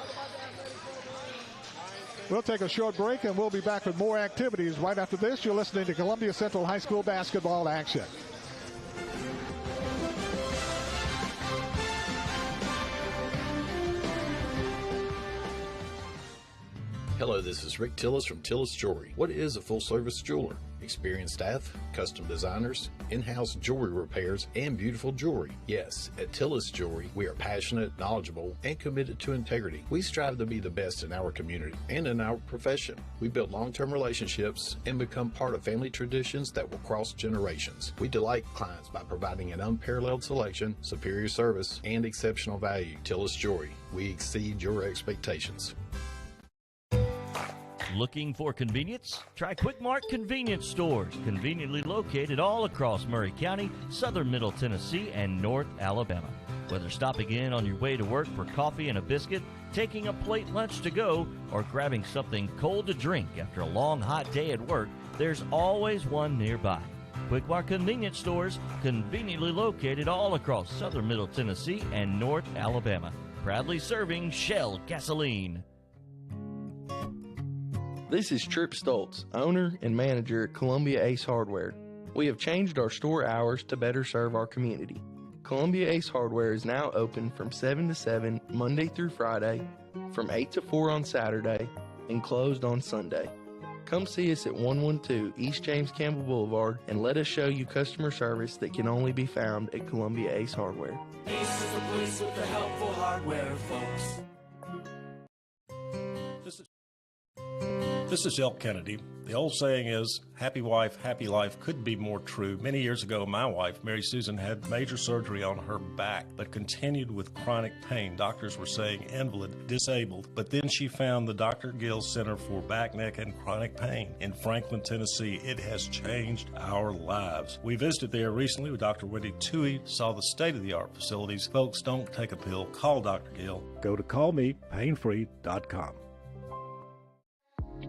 We'll take a short break, and we'll be back with more activities right after this. You're listening to Columbia Central High School basketball action. Hello, this is Rick Tillis from Tillis Jewelry. What is a full-service jeweler? Experienced staff, custom designers, in-house jewelry repairs, and beautiful jewelry. Yes, at Tillis Jewelry, we are passionate, knowledgeable, and committed to integrity. We strive to be the best in our community and in our profession. We build long-term relationships and become part of family traditions that will cross generations. We delight clients by providing an unparalleled selection, superior service, and exceptional value. Tillis Jewelry, we exceed your expectations. Looking for convenience? Try Quick Mart Convenience Stores, conveniently located all across Murray County, southern Middle Tennessee, and North Alabama. Whether stopping in on your way to work for coffee and a biscuit, taking a plate lunch to go, or grabbing something cold to drink after a long, hot day at work, there's always one nearby. Quick Mart Convenience Stores, conveniently located all across southern Middle Tennessee and North Alabama. Proudly serving Shell gasoline. This is Trip Stoltz, owner and manager at Columbia Ace Hardware. We have changed our store hours to better serve our community. Columbia Ace Hardware is now open from 7 to 7 Monday through Friday, from 8 to 4 on Saturday, and closed on Sunday. Come see us at 112 East James Campbell Boulevard and let us show you customer service that can only be found at Columbia Ace Hardware. Ace is the place with the helpful hardware, folks. This is Elk Kennedy. The old saying is, happy wife, happy life couldn't be more true. Many years ago, my wife, Mary Susan, had major surgery on her back, but continued with chronic pain. Doctors were saying invalid, disabled. But then she found the Dr. Gill Center for Back, Neck, and Chronic Pain in Franklin, Tennessee. It has changed our lives. We visited there recently with Dr. Wendy Toohey, saw the state-of-the-art facilities. Folks, don't take a pill. Call Dr. Gill. Go to callmepainfree.com.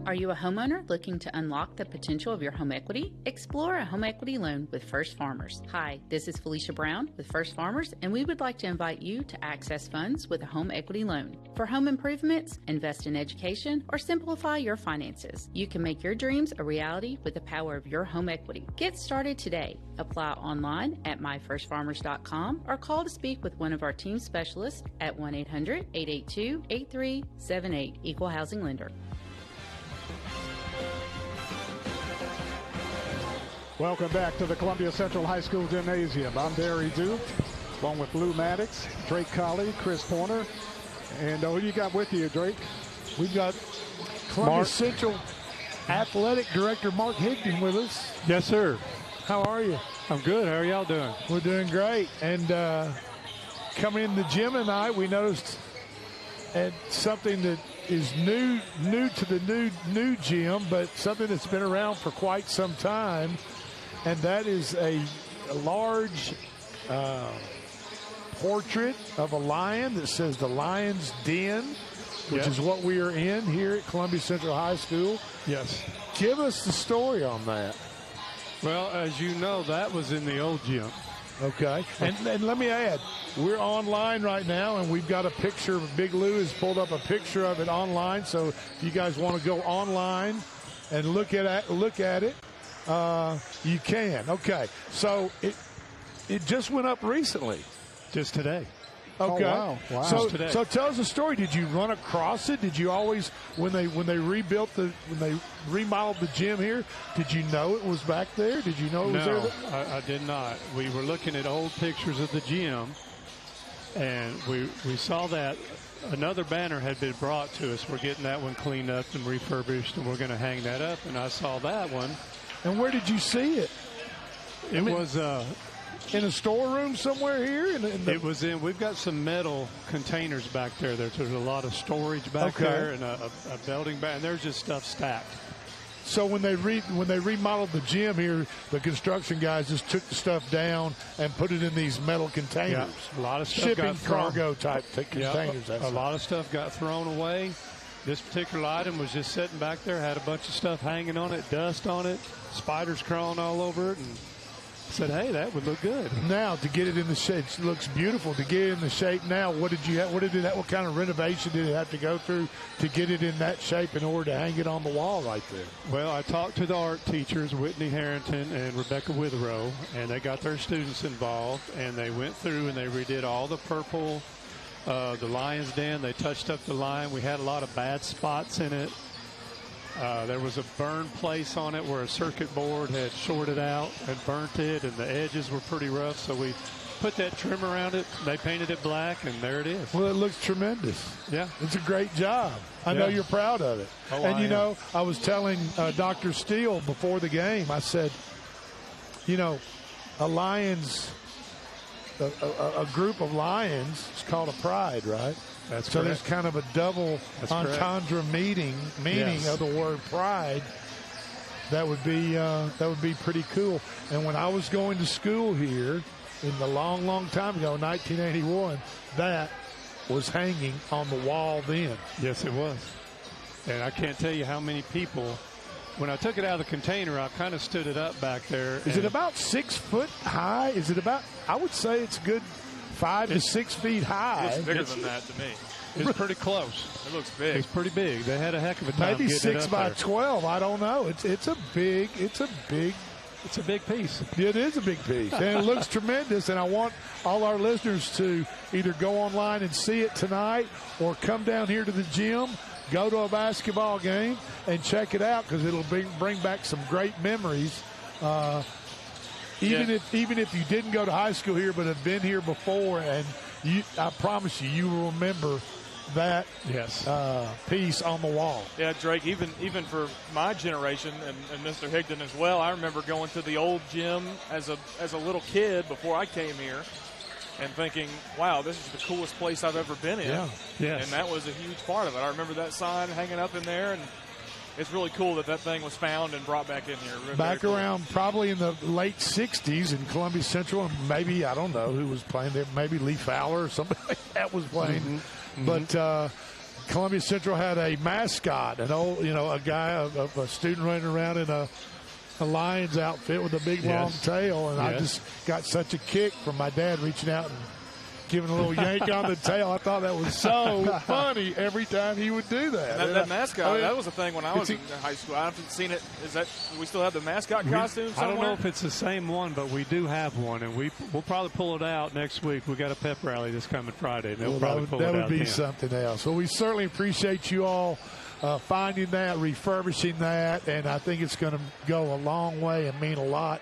Are you a homeowner looking to unlock the potential of your home equity? Explore a home equity loan with First Farmers. Hi, this is Felicia Brown with First Farmers, and we would like to invite you to access funds with a home equity loan. For home improvements, invest in education, or simplify your finances, you can make your dreams a reality with the power of your home equity. Get started today. Apply online at myfirstfarmers.com or call to speak with one of our team specialists at 1-800-882-8378, Equal Housing Lender. Welcome back to the Columbia Central High School Gymnasium. I'm Barry Duke, along with Lou Maddox, Drake Colley, Chris Porter. And who you got with you, Drake? We've got Columbia Central Athletic Director Mark Higdon with us. Yes, sir. How are you? I'm good. How are y'all doing? We're doing great. And coming in the gym tonight, we noticed something that is new to the new gym, but something that's been around for quite some time. And that is a large portrait of a lion that says the Lion's Den, which is what we are in here at Columbia Central High School. Yes. Give us the story on that. Well, as you know, that was in the old gym. Okay. And let me add, we're online right now, and we've got a picture. Big Lou has pulled up a picture of it online. So if you guys want to go online and look at it, you can. Okay. So it just went up recently. Just today. Okay. Oh, wow. So tell us the story. Did you run across it? Did you always, when they remodeled the gym here, did you know it was back there? Did you know it was there? No, I did not. We were looking at old pictures of the gym, and we saw that another banner had been brought to us. We're getting that one cleaned up and refurbished, and we're going to hang that up. And I saw that one. And where did you see it? It was in a storeroom somewhere here? It was in. We've got some metal containers back there. There's a lot of storage back there, and a building back, and there's just stuff stacked. So when they remodeled the gym here, the construction guys just took the stuff down and put it in these metal containers. Yeah, a lot of stuff shipping cargo type containers. A lot of stuff got thrown away. This particular item was just sitting back there, had a bunch of stuff hanging on it, dust on it, spiders crawling all over it, and said, hey, that would look good. Now, to get it in the shape, it looks beautiful. To get it in the shape now, what kind of renovation did it have to go through to get it in that shape in order to hang it on the wall right there? Well, I talked to the art teachers, Whitney Harrington and Rebecca Witherow, and they got their students involved, and they went through and they redid all the purple, the Lion's Den. They touched up the lion. We had a lot of bad spots in it. There was a burn place on it where a circuit board had shorted out and burnt it, and the edges were pretty rough. So we put that trim around it. They painted it black, and there it is. Well, it looks tremendous. Yeah. It's a great job. I know you're proud of it. Oh, and, I was telling Dr. Steele before the game, I said, a group of lions is called a pride, right? That's so correct. there's kind of a double entendre meaning of the word pride. That would be pretty cool. And when I was going to school here in the long time ago, 1981, that was hanging on the wall then. Yes, it was. And I can't tell you how many people. When I took it out of the container, I kind of stood it up back there. Is it about 6 foot high? Is it about? I would say it's good 5 to 6 feet high. It's bigger than that to me. It's pretty close. It looks big. It's pretty big. They had a heck of a time Maybe getting 6 it up by there. 12. I don't know. It's a big piece. It is a big piece, and it looks tremendous. And I want all our listeners to either go online and see it tonight, or come down here to the gym, go to a basketball game, and check it out, because it'll bring back some great memories. Even if you didn't go to high school here but have been here before, and I promise you will remember that piece on the wall. Yeah, Drake, even for my generation and Mr. Higdon as well, I remember going to the old gym as a little kid before I came here and thinking, wow, this is the coolest place I've ever been in. Yeah. Yes. And that was a huge part of it. I remember that sign hanging up in there, and it's really cool that thing was found and brought back in here. Back around probably in the late 60s in Columbia Central, and maybe, I don't know who was playing there, maybe Lee Fowler or somebody like that was playing. Mm-hmm. But Columbia Central had a mascot, an old, a guy, a student running around in a Lions outfit with a big long tail, and I just got such a kick from my dad reaching out and giving a little yank on the tail. I thought that was so funny every time he would do that. That mascot, that was a thing when I was in high school. I haven't seen it. Do we still have the mascot costume somewhere? I don't know if it's the same one, but we do have one, and we'll probably pull it out next week. We got a pep rally this coming Friday, and they'll probably pull it out. That would be something else. Well, we certainly appreciate you all finding that, refurbishing that, and I think it's going to go a long way and mean a lot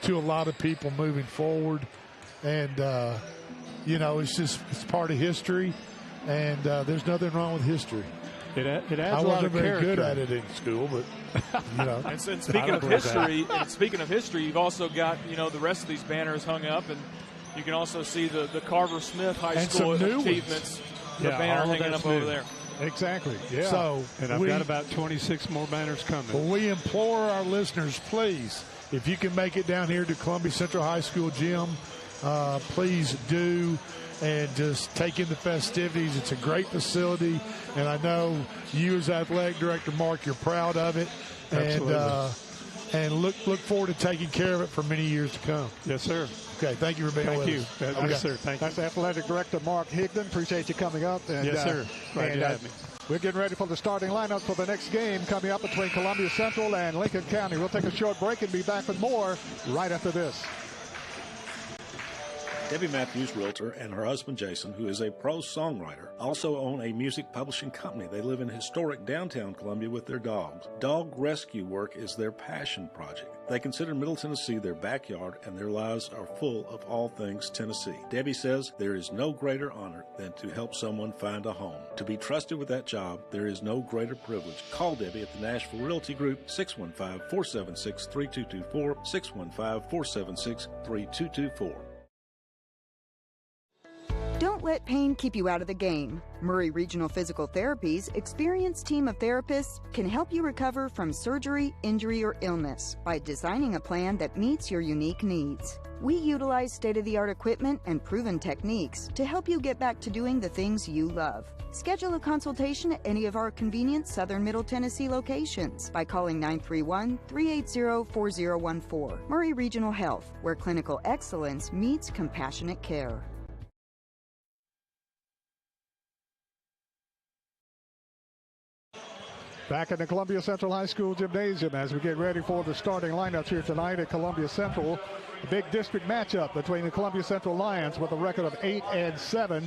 to a lot of people moving forward. And it's part of history, and there's nothing wrong with history. It adds I a lot of wasn't very good character. at it in school, but And speaking of history, you've also got the rest of these banners hung up, and you can also see the Carver Smith High And School some new achievements. The Yeah, banner all of hanging that's up over new. there. Exactly. Yeah. So And I've got about 26 more banners coming. we implore our listeners, please, if you can make it down here to Columbia Central High School gym, please do, and just take in the festivities. It's a great facility, and I know you as athletic director, Mark, you're proud of it. And look forward to taking care of it for many years to come. Yes, sir. Okay, thank you for being with us. Thank you. Yes, sir. Thank you. That's Athletic Director Mark Higdon. Appreciate you coming up. And, Yes, sir. Glad you had me. We're getting ready for the starting lineup for the next game coming up between Columbia Central and Lincoln County. We'll take a short break and be back with more right after this. Debbie Matthews, realtor, and her husband Jason, who is a prose songwriter, also own a music publishing company. They live in historic downtown Columbia with their dogs. Dog rescue work is their passion project. They consider Middle Tennessee their backyard, and their lives are full of all things Tennessee. Debbie says there is no greater honor than to help someone find a home. To be trusted with that job, there is no greater privilege. Call Debbie at the Nashville Realty Group, 615-476-3224, 615-476-3224. Don't let pain keep you out of the game. Murray Regional Physical Therapy's experienced team of therapists can help you recover from surgery, injury, or illness by designing a plan that meets your unique needs. We utilize state-of-the-art equipment and proven techniques to help you get back to doing the things you love. Schedule a consultation at any of our convenient Southern Middle Tennessee locations by calling 931-380-4014. Murray Regional Health, where clinical excellence meets compassionate care. Back in the Columbia Central High School gymnasium as we get ready for the starting lineups here tonight at Columbia Central. A big district matchup between the Columbia Central Lions with a record of 8-7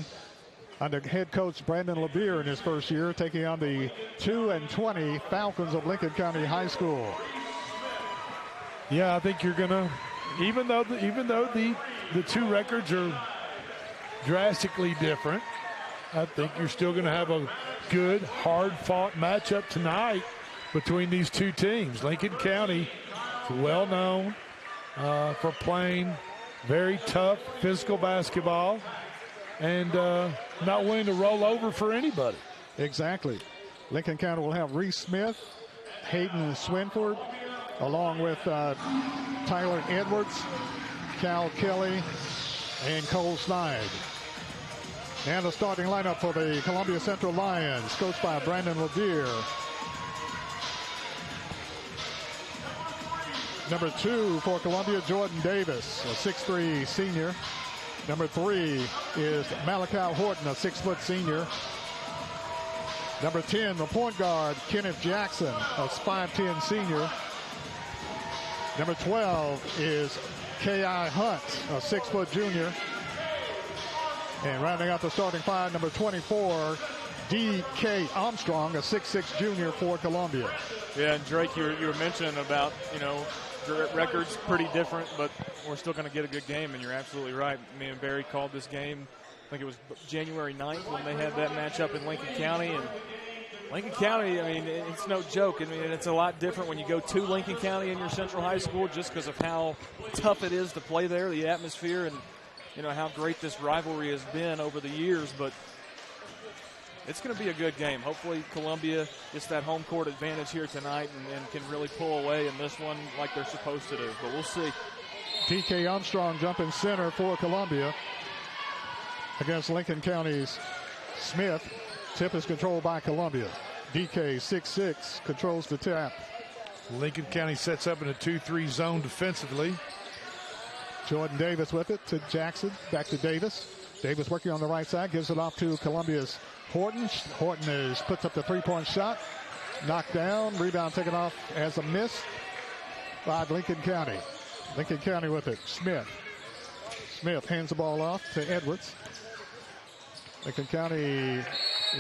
under head coach Brandon LeBeer in his first year, taking on the 2-20 Falcons of Lincoln County High School. Yeah, I think you're gonna, even though the two records are drastically different, I think you're still going to have a good, hard-fought matchup tonight between these two teams. Lincoln County is well known for playing very tough physical basketball and not willing to roll over for anybody. Exactly. Lincoln County will have Reese Smith, Hayden Swinford, along with Tyler Edwards, Cal Kelly, and Cole Snide. And the starting lineup for the Columbia Central Lions, coached by Brandon LeBeer. Number 2 for Columbia, Jordan Davis, a 6'3" senior. Number 3 is Malachi Horton, a 6-foot senior. Number 10, the point guard, Kenneth Jackson, a 5'10" senior. Number 12 is K.I. Hunt, a 6-foot junior. And rounding out the starting five, number 24, D.K. Armstrong, a 6'6" junior for Columbia. Yeah, and Drake, you were mentioning about, records pretty different, but we're still going to get a good game, and you're absolutely right. Me and Barry called this game think it was January 9th when they had that matchup in Lincoln County. And Lincoln County, I mean, it's no joke. I mean, it's a lot different when you go to Lincoln County in your Central High School just because of how tough it is to play there, the atmosphere, and, you know, how great this rivalry has been over the years. But it's going to be a good game. Hopefully Columbia gets that home court advantage here tonight and can really pull away in this one like they're supposed to do. But we'll see. DK Armstrong jumping center for Columbia against Lincoln County's Smith. Tip is controlled by Columbia. DK 6'6" controls the tap. Lincoln County sets up in a 2-3 zone defensively. Jordan Davis with it to Jackson. Back to Davis. Davis working on the right side. Gives it off to Columbia's Horton. Horton puts up the three-point shot. Knocked down. Rebound taken off as a miss by Lincoln County. Lincoln County with it. Smith. Smith hands the ball off to Edwards. Lincoln County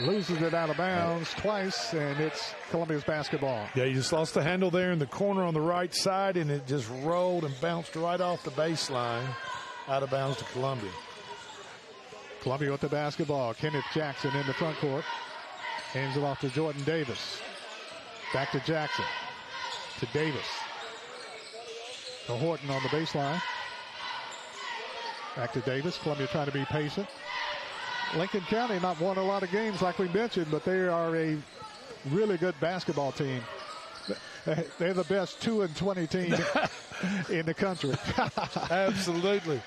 loses it out of bounds twice, and it's Columbia's basketball. Yeah, you just lost the handle there in the corner on the right side, and it just rolled and bounced right off the baseline out of bounds to Columbia. Columbia with the basketball. Kenneth Jackson in the front court. Hands it off to Jordan Davis. Back to Jackson. To Davis. To Horton on the baseline. Back to Davis. Columbia trying to be patient. Lincoln County not won a lot of games like we mentioned, but they are a really good basketball team. They're the best 2-20 team in the country. Absolutely.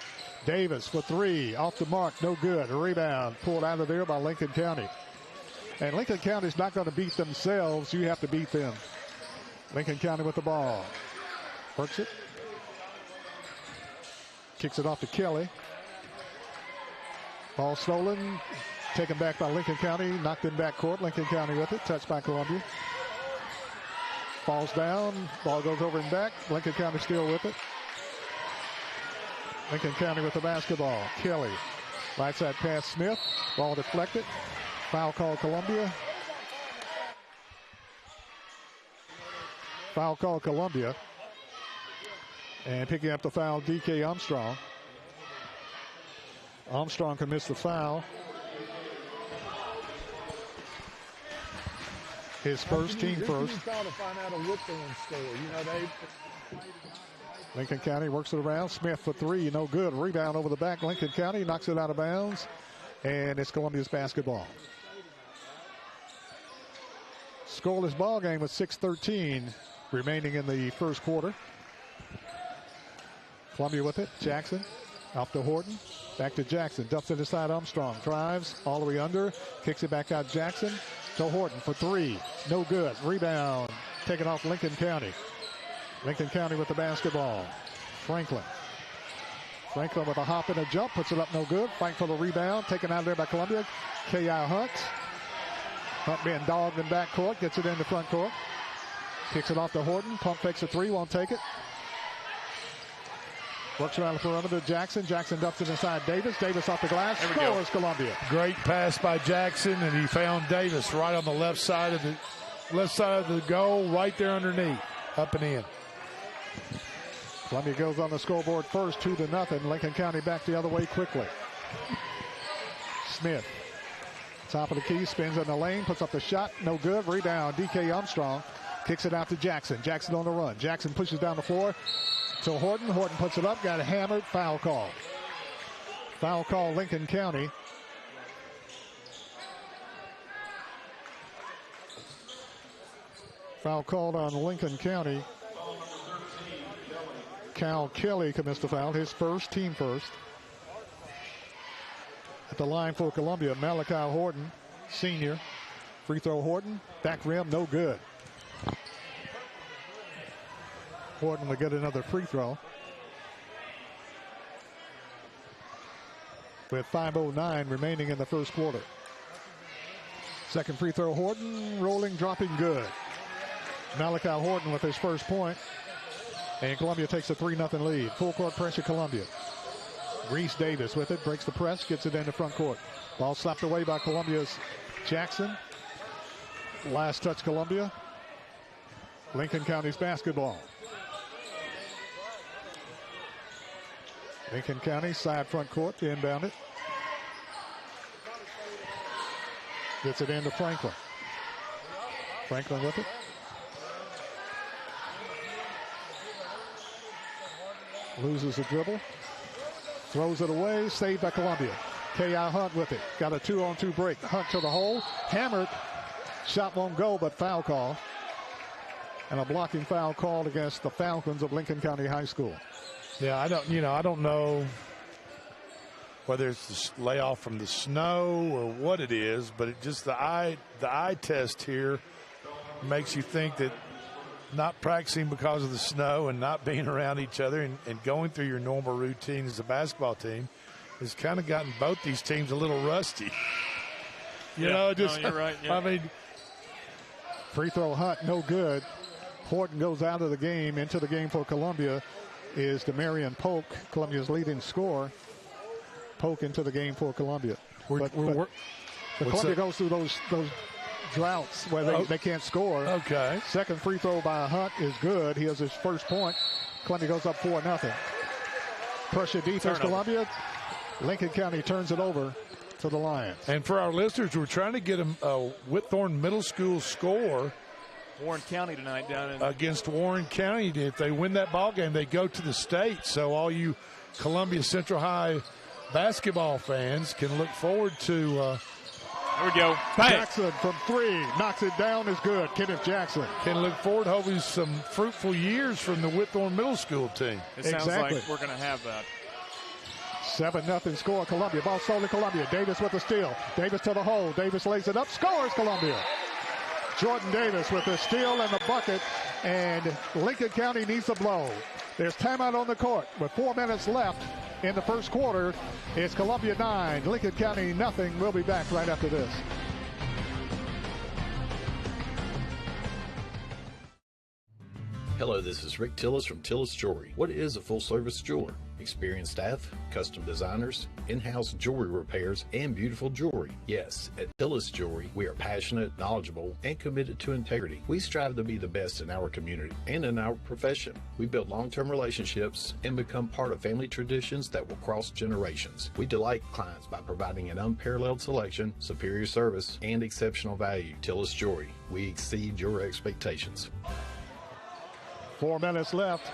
Davis for three, off the mark, no good. A rebound pulled out of there by Lincoln County. And Lincoln County's not going to beat themselves. You have to beat them. Lincoln County with the ball. Works it. Kicks it off to Kelly. Ball stolen. Taken back by Lincoln County. Knocked in backcourt. Lincoln County with it. Touched by Columbia. Falls down. Ball goes over and back. Lincoln County still with it. Lincoln County with the basketball. Kelly. Right side pass Smith. Ball deflected. Foul call Columbia. Foul call Columbia. And picking up the foul, DK Armstrong. Armstrong commits the foul. His first, team first. Lincoln County works it around. Smith for three, no good. Rebound over the back. Lincoln County knocks it out of bounds. And it's Columbia's basketball. Scoreless ball game with 6:13 remaining in the first quarter. Columbia with it. Jackson off to Horton. Back to Jackson. Dumps it aside Armstrong. Drives all the way under. Kicks it back out Jackson to Horton for three. No good. Rebound taken off Lincoln County. Lincoln County with the basketball. Franklin. Franklin with a hop and a jump. Puts it up no good. Fight for the rebound. Taken out of there by Columbia. K.I. Hunt. Hunt being dogged in backcourt. Gets it into front court. Kicks it off to Horton. Pump fakes a three. Won't take it. Works around the perimeter. Jackson. Jackson dumps it inside Davis. Davis off the glass. Scores Columbia. Great pass by Jackson, and he found Davis right on the left side of the goal, right there underneath, up and in. Columbia goes on the scoreboard first, 2-0. Lincoln County back the other way quickly. Smith. Top of the key, spins in the lane, puts up the shot. No good. Rebound. DK Armstrong kicks it out to Jackson. Jackson on the run. Jackson pushes down the floor. So Horton. Horton puts it up, got hammered, foul call. Foul call Lincoln County. Foul called on Lincoln County. Cal Kelly commits the foul, his first, team first. At the line for Columbia, Malachi Horton, senior. Free throw Horton, back rim, no good. Horton will get another free throw. With 5:09 remaining in the first quarter. Second free throw, Horton, rolling, dropping, good. Malachi Horton with his first point. And Columbia takes a 3-0 lead. Full court pressure, Columbia. Reese Davis with it, breaks the press, gets it into front court. Ball slapped away by Columbia's Jackson. Last touch, Columbia. Lincoln County's basketball. Lincoln County, side front court, to inbound it. Gets it into Franklin. Franklin with it. Loses the dribble. Throws it away. Saved by Columbia. K.I. Hunt with it. Got a 2-on-2 break. Hunt to the hole. Hammered. Shot won't go, but foul call. And a blocking foul called against the Falcons of Lincoln County High School. Yeah, I don't know whether it's the layoff from the snow or what it is, but it just the eye test here makes you think that not practicing because of the snow and not being around each other and going through your normal routine as a basketball team has kind of gotten both these teams a little rusty. You know, just you're right. Yeah. I mean, free throw Hunt, no good. Horton goes out of the game. Into the game for Columbia is Demarion Polk, Columbia's leading scorer. Polk into the game for Columbia. But Columbia goes through those droughts where they can't score. Okay. Second free throw by Hunt is good. He has his first point. Columbia goes up 4-0. Pressure defense, Columbia. Lincoln County turns it over to the Lions. And for our listeners, we're trying to get a Whitthorne Middle School score. Warren County tonight down in against Warren County. If they win that ball game, they go to the state. So all you Columbia Central High basketball fans can look forward to. There we go. Bang. Jackson from 3 knocks it down. Is good. Kenneth Jackson can look forward to hopefully some fruitful years from the Whitthorne Middle School team. It sounds like we're going to have that. 7-0 score. Columbia. Ball solely Columbia. Davis with the steal. Davis to the hole. Davis lays it up. Scores Columbia. Jordan Davis with the steal and the bucket, and Lincoln County needs a blow. There's timeout on the court with 4 minutes left in the first quarter. It's Columbia 9, Lincoln County nothing. We'll be back right after this. Hello, this is Rick Tillis from Tillis Jewelry. What is a full-service jeweler? Experienced staff, custom designers, in-house jewelry repairs, and beautiful jewelry. Yes, at Tillis Jewelry, we are passionate, knowledgeable, and committed to integrity. We strive to be the best in our community and in our profession. We build long-term relationships and become part of family traditions that will cross generations. We delight clients by providing an unparalleled selection, superior service, and exceptional value. Tillis Jewelry, we exceed your expectations. 4 minutes left.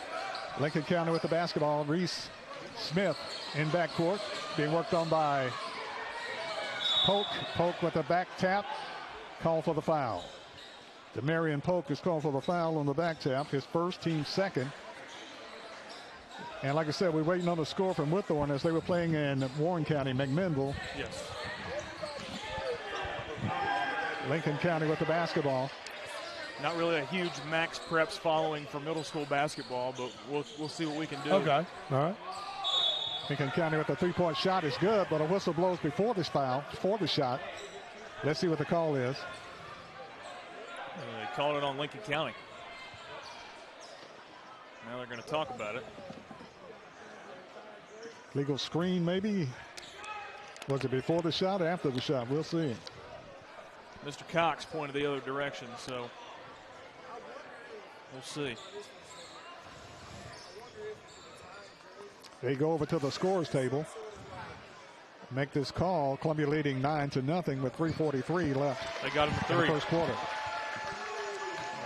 Lincoln County with the basketball. Reese Smith in backcourt, being worked on by Polk. Polk with a back tap. Call for the foul. Demarion Polk is called for the foul on the back tap. His first, team second. And like I said, we're waiting on the score from Whitthorne as they were playing in Warren County, McMinnville. Yes. Lincoln County with the basketball. Not really a huge Max Preps following for middle school basketball, but we'll see what we can do. Okay. All right. Lincoln County with the three-point shot is good, but a whistle blows before this foul, before the shot. Let's see what the call is. They called it on Lincoln County. Now they're going to talk about it. Legal screen, maybe. Was it before the shot or after the shot? We'll see. Mr. Cox pointed the other direction, so we'll see. They go over to the scores table. Make this call. Columbia leading 9-0 with 3:43 left. They got him for 3 in the first quarter.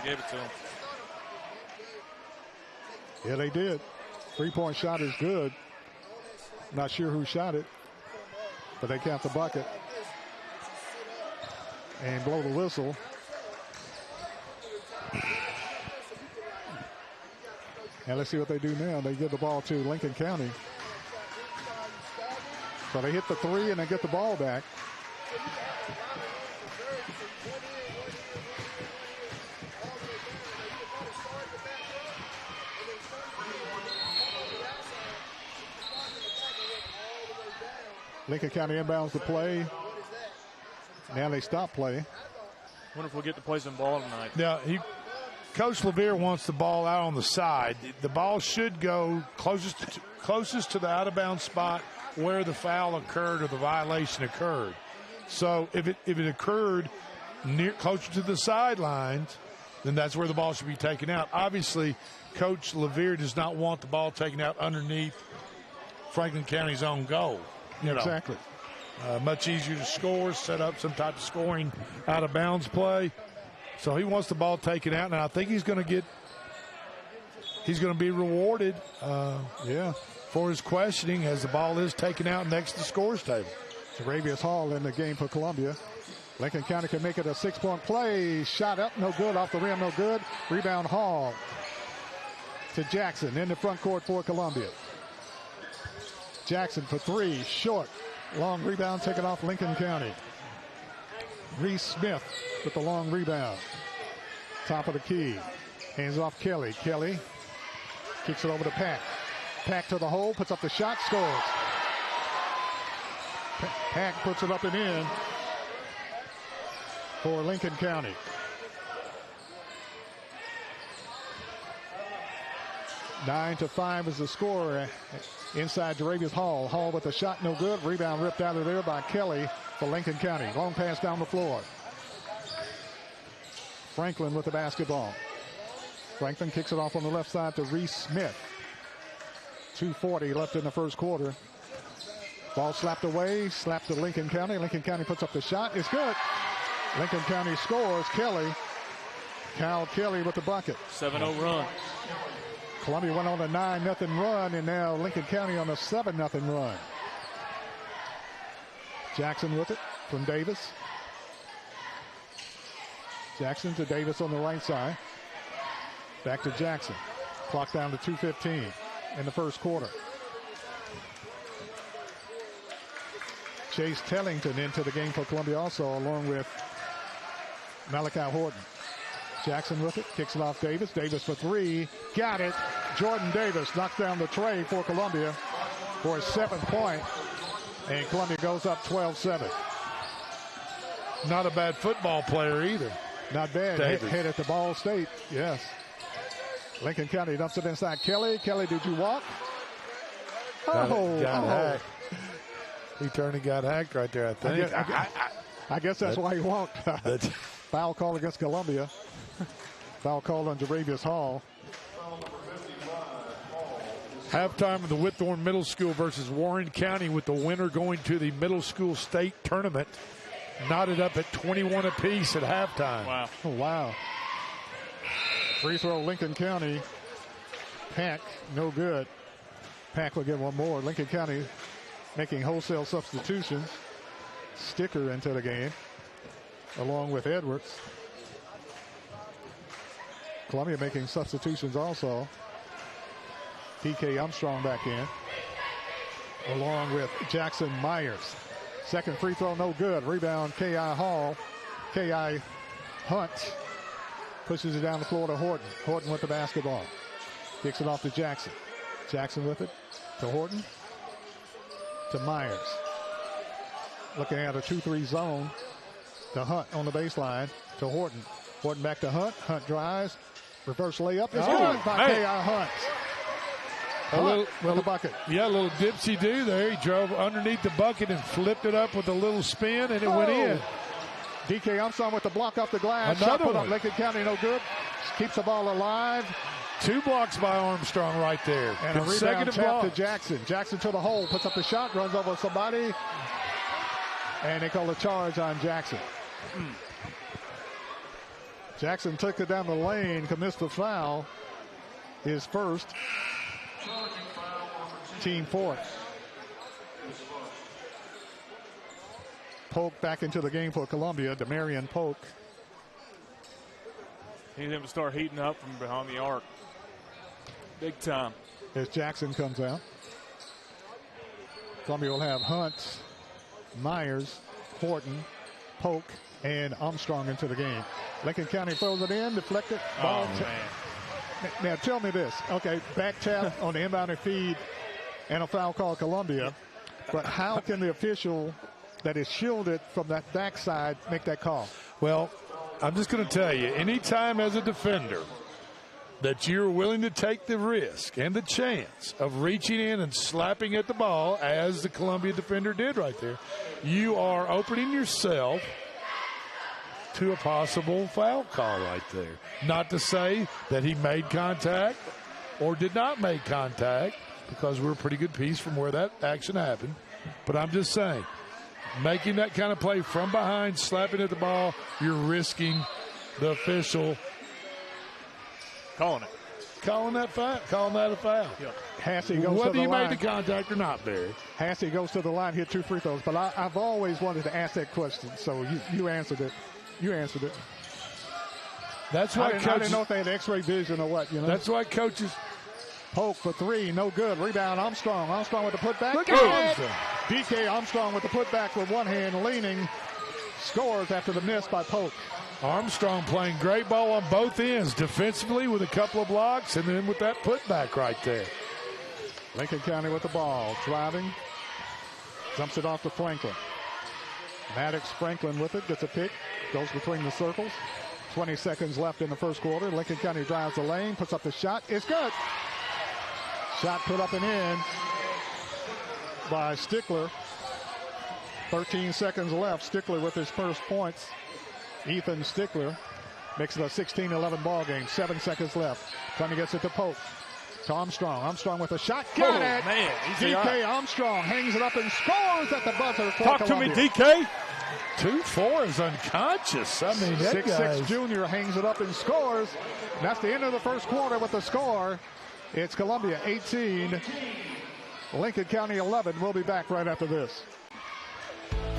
They gave it to him. Yeah, they did. Three-point shot is good. Not sure who shot it, but they count the bucket and blow the whistle. And let's see what they do now. They give the ball to Lincoln County. So they hit the 3 and they get the ball back. Lincoln County inbounds the play. Now they stop play. Wonder if we'll get to play some ball tonight. Now, Coach LeVere wants the ball out on the side. The ball should go closest to the out-of-bounds spot where the foul occurred or the violation occurred. So if it occurred closer to the sidelines, then that's where the ball should be taken out. Obviously, Coach LeVere does not want the ball taken out underneath Franklin County's own goal. Exactly. Much easier to score, set up some type of scoring out-of-bounds play. So he wants the ball taken out, and I think he's going to be rewarded for his questioning as the ball is taken out next to the scores table. Jaravius Hall in the game for Columbia. Lincoln County can make it a 6-point play. Shot up, no good. Off the rim, no good. Rebound Hall to Jackson in the front court for Columbia. Jackson for 3, short. Long rebound taken off Lincoln County. Reese Smith with the long rebound. Top of the key. Hands off Kelly. Kelly kicks it over to Pack. Pack to the hole, puts up the shot, scores. Pack puts it up and in for Lincoln County. 9-5 is the score inside Jaravius Hall. Hall with a shot, no good. Rebound ripped out of there by Kelly for Lincoln County. Long pass down the floor. Franklin with the basketball. Franklin kicks it off on the left side to Reese Smith. 2:40 left in the first quarter. Ball slapped away, slapped to Lincoln County. Lincoln County puts up the shot. It's good. Lincoln County scores. Kelly. Kyle Kelly with the bucket. 7-0 run. Columbia went on a 9-0 run, and now Lincoln County on a 7-0 run. Jackson with it from Davis. Jackson to Davis on the right side. Back to Jackson. Clock down to 2:15 in the first quarter. Chase Tellington into the game for Columbia also, along with Malachi Horton. Jackson with it, kicks it off Davis. Davis for 3, got it. Jordan Davis knocks down the tray for Columbia for his 7th point, and Columbia goes up 12-7. Not a bad football player either. Not bad. Head at the Ball State, yes. Lincoln County dumps it inside Kelly. Kelly, did you walk? Got hacked. He turned and got hacked right there, I think. I guess that's why he walked. Foul call against Columbia. Foul call on Jaravius Hall. Halftime of the Whitthorne Middle School versus Warren County, with the winner going to the middle school state tournament. Knotted up at 21 apiece at halftime. Wow. Oh, wow. Free throw, Lincoln County. Pack, no good. Pack will get one more. Lincoln County making wholesale substitutions. Sticker into the game, along with Edwards. Columbia making substitutions also. PK Armstrong back in, along with Jackson Myers. Second free throw, no good. Rebound, K.I. Hall. K.I. Hunt pushes it down the floor to Horton. Horton with the basketball. Kicks it off to Jackson. Jackson with it to Horton. To Myers. Looking at a 2-3 zone. To Hunt on the baseline. To Horton. Horton back to Hunt. Hunt drives. Reverse layup is good by K.I. Hunt. A little bucket. Yeah, a little dipsy-do there. He drove underneath the bucket and flipped it up with a little spin, and it went in. DK Armstrong with the block off the glass. Another Shot put one. up Lincoln County, no good. Keeps the ball alive. 2 blocks by Armstrong right there. And a rebound tap to Jackson. Jackson to the hole, puts up the shot, runs over somebody. And they call a charge on Jackson. Jackson took it down the lane, commits the foul. His first. Team fourth. Polk back into the game for Columbia. Demarion Polk. Need him to start heating up from behind the arc. Big time. As Jackson comes out. Columbia will have Hunt, Myers, Horton, Polk, and Armstrong into the game. Lincoln County throws it in, deflected. Ball now tell me this. Okay, back tap on the inbound feed and a foul call Columbia. But how can the official that is shielded from that backside make that call? Well, I'm just going to tell you, anytime as a defender that you're willing to take the risk and the chance of reaching in and slapping at the ball, as the Columbia defender did right there, you are opening yourself to a possible foul call right there. Not to say that he made contact or did not make contact, because we're a pretty good piece from where that action happened. But I'm just saying, making that kind of play from behind, slapping at the ball, you're risking the official calling that a foul. Yep. Hassey goes whether to the you line. made the contact or not, Barry. Hassey goes to the line, hit 2 free throws. But I've always wanted to ask that question, so you answered it. You answered it. That's why I didn't know if they had X-ray vision or what. That's why coaches. Poke for 3, no good. Rebound, Armstrong. Armstrong with the putback. Look at DK Armstrong with the putback with one hand, leaning. Scores after the miss by Poke. Armstrong playing great ball on both ends, defensively with a couple of blocks, and then with that putback right there. Lincoln County with the ball, driving. Jumps it off to Franklin. Maddox Franklin with it, gets a pick, goes between the circles. 20 seconds left in the first quarter. Lincoln County drives the lane, puts up the shot. It's good. Shot put up and in by Stickler. 13 seconds left. Stickler with his first points. Ethan Stickler makes it a 16-11 ball game. 7 seconds left. Tony gets it to Pope. To Armstrong. Armstrong with a shot. Got it. Man, DK Armstrong hangs it up and scores at the buzzer. Talk to me, DK. 2-4 is unconscious. I mean, that 6'6" junior hangs it up and scores. And that's the end of the first quarter with the score. It's Columbia 18, Lincoln County 11. We'll be back right after this.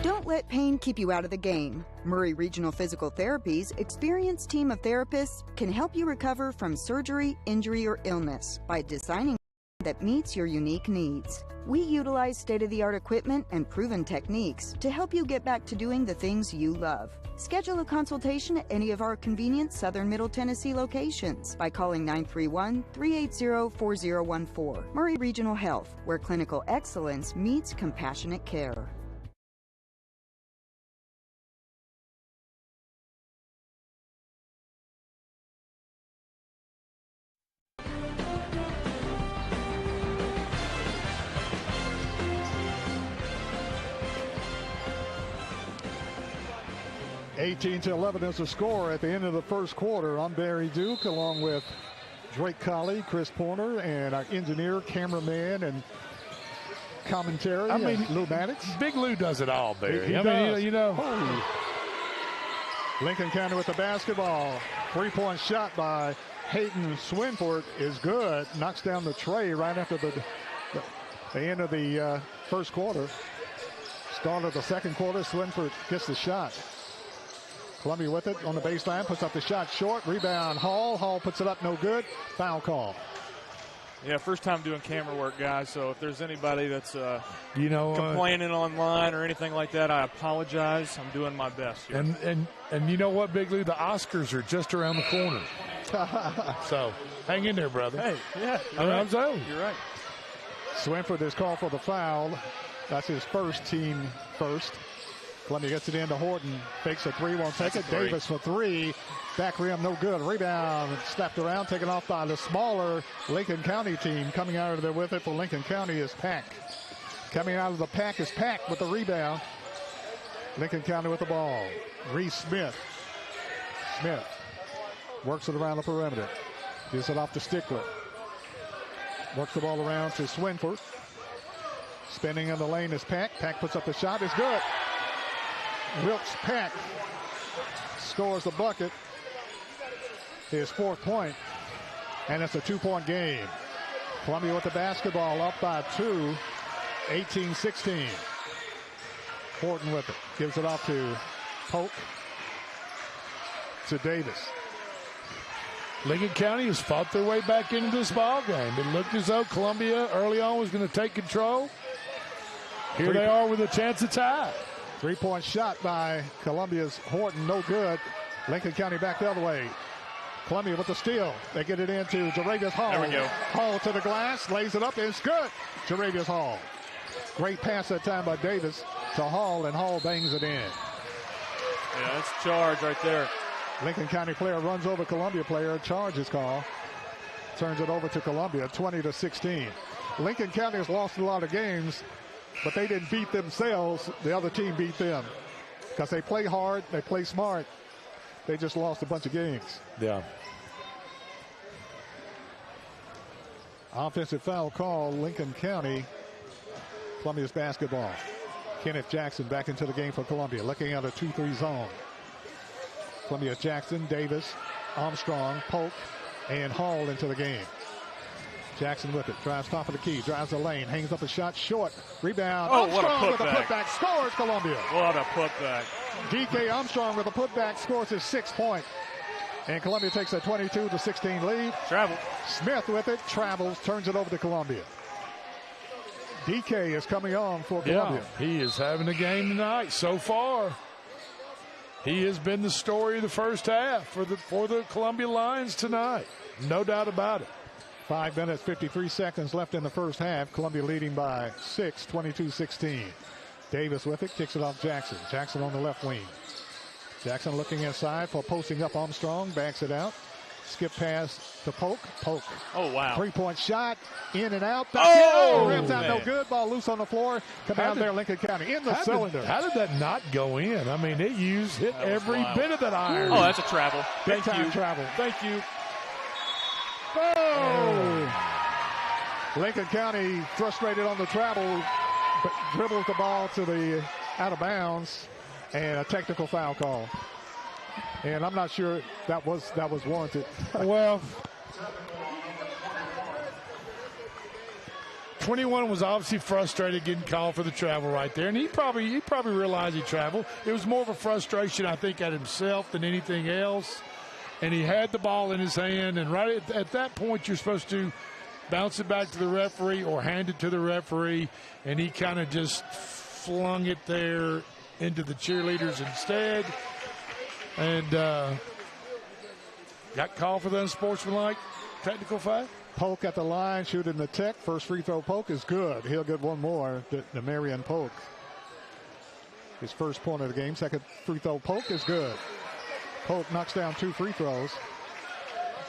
Don't let pain keep you out of the game. Murray Regional Physical Therapy's experienced team of therapists can help you recover from surgery, injury, or illness by designing that meets your unique needs. We utilize state-of-the-art equipment and proven techniques to help you get back to doing the things you love. Schedule a consultation at any of our convenient Southern Middle Tennessee locations by calling 931-380-4014. Murray Regional Health, where clinical excellence meets compassionate care. Eighteen to 11 is the score at the end of the first quarter. I'm Barry Duke, along with Drake Colley, Chris Porter, and our engineer, cameraman, and commentary. I mean, Lou Maddox. Big Lou does it all, Barry. He I does. mean, you know. Lincoln County with the basketball. 3-point shot by Hayden Swinford is good. Knocks down the tray right after the end of the first quarter. Start of the second quarter, Swinford gets the shot. Columbia with it on the baseline, puts up the shot short. Rebound, Hall. Hall puts it up, no good. Foul call. Yeah, first time doing camera work, guys. So if there's anybody that's complaining online or anything like that, I apologize. I'm doing my best here. And you know what, Big Lou? The Oscars are just around the corner. So hang in there, brother. Hey, yeah, I'm saying. You're right. Swinford is called for the foul. That's his first, team first. Columbia gets it into Horton. Fakes a three, won't take it. Davis for three. Back rim, no good. Rebound, snapped around, taken off by the smaller Lincoln County team. Coming out of there with it for Lincoln County is Pack. Coming out of the pack is Pack with the rebound. Lincoln County with the ball. Reese Smith. Smith works it around the perimeter. Gives it off to Stickler. Works the ball around to Swinford. Spinning in the lane is Pack. Pack puts up the shot. It's good. Wilkes Pack scores the bucket. His fourth point. And it's a 2-point game. Columbia with the basketball up by 2. 18-16. Horton with it. Gives it off to Polk. To Davis. Lincoln County has fought their way back into this ball game. It looked as though Columbia early on was going to take control. Here they are with a chance to tie. 3-point shot by Columbia's Horton, no good. Lincoln County back the other way. Columbia with the steal. They get it into Jaravius Hall. There we go. Hall to the glass, lays it up, and it's good. Jaravius Hall. Great pass that time by Davis to Hall, and Hall bangs it in. Yeah, that's a charge right there. Lincoln County player runs over Columbia player. Charge is called. Turns it over to Columbia, 20-16. Lincoln County has lost a lot of games, but they didn't beat themselves. The other team beat them because they play hard, they play smart. They just lost a bunch of games. Yeah. Offensive foul call, Lincoln County. Columbia's basketball. Kenneth Jackson back into the game for Columbia, looking at a 2-3 zone. Columbia Jackson, Davis, Armstrong, Polk, and Hall into the game. Jackson with it, drives top of the key, drives the lane, hangs up a shot short, rebound. Oh, what a Armstrong with a putback. putback, scores Columbia. What a putback. DK Armstrong with a putback scores his 6th point. And Columbia takes a 22-16 lead. Travel. Smith with it, travels, turns it over to Columbia. DK is coming on for Columbia. Yeah, he is having a game tonight so far. He has been the story of the first half for the Columbia Lions tonight. No doubt about it. 5 minutes, 53 seconds left in the first half. Columbia leading by 6, 22-16. Davis with it, kicks it off Jackson. Jackson on the left wing. Jackson looking inside for posting up Armstrong, backs it out. Skip pass to Polk. Polk. Oh, wow. 3-point shot, in and out. Rims out, no good. Ball loose on the floor. Come out there, Lincoln County in the cylinder. How did that not go in? I mean, it hit every bit of that iron. Oh, that's a travel. Big time travel. Thank you. Oh! Lincoln County frustrated on the travel, but dribbles the ball to the out of bounds, and a technical foul call. And I'm not sure that was warranted. Well, 21 was obviously frustrated getting called for the travel right there, and he probably realized he traveled. It was more of a frustration, I think, at himself than anything else. And he had the ball in his hand, and right at that point, you're supposed to bounce it back to the referee or hand it to the referee, and he kind of just flung it there into the cheerleaders instead, and got called for the unsportsmanlike technical foul. Polk at the line, shooting the tech. First free throw, Polk is good. He'll get one more to Marion Polk. His first point of the game. Second free throw, Polk is good. Polk knocks down 2 free throws.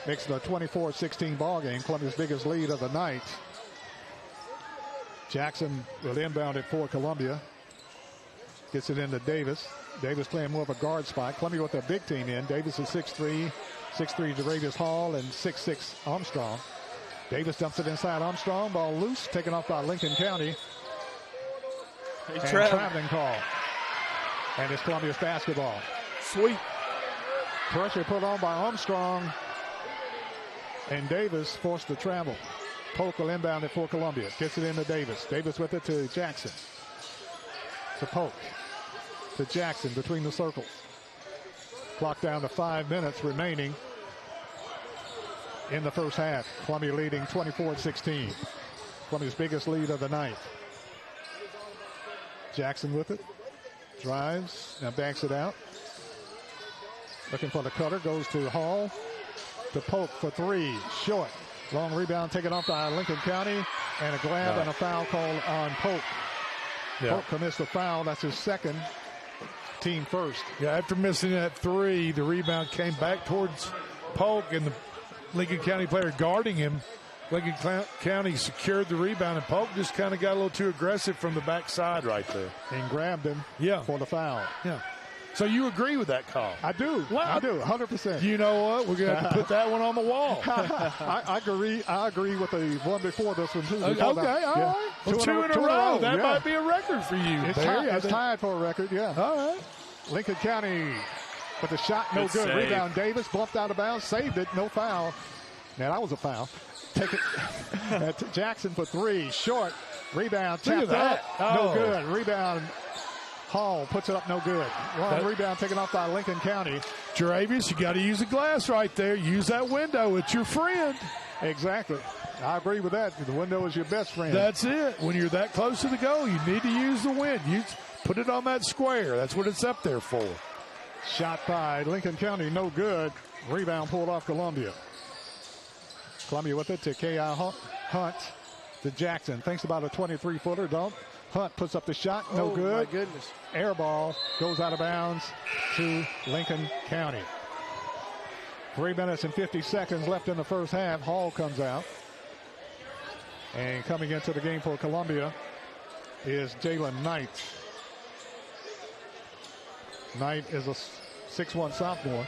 Makes it a 24-16 ball game. Columbia's biggest lead of the night. Jackson will inbound it for Columbia. Gets it into Davis. Davis playing more of a guard spot. Columbia with their big team in. Davis is 6'3", 6'3" Jaravius Hall, and 6'6" Armstrong. Davis dumps it inside Armstrong. Ball loose, taken off by Lincoln County. And traveling call. And it's Columbia's basketball. Sweet. Pressure put on by Armstrong. And Davis forced to travel. Polk will inbound it for Columbia. Gets it into Davis. Davis with it to Jackson. To Polk. To Jackson between the circles. Clock down to 5 minutes remaining in the first half. Columbia leading 24-16. Columbia's biggest lead of the night. Jackson with it. Drives. Now backs it out. Looking for the cutter. Goes to Hall. To Polk for 3. Short. Long rebound taken off by Lincoln County. And a grab and a foul call on Polk. Yeah. Polk commits the foul. That's his second. Team first. Yeah, after missing that 3, the rebound came back towards Polk, and the Lincoln County player guarding him. Lincoln County secured the rebound, and Polk just kind of got a little too aggressive from the backside right there. And grabbed him for the foul. Yeah. So you agree with that call? I do. What? I do, 100%. You know what? We're going to have to put that one on the wall. I agree with the one before this one, too. Okay, all right. Well, two in a row. That might be a record for you. It's tied for a record, yeah. All right. Lincoln County with the shot, no good. Save. Rebound, Davis bumped out of bounds, saved it, no foul. Now, that was a foul. Take it. Jackson for 3, short. Rebound, tapped up, no good. Rebound, Hall puts it up, no good. Long rebound taken off by Lincoln County. Jaravius, you got to use the glass right there. Use that window. It's your friend. Exactly. I agree with that. The window is your best friend. That's it. When you're that close to the goal, you need to use the wind. Put it on that square. That's what it's up there for. Shot by Lincoln County, no good. Rebound pulled off Columbia. Columbia with it to K.I. Hunt to Jackson. Thinks about a 23-footer. Don't. Hunt puts up the shot, no good. My goodness. Air ball goes out of bounds to Lincoln County. 3 minutes and 50 seconds left in the first half. Hall comes out. And coming into the game for Columbia is Jalen Knight. Knight is a 6'1" sophomore.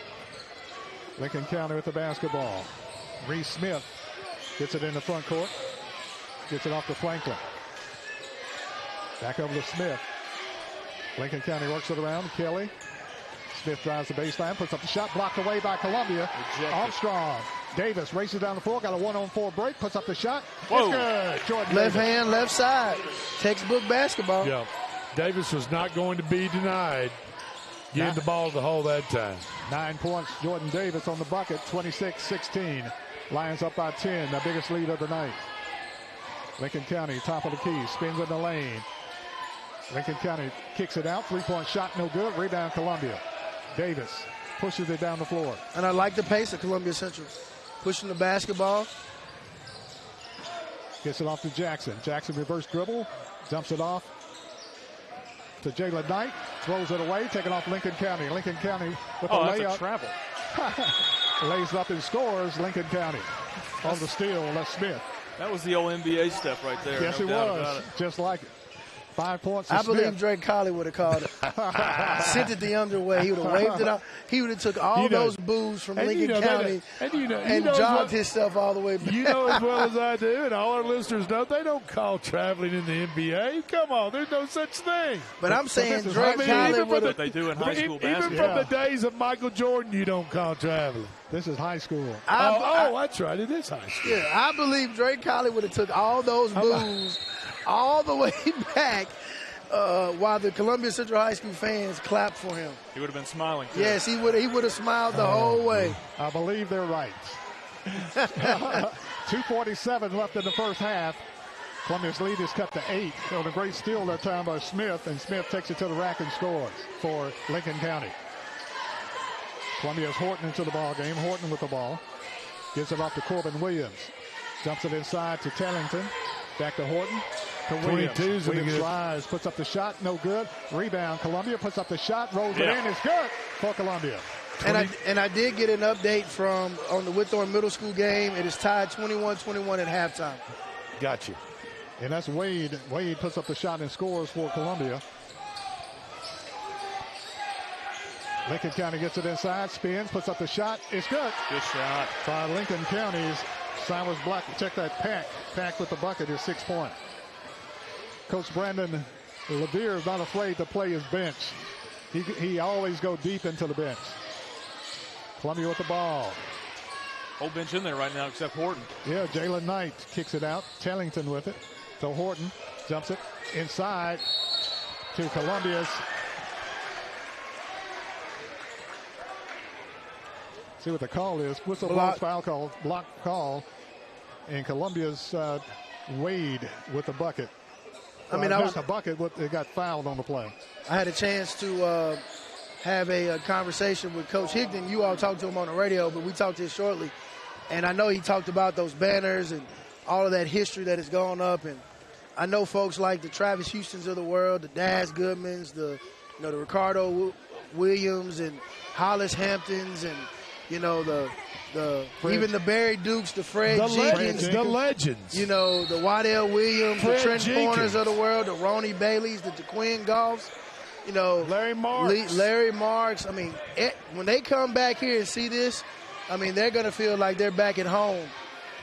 Lincoln County with the basketball. Reese Smith gets it in the front court. Gets it off to Franklin. Back over to Smith. Lincoln County works it around. Kelly. Smith drives the baseline, puts up the shot, blocked away by Columbia. Armstrong. Davis races down the floor, got a 1-on-4 break, puts up the shot. It's good. Jordan left Davis. hand, left side. Textbook basketball. Yeah. Davis was not going to be denied getting the ball to the hole that time. 9 points. Jordan Davis on the bucket, 26-16. Lions up by 10, the biggest lead of the night. Lincoln County, top of the key, spins in the lane. Lincoln County kicks it out. 3-point shot, no good. Rebound, Columbia. Davis pushes it down the floor. And I like the pace of Columbia Central. Pushing the basketball. Gets it off to Jackson. Jackson reverse dribble. Dumps it off to Jalen Knight. Throws it away. Taking off Lincoln County. Lincoln County with a layup. That's a travel. Lays up and scores. Lincoln County. On the steal, Les Smith. That was the old NBA stuff right there. Yes, no it doubt was. about it. Just like it. 5 points. I believe Smith. Drake Colley would have called it. Sent it the other way. He would have waved it out. He would have took all those boos from Lincoln County and jogged himself all the way back. You know as well as I do, and all our listeners know, they don't call traveling in the NBA. Come on, there's no such thing. But I'm saying Drake Colley would have. They do in high school Even basketball. from the days of Michael Jordan, you don't call traveling. This is high school. That's right. It is high school. Yeah, I believe Drake Colley would have took all those boos all the way back while the Columbia Central High School fans clapped for him. He would have been smiling, too. Yes, he would have smiled the whole way. I believe they're right. 2:47 left in the first half. Columbia's lead is cut to 8. On a great steal that time by Smith, and Smith takes it to the rack and scores for Lincoln County. Columbia's Horton into the ball game. Horton with the ball. Gives it off to Corbin Williams. Dumps it inside to Tellington. Back to Horton. To Williams. 22's Williams good. drives, puts up the shot, no good. Rebound, Columbia puts up the shot, rolls it in, it's good for Columbia. And I did get an update from on the Whitthorne Middle School game. It is tied 21-21 at halftime. Got you. And that's Wade. Wade puts up the shot and scores for Columbia. Lincoln County gets it inside, spins, puts up the shot. It's good. Good shot. By Lincoln County's Silas Black. Check that pack. Pack with the bucket is 6 points. Coach Brandon Levere is not afraid to play his bench. He always go deep into the bench. Columbia with the ball. Whole bench in there right now except Horton. Yeah, Jalen Knight kicks it out. Tellington with it. So Horton jumps it inside to Columbia's. See what the call is. Whistle block foul call, block call. And Columbia's Wade with the bucket. I mean, not the bucket, but they got fouled on the play. I had a chance to have a conversation with Coach Higdon. You all talked to him on the radio, but we talked to him shortly. And I know he talked about those banners and all of that history that has gone up. And I know folks like the Travis Houstons of the world, the Daz Goodmans, the Ricardo Williams and Hollis Hamptons, and even the Barry Dukes, the Fred Jenkins, the legends. The Waddell Williams, Fred the Trent Jenkins. Corners of the world, the Ronnie Baileys, the DeQuinn Goffs, Larry Marks. Larry Marks. I mean, when they come back here and see this, I mean, they're going to feel like they're back at home.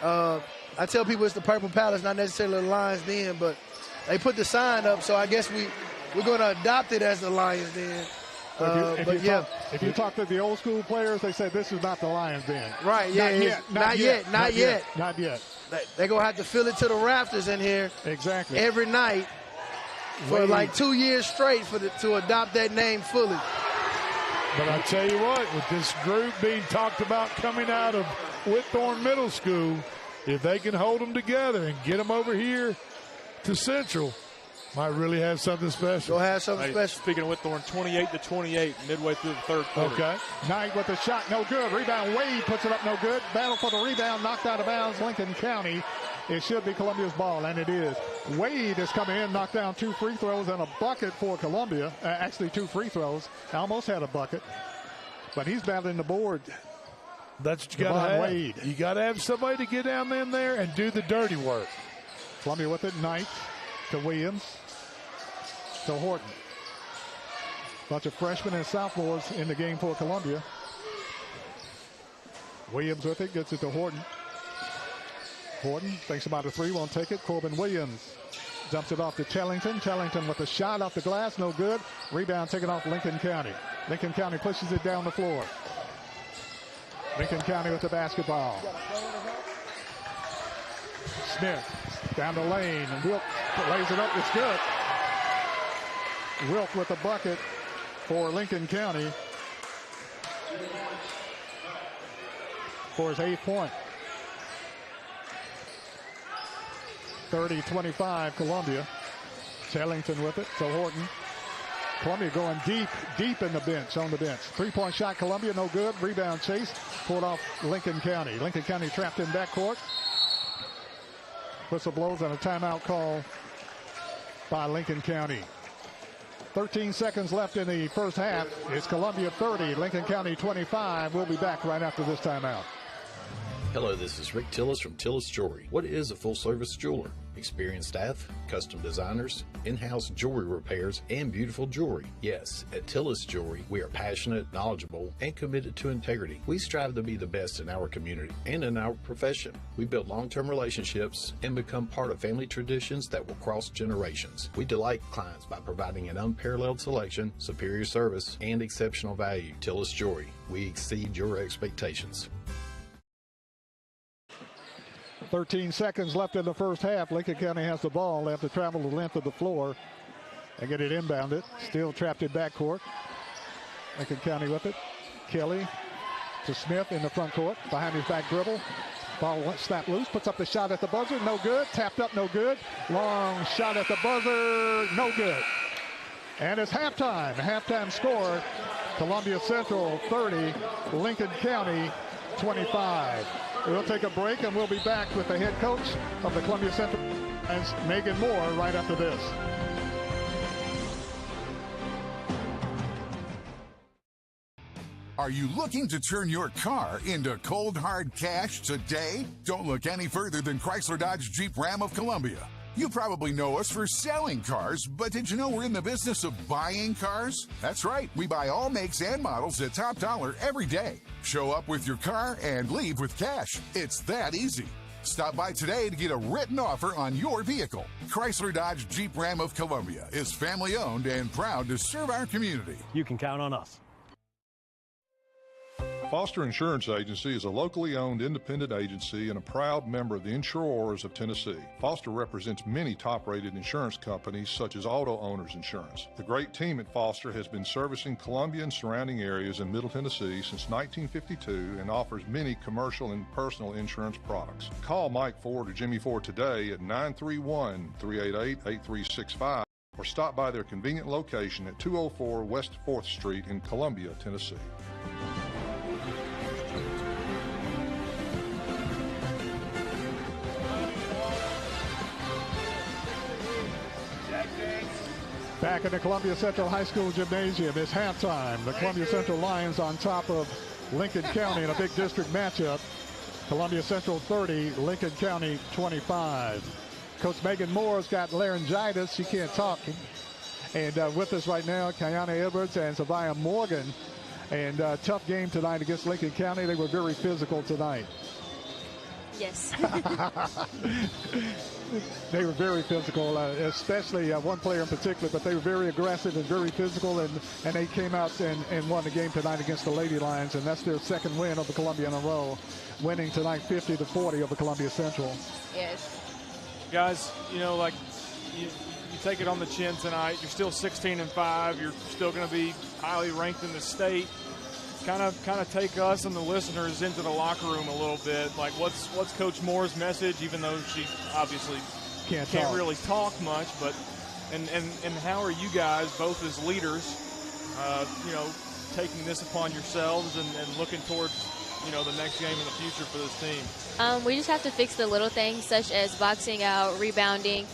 I tell people it's the Purple Palace, not necessarily the Lions Den, but they put the sign up, so I guess we're going to adopt it as the Lions Den. If you talk to the old school players, they say this is not the Lions Den. Right, yeah. Not yet. They're going to have to fill it to the rafters in here. Exactly. Every night for like 2 years straight to adopt that name fully. But I tell you what, with this group being talked about coming out of Whitthorne Middle School, if they can hold them together and get them over here to Central, might really have something special. Go have something special. Speaking of Whitthorne, 28-28 midway through the third quarter. Okay. Knight with the shot, no good. Rebound, Wade puts it up, no good. Battle for the rebound, knocked out of bounds. Lincoln County. It should be Columbia's ball, and it is. Wade has come in, knocked down 2 free throws and a bucket for Columbia. Actually, 2 free throws. Almost had a bucket, but he's battling the board. That's what you got to have. Wade. You got to have somebody to get down in there and do the dirty work. Columbia with it, Knight to Williams to Horton. Bunch of freshmen and sophomores in the game for Columbia. Williams with it, gets it to Horton. Horton thinks about a 3, won't take it. Corbin Williams Dumps it off to Tellington. Tellington with a shot off the glass, no good. Rebound taken off Lincoln County. Lincoln County pushes it down the floor. Lincoln County with the basketball. Smith down the lane, and Wilk lays it up. It's good. Wilk with the bucket for Lincoln County for his 8th point. 30-25 Columbia. Tellington with it to Horton. Columbia going deep in the bench, on the bench. 3-point shot, Columbia, no good. Rebound chase, pulled off Lincoln County. Lincoln County trapped in backcourt. Whistle blows and a timeout call by Lincoln County. 13 seconds left in the first half. It's Columbia 30, Lincoln County 25. We'll be back right after this timeout. Hello, this is Rick Tillis from Tillis Jewelry. What is a full-service jeweler? Experienced staff, custom designers, in-house jewelry repairs, and beautiful jewelry. Yes, at Tillis Jewelry, we are passionate, knowledgeable, and committed to integrity. We strive to be the best in our community and in our profession. We build long-term relationships and become part of family traditions that will cross generations. We delight clients by providing an unparalleled selection, superior service, and exceptional value. Tillis Jewelry, we exceed your expectations. 13 seconds left in the first half. Lincoln County has the ball. They have to travel the length of the floor and get it inbounded. Still trapped in backcourt. Lincoln County with it. Kelly to Smith in the front court. Behind his back dribble. Ball snapped loose. Puts up the shot at the buzzer. No good. Tapped up. No good. Long shot at the buzzer. No good. And it's halftime. Halftime score. Columbia Central 30. Lincoln County 25. We'll take a break and we'll be back with the head coach of the Columbia Central, Megan Moore, right after this. Are you looking to turn your car into cold hard cash today? Don't look any further than Chrysler Dodge Jeep Ram of Columbia. You probably know us for selling cars, but did you know we're in the business of buying cars? That's right, we buy all makes and models at top dollar every day. Show up with your car and leave with cash. It's that easy. Stop by today to get a written offer on your vehicle. Chrysler Dodge Jeep Ram of Columbia is family owned and proud to serve our community. You can count on us. Foster Insurance Agency is a locally owned independent agency and a proud member of the Insurers of Tennessee. Foster represents many top-rated insurance companies such as Auto Owners Insurance. The great team at Foster has been servicing Columbia and surrounding areas in Middle Tennessee since 1952 and offers many commercial and personal insurance products. Call Mike Ford or Jimmy Ford today at 931-388-8365 or stop by their convenient location at 204 West 4th Street in Columbia, Tennessee. Back in the Columbia Central High School Gymnasium, it's halftime. The Columbia Central Lions on top of Lincoln County in a big district matchup. Columbia Central 30, Lincoln County 25. Coach Megan Moore's got laryngitis. She can't talk. And with us right now, Kayana Edwards and Savia Morgan. And tough game tonight against Lincoln County. They were very physical tonight. Yes. They were very physical, especially one player in particular, but they were very aggressive and very physical, and they came out and won the game tonight against the Lady Lions, and that's their second win of the Columbia in a row, winning tonight 50-40 over Columbia Central. Yes. Guys, you know, like you take it on the chin tonight. You're still 16-5. You're still going to be highly ranked in the state. Kind of take us and the listeners into the locker room a little bit. Like, what's Coach Moore's message? Even though she obviously can't really talk much, but and how are you guys both as leaders, you know, taking this upon yourselves and looking towards, you know, the next game in the future for this team? We just have to fix the little things, such as boxing out, rebounding,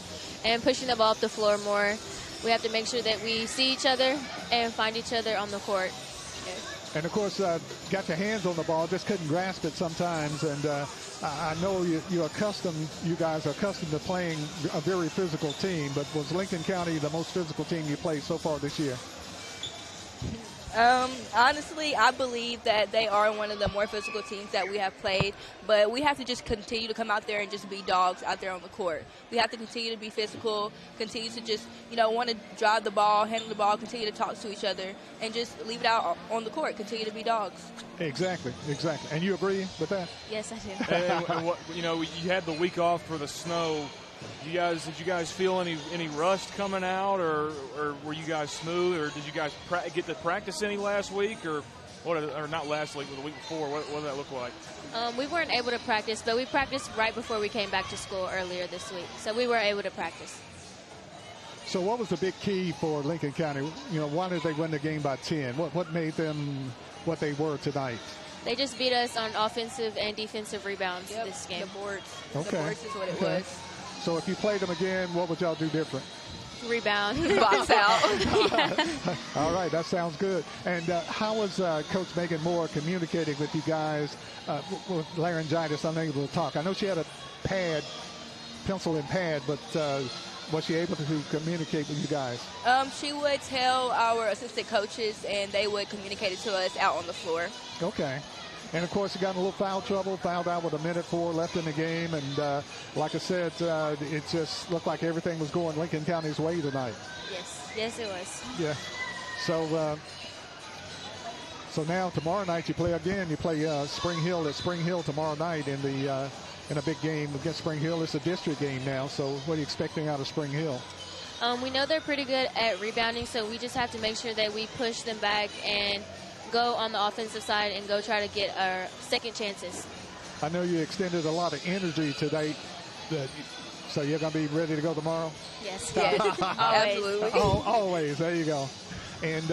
and pushing the ball up the floor more. We have to make sure that we see each other and find each other on the court. Yeah. And, of course, got your hands on the ball, just couldn't grasp it sometimes. And I know you guys are accustomed to playing a very physical team, but was Lincoln County the most physical team you played so far this year? Honestly, I believe that they are one of the more physical teams that we have played, but we have to just continue to come out there and just be dogs out there on the court. We have to continue to be physical, continue to just, want to drive the ball, handle the ball, continue to talk to each other, and just leave it out on the court, continue to be dogs. Exactly. And you agree with that? Yes, I do. And what, you had the week off for the snow. Did you guys feel any rust coming out, or were you guys smooth, or did you guys get to practice any last week, or not last week, but the week before? What did that look like? We weren't able to practice, but we practiced right before we came back to school earlier this week, so we were able to practice. So what was the big key for Lincoln County? Why did they win the game by 10? What made them what they were tonight? They just beat us on offensive and defensive rebounds this game. The boards. Okay. The boards is what it was. So if you played them again, what would y'all do different? Rebound, box out. All right, that sounds good. And how was Coach Megan Moore communicating with you guys with laryngitis, unable to talk? I know she had a pencil and pad, but was she able to communicate with you guys? She would tell our assistant coaches, and they would communicate it to us out on the floor. Okay. And, of course, you got in a little foul trouble, fouled out with 1:04 left in the game. And, like I said, it just looked like everything was going Lincoln County's way tonight. Yes, it was. Yeah. So now tomorrow night you play again. You play Spring Hill at Spring Hill tomorrow night in a big game against Spring Hill. It's a district game now. So what are you expecting out of Spring Hill? We know they're pretty good at rebounding, so we just have to make sure that we push them back and go on the offensive side and go try to get our second chances. I know you extended a lot of energy today. So you're going to be ready to go tomorrow? Yes. Absolutely. Always. There you go. And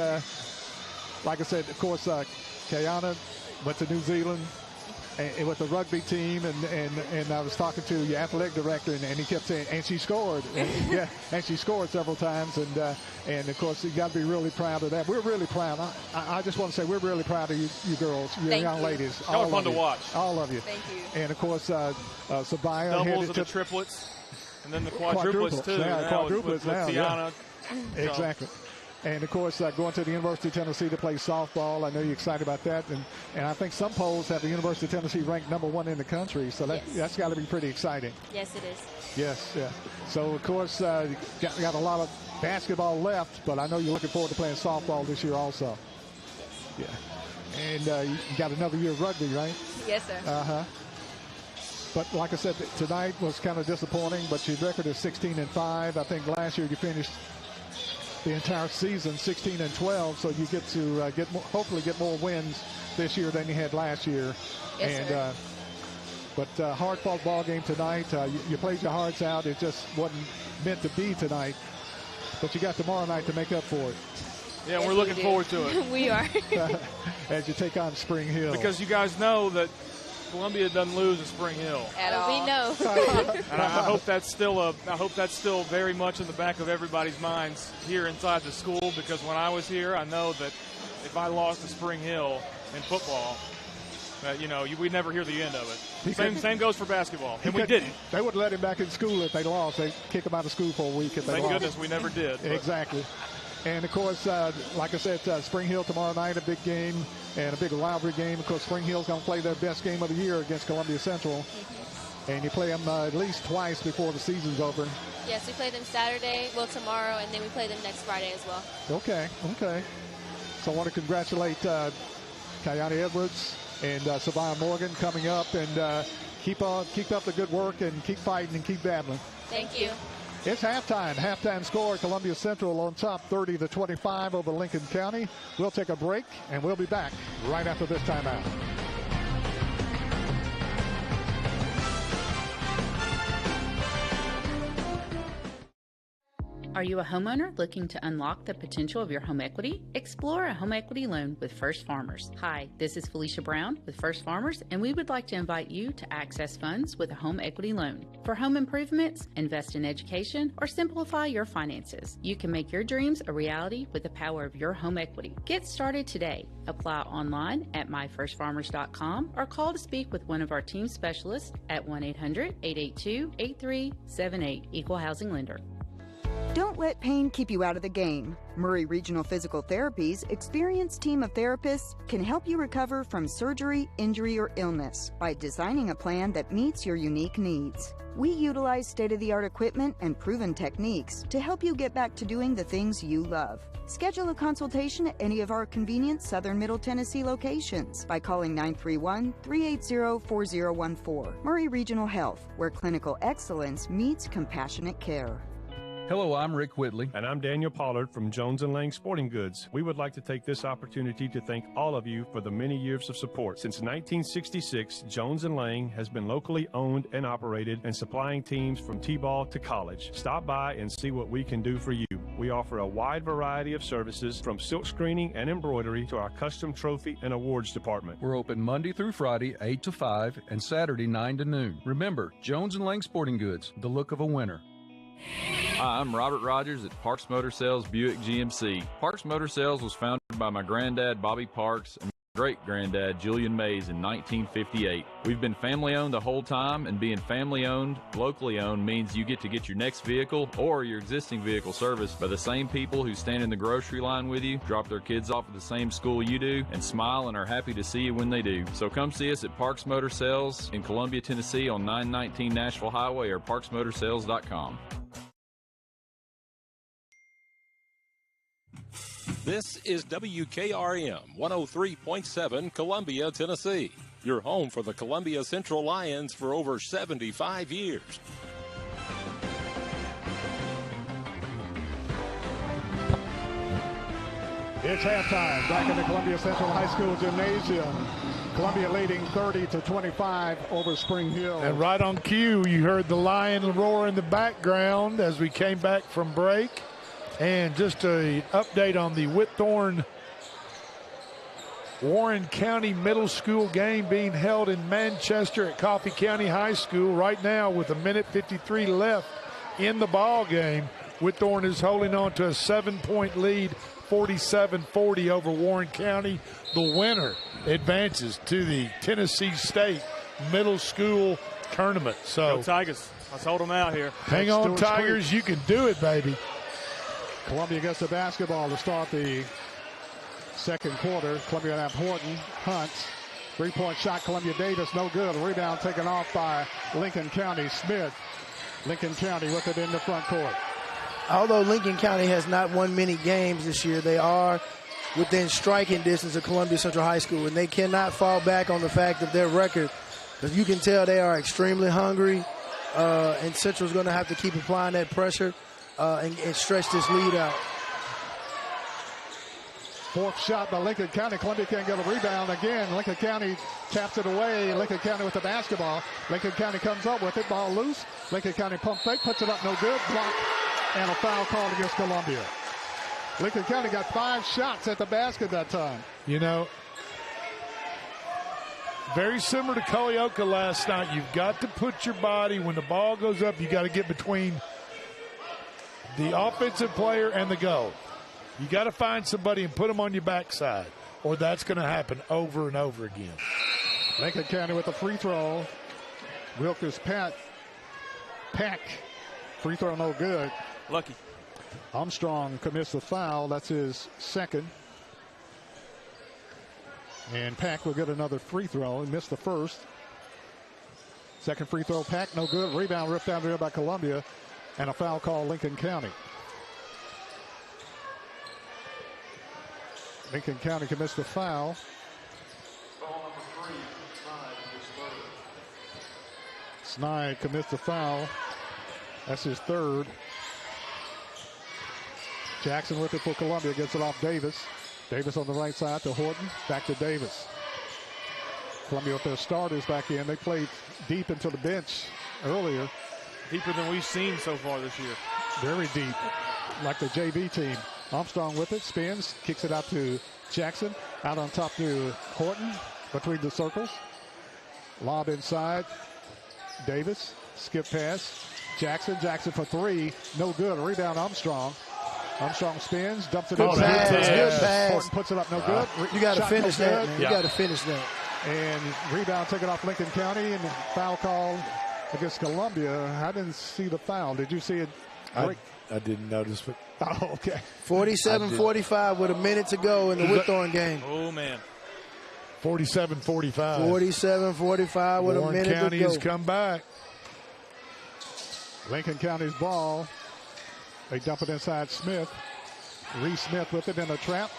like I said, of course, Kayana went to New Zealand and with the rugby team, and I was talking to your athletic director, and he kept saying, and she scored. And she scored several times, and of course, you got to be really proud of that. We're really proud. I just want to say we're really proud of you girls, you young ladies. That was fun to watch. All of you. Thank you. And of course, Sabaya doubles of the triplets, and then the quadruplets too. Quadruplets now. Yeah. Exactly. And, of course, going to the University of Tennessee to play softball. I know you're excited about that. And I think some polls have the University of Tennessee ranked #1 in the country. So that's got to be pretty exciting. Yes, it is. Yes, yeah. So, of course, you got a lot of basketball left, but I know you're looking forward to playing softball this year also. Yes. Yeah. And you got another year of rugby, right? Yes, sir. Uh-huh. But like I said, tonight was kind of disappointing, but your record is 16-5. I think last year you finished the entire season 16-12, so you get to hopefully get more wins this year than you had last year. Yes, sir. But hard-fought ball game tonight. You played your hearts out. It just wasn't meant to be tonight. But you got tomorrow night to make up for it. Yeah, we're looking forward to it. We are. As you take on Spring Hill. Because you guys know that Columbia doesn't lose at Spring Hill. At all. We know. And I hope that's still very much in the back of everybody's minds here inside the school, because when I was here, I know that if I lost to Spring Hill in football, we'd never hear the end of it. Same goes for basketball. And we didn't. They wouldn't let him back in school if they lost. They'd kick him out of school for a week if they lost. Thank goodness we never did. Exactly. And, of course, like I said, Spring Hill tomorrow night, a big game and a big rivalry game. Of course, Spring Hill's going to play their best game of the year against Columbia Central. And you play them at least twice before the season's over. Yes, we play them tomorrow, and then we play them next Friday as well. Okay. So I want to congratulate Kayani Edwards and Savannah Morgan coming up, and keep up the good work and keep fighting and keep battling. Thank you. It's halftime. Halftime score, Columbia Central on top 30-25 over Lincoln County. We'll take a break, and we'll be back right after this timeout. Are you a homeowner looking to unlock the potential of your home equity? Explore a home equity loan with First Farmers. Hi, this is Felicia Brown with First Farmers, and we would like to invite you to access funds with a home equity loan. For home improvements, invest in education, or simplify your finances, you can make your dreams a reality with the power of your home equity. Get started today. Apply online at myfirstfarmers.com or call to speak with one of our team specialists at 1-800-882-8378, Equal Housing Lender. Don't let pain keep you out of the game. Murray Regional Physical Therapy's experienced team of therapists can help you recover from surgery, injury, or illness by designing a plan that meets your unique needs. We utilize state-of-the-art equipment and proven techniques to help you get back to doing the things you love. Schedule a consultation at any of our convenient Southern Middle Tennessee locations by calling 931-380-4014. Murray Regional Health, where clinical excellence meets compassionate care. Hello, I'm Rick Whitley. And I'm Daniel Pollard from Jones & Lang Sporting Goods. We would like to take this opportunity to thank all of you for the many years of support. Since 1966, Jones & Lang has been locally owned and operated and supplying teams from T-ball to college. Stop by and see what we can do for you. We offer a wide variety of services from silk screening and embroidery to our custom trophy and awards department. We're open Monday through Friday, 8 to 5, and Saturday, 9 to noon. Remember, Jones & Lang Sporting Goods, the look of a winner. Hi, I'm Robert Rogers at Parks Motor Sales Buick GMC. Parks Motor Sales was founded by my granddad, Bobby Parks, and my great-granddad, Julian Mays, in 1958. We've been family-owned the whole time, and being family-owned, locally-owned means you get to get your next vehicle or your existing vehicle serviced by the same people who stand in the grocery line with you, drop their kids off at the same school you do, and smile and are happy to see you when they do. So come see us at Parks Motor Sales in Columbia, Tennessee on 919 Nashville Highway or parksmotorsales.com. This is WKRM 103.7 Columbia, Tennessee. Your home for the Columbia Central Lions for over 75 years. It's halftime back in the Columbia Central High School Gymnasium. Columbia leading 30-25 over Spring Hill. And right on cue, you heard the lion roar in the background as we came back from break. And just an update on the Whitthorne Warren County Middle School game being held in Manchester at Coffee County High School right now with 1:53 left in the ball game. Whitthorne is holding on to a 7-point lead, 47-40 over Warren County. The winner advances to the Tennessee State Middle School Tournament. So go Tigers. Let's hold them out here. Hang on, Tigers. You can do it, baby. Columbia gets the basketball to start the second quarter. Columbia have Horton, Hunt. Three-point shot, Columbia Davis, no good. Rebound taken off by Lincoln County. Smith. Lincoln County with it in the front court. Although Lincoln County has not won many games this year, they are within striking distance of Columbia Central High School, and they cannot fall back on the fact of their record, because you can tell they are extremely hungry, and Central's going to have to keep applying that pressure and stretch this lead out. Fourth shot by Lincoln County. Columbia can't get a rebound again. Lincoln County taps it away. Lincoln County with the basketball. Lincoln County comes up with it. Ball loose. Lincoln County pump fake. Puts it up. No good. Block. And a foul called against Columbia. Lincoln County got 5 shots at the basket that time. You know, very similar to Culleoka last night. You've got to put your body, when the ball goes up, you got to get between the offensive player and the goal. You got to find somebody and put them on your backside, or that's going to happen over and over again. Lincoln County with a free throw. Wilkers Pack. Free throw no good. Lucky. Armstrong commits the foul. That's his second. And Pack will get another free throw. He missed the first. Second free throw, Pack, no good. Rebound ripped out there by Columbia. And a foul call, Lincoln County. Lincoln County commits the foul. Snide commits the foul. That's his third. Jackson with it for Columbia. Gets it off Davis. Davis on the right side to Horton. Back to Davis. Columbia with their starters back in. They played deep into the bench earlier. Deeper than we've seen so far this year. Very deep, like the JV team. Armstrong with it, spins, kicks it out to Jackson. Out on top to Horton, between the circles. Lob inside. Davis, skip pass. Jackson for three, no good. A rebound, Armstrong. Armstrong spins, dumps it good inside. Pass. Good pass. Horton puts it up, no good. You got to Shot finish no that, good. man. You got to finish that. And rebound taken off Lincoln County, and foul call against Columbia. I didn't see the foul. Did you see it? I didn't notice, but oh, okay. 47-45 with a minute to go in the Whitthorne game. Oh, man. 47-45. 47-45 with a minute to go. Warren County has come back. Lincoln County's ball. They dump it inside Smith. Reese Smith with it in a trap.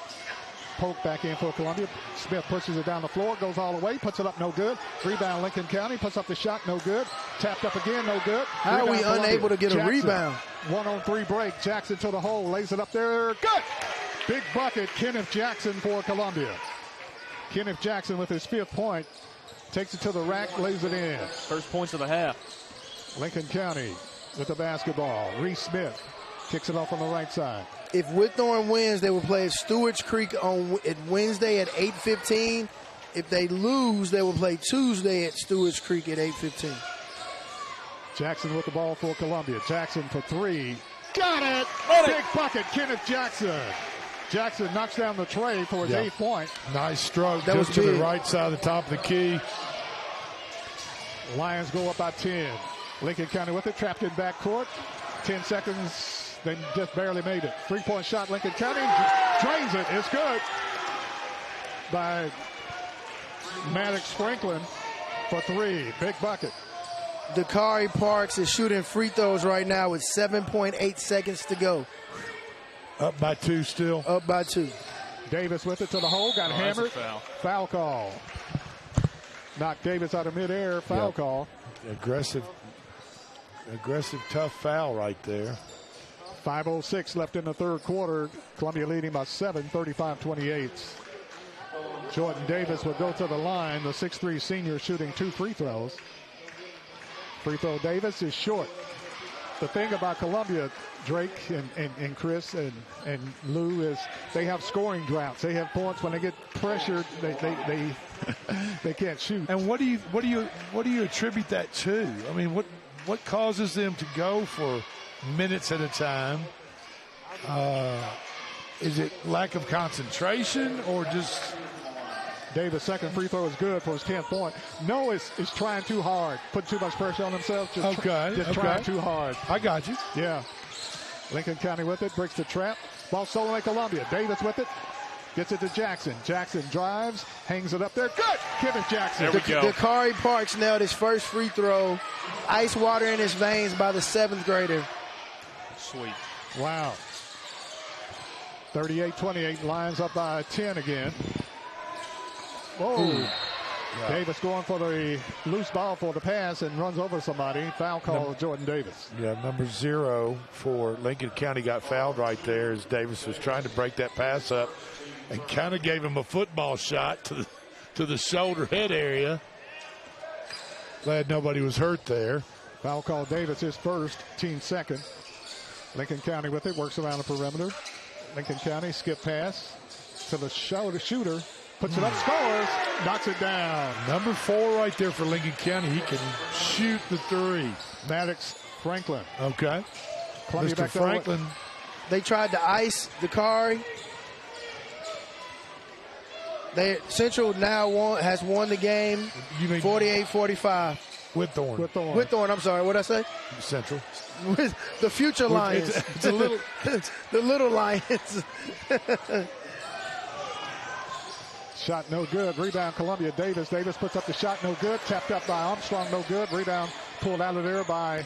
Poke back in for Columbia. Smith pushes it down the floor, goes all the way, puts it up, no good. Rebound Lincoln County, puts up the shot, no good. Tapped up again, no good. How are we unable to get a rebound? 1-on-3 break. Jackson to the hole, lays it up there. Good! Big bucket, Kenneth Jackson for Columbia. Kenneth Jackson with his 5th point. Takes it to the rack, lays it in. First points of the half. Lincoln County with the basketball. Reese Smith kicks it off on the right side. If Whitthorne wins, they will play at Stewart's Creek on Wednesday at 8:15. If they lose, they will play Tuesday at Stewart's Creek at 8:15. Jackson with the ball for Columbia. Jackson for 3. Got it! Big bucket, Kenneth Jackson. Jackson knocks down the tray for his 8th point. Nice stroke. That was to big. the right side of the top of the key. Lions go up by 10. Lincoln County with it, trapped in backcourt. 10 seconds. They just barely made it. 3-point shot, Lincoln County drains it. It's good by Maddox Franklin for 3. Big bucket. Dakari Parks is shooting free throws right now with 7.8 seconds to go. Up by 2 still. Up by 2. Davis with it to the hole, got hammered. Foul call. Knocked Davis out of midair. Foul call. Aggressive, tough foul right there. 5:06 left in the 3rd quarter. Columbia leading by 7, 35-28. Jordan Davis will go to the line. The 6'3 senior shooting 2 free throws. Free throw Davis is short. The thing about Columbia, Drake and Chris and Lou, is they have scoring droughts. They have points when they get pressured. They can't shoot. And what do you attribute that to? I mean, what causes them to go for minutes at a time? Is it lack of concentration or just... Davis' second free throw is good for his 10th point. Noah is trying too hard, putting too much pressure on himself. Trying too hard. I got you. Yeah. Lincoln County with it, breaks the trap. Ball stolen by Columbia. Davis with it. Gets it to Jackson. Jackson drives, hangs it up there. Good! Kenneth Jackson. There we go. Dakari Parks nailed his first free throw. Ice water in his veins by the 7th grader. Sweet. Wow. 38-28. Lions up by 10 again. Whoa. Yeah. Davis going for the loose ball for the pass and runs over somebody. Foul call, Jordan Davis. Yeah, number 0 for Lincoln County got fouled right there as Davis was trying to break that pass up and kind of gave him a football shot to the shoulder head area. Glad nobody was hurt there. Foul call Davis, his first, team second. Lincoln County with it, works around the perimeter. Lincoln County skip pass to the shooter. Puts it up, scores, knocks it down. Number 4 right there for Lincoln County. He can shoot the 3. Maddox Franklin. Okay. Columbia Mr. Franklin. They tried to ice Dakari. Central now has won the game. 48-45. Whitthorne. I'm sorry. What did I say? Central. With the future Lions. It's a little. The little Lions. Shot no good. Rebound Columbia. Davis puts up the shot, no good. Tapped up by Armstrong, no good. Rebound pulled out of there by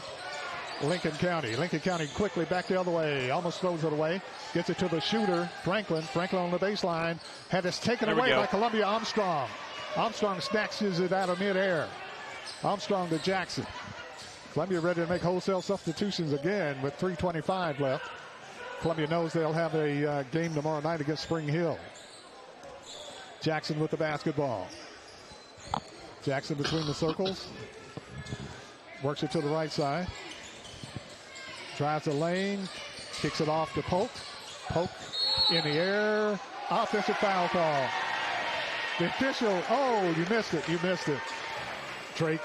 Lincoln County. Lincoln County quickly back the other way. Almost throws it away. Gets it to the shooter, Franklin. Franklin on the baseline. Had this taken away by Columbia. Armstrong. Armstrong snatches it out of midair. Armstrong to Jackson. Columbia ready to make wholesale substitutions again with 3:25 left. Columbia knows they'll have a game tomorrow night against Spring Hill. Jackson with the basketball. Jackson between the circles. Works it to the right side. Drives the lane. Kicks it off to Polk. Polk in the air. Offensive foul call. The official, you missed it. Drake.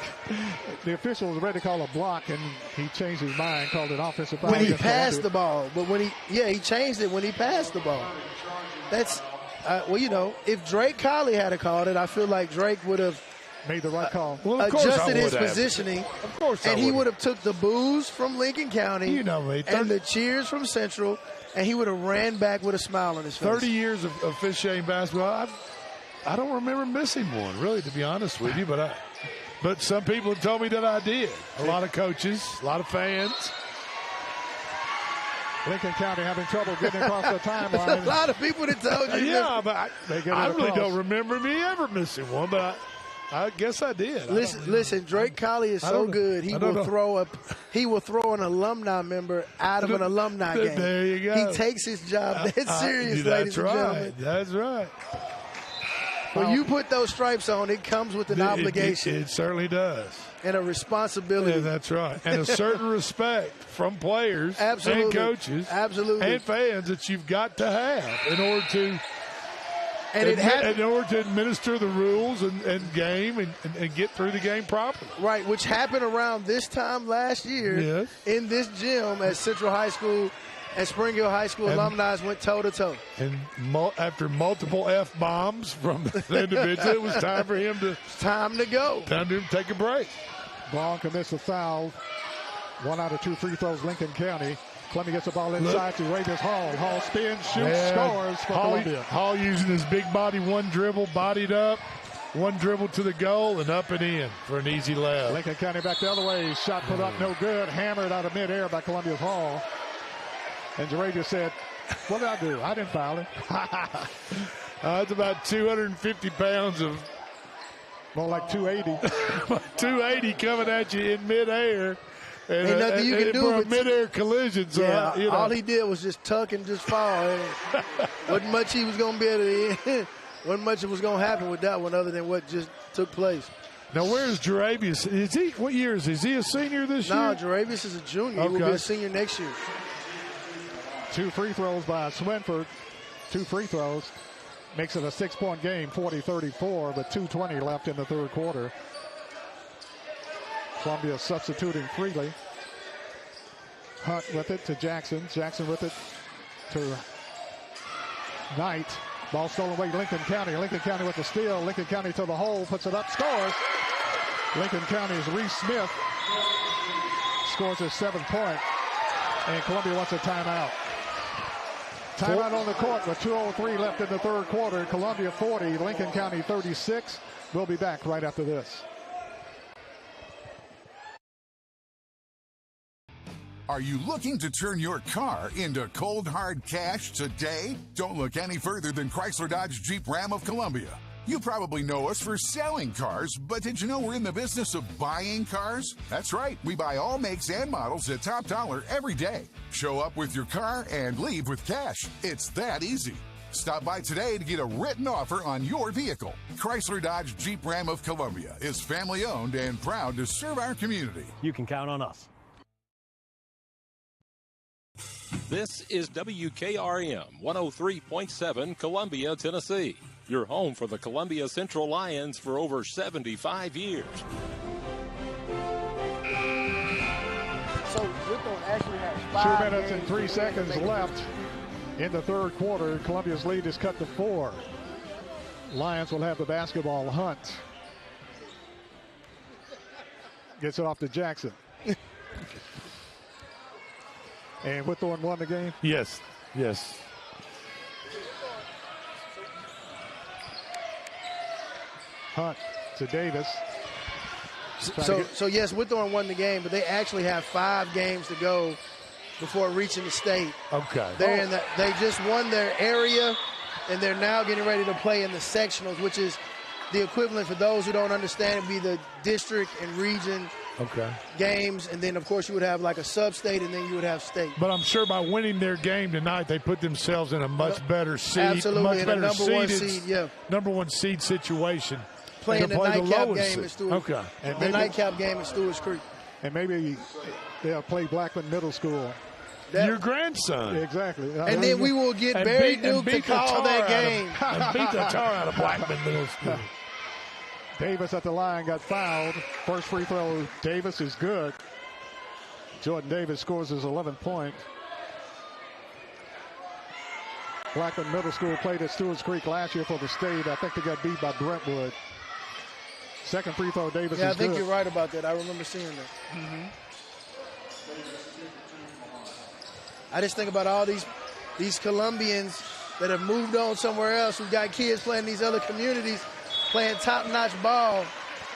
The official was ready to call a block, and he changed his mind, called it offensive foul. When he passed the ball. But he changed it when he passed the ball. That's... if Drake Colley had called it, I feel like Drake would have made the right call. Well, of course adjusted his have. positioning. Of course, and he would have took the boos from Lincoln County, and the cheers from Central, and he would have ran back with a smile on his face. 30 years of officiating basketball. I don't remember missing one, really, to be honest with you. But some people told me that I did. A lot of coaches, a lot of fans. Lincoln County having trouble getting across the timeline. A lot of people that told you. Yeah, but I really don't remember me ever missing one, but I guess I did. Listen, Drake Colley is so good. He will throw an alumni member out of an alumni game. There you go. He takes his job dead serious, ladies and gentlemen. That's right. When you put those stripes on, it comes with an obligation. It certainly does. And a responsibility. Yeah, that's right. And a certain respect from players and coaches and fans that you've got to have in order to administer the rules and game and get through the game properly. Right, which happened around this time last year in this gym at Central High School. And Spring Hill High School alumni went toe-to-toe. And after multiple F-bombs from the individual, it was time for him to... Time to go. Time to take a break. Vaughn commits a foul. 1 out of 2 free throws, Lincoln County. Columbia gets the ball inside to Ravis Hall. Hall spins, shoots, scores for Columbia. Hall using his big body, one dribble, bodied up. One dribble to the goal and up and in for an easy layup. Lincoln County back the other way. Shot put up, no good. Hammered out of midair by Columbia's Hall. And Jaravia said, what did I do? I didn't foul him. It's about 250 pounds of... More like 280. 280 coming at you in midair. And, ain't nothing you can do for a midair collision. So all he did was just tuck and just fall. Wasn't much he was going to be able to... Wasn't much was going to happen with that one other than what just took place. Now, where's Jarabius? What year is he? Is he a senior this year? No, Jarabius is a junior. He will be a senior next year. 2 free throws by Swinford. 2 free throws. Makes it a 6-point game, 40-34, but 2:20 left in the third quarter. Columbia substituting freely. Hunt with it to Jackson. Jackson with it to Knight. Ball stolen away, Lincoln County. Lincoln County with the steal. Lincoln County to the hole, puts it up, scores. Lincoln County's Reese Smith scores his 7th point. And Columbia wants a timeout. Timeout on the court with 2:03 left in the third quarter. Columbia 40, Lincoln County 36. We'll be back right after this. Are you looking to turn your car into cold, hard cash today? Don't look any further than Chrysler Dodge Jeep Ram of Columbia. You probably know us for selling cars, but did you know we're in the business of buying cars? That's right, we buy all makes and models at top dollar every day. Show up with your car and leave with cash. It's that easy. Stop by today to get a written offer on your vehicle. Chrysler Dodge Jeep Ram of Columbia is family owned and proud to serve our community. You can count on us. This is WKRM 103.7 Columbia, Tennessee. Your home for the Columbia Central Lions for over 75 years. So Whitthorne actually has 2 minutes and 3 seconds left in the third quarter. Columbia's lead is cut to 4. Lions will have the basketball. Hunt gets it off to Jackson. And Whitthorne won the game? Yes. Hunt to Davis. So yes, Whitthorne won the game, but they actually have 5 games to go before reaching the state. Okay. They just won their area, and they're now getting ready to play in the sectionals, which is the equivalent for those who don't understand. It'd be the district and region games, and then of course you would have like a sub-state, and then you would have state. But I'm sure by winning their game tonight, they put themselves in a much better seed, absolutely, much in better number 1 seed situation. Playing the nightcap game at Stewart's. Okay. And the nightcap game at Stewart's Creek. And maybe they'll play Blackman Middle School. Your grandson. Exactly. And then we will get Barry Duke to call that game. And beat the tar out of Blackman Middle School. Davis at the line got fouled. First free throw, Davis is good. Jordan Davis scores his 11th point. Blackman Middle School played at Stewart's Creek last year for the state. I think they got beat by Brentwood. Second free throw, Davis Yeah, is I think good. you're right about that. I remember seeing that. I just think about all these Colombians that have moved on somewhere else, who've got kids playing these other communities, playing top-notch ball.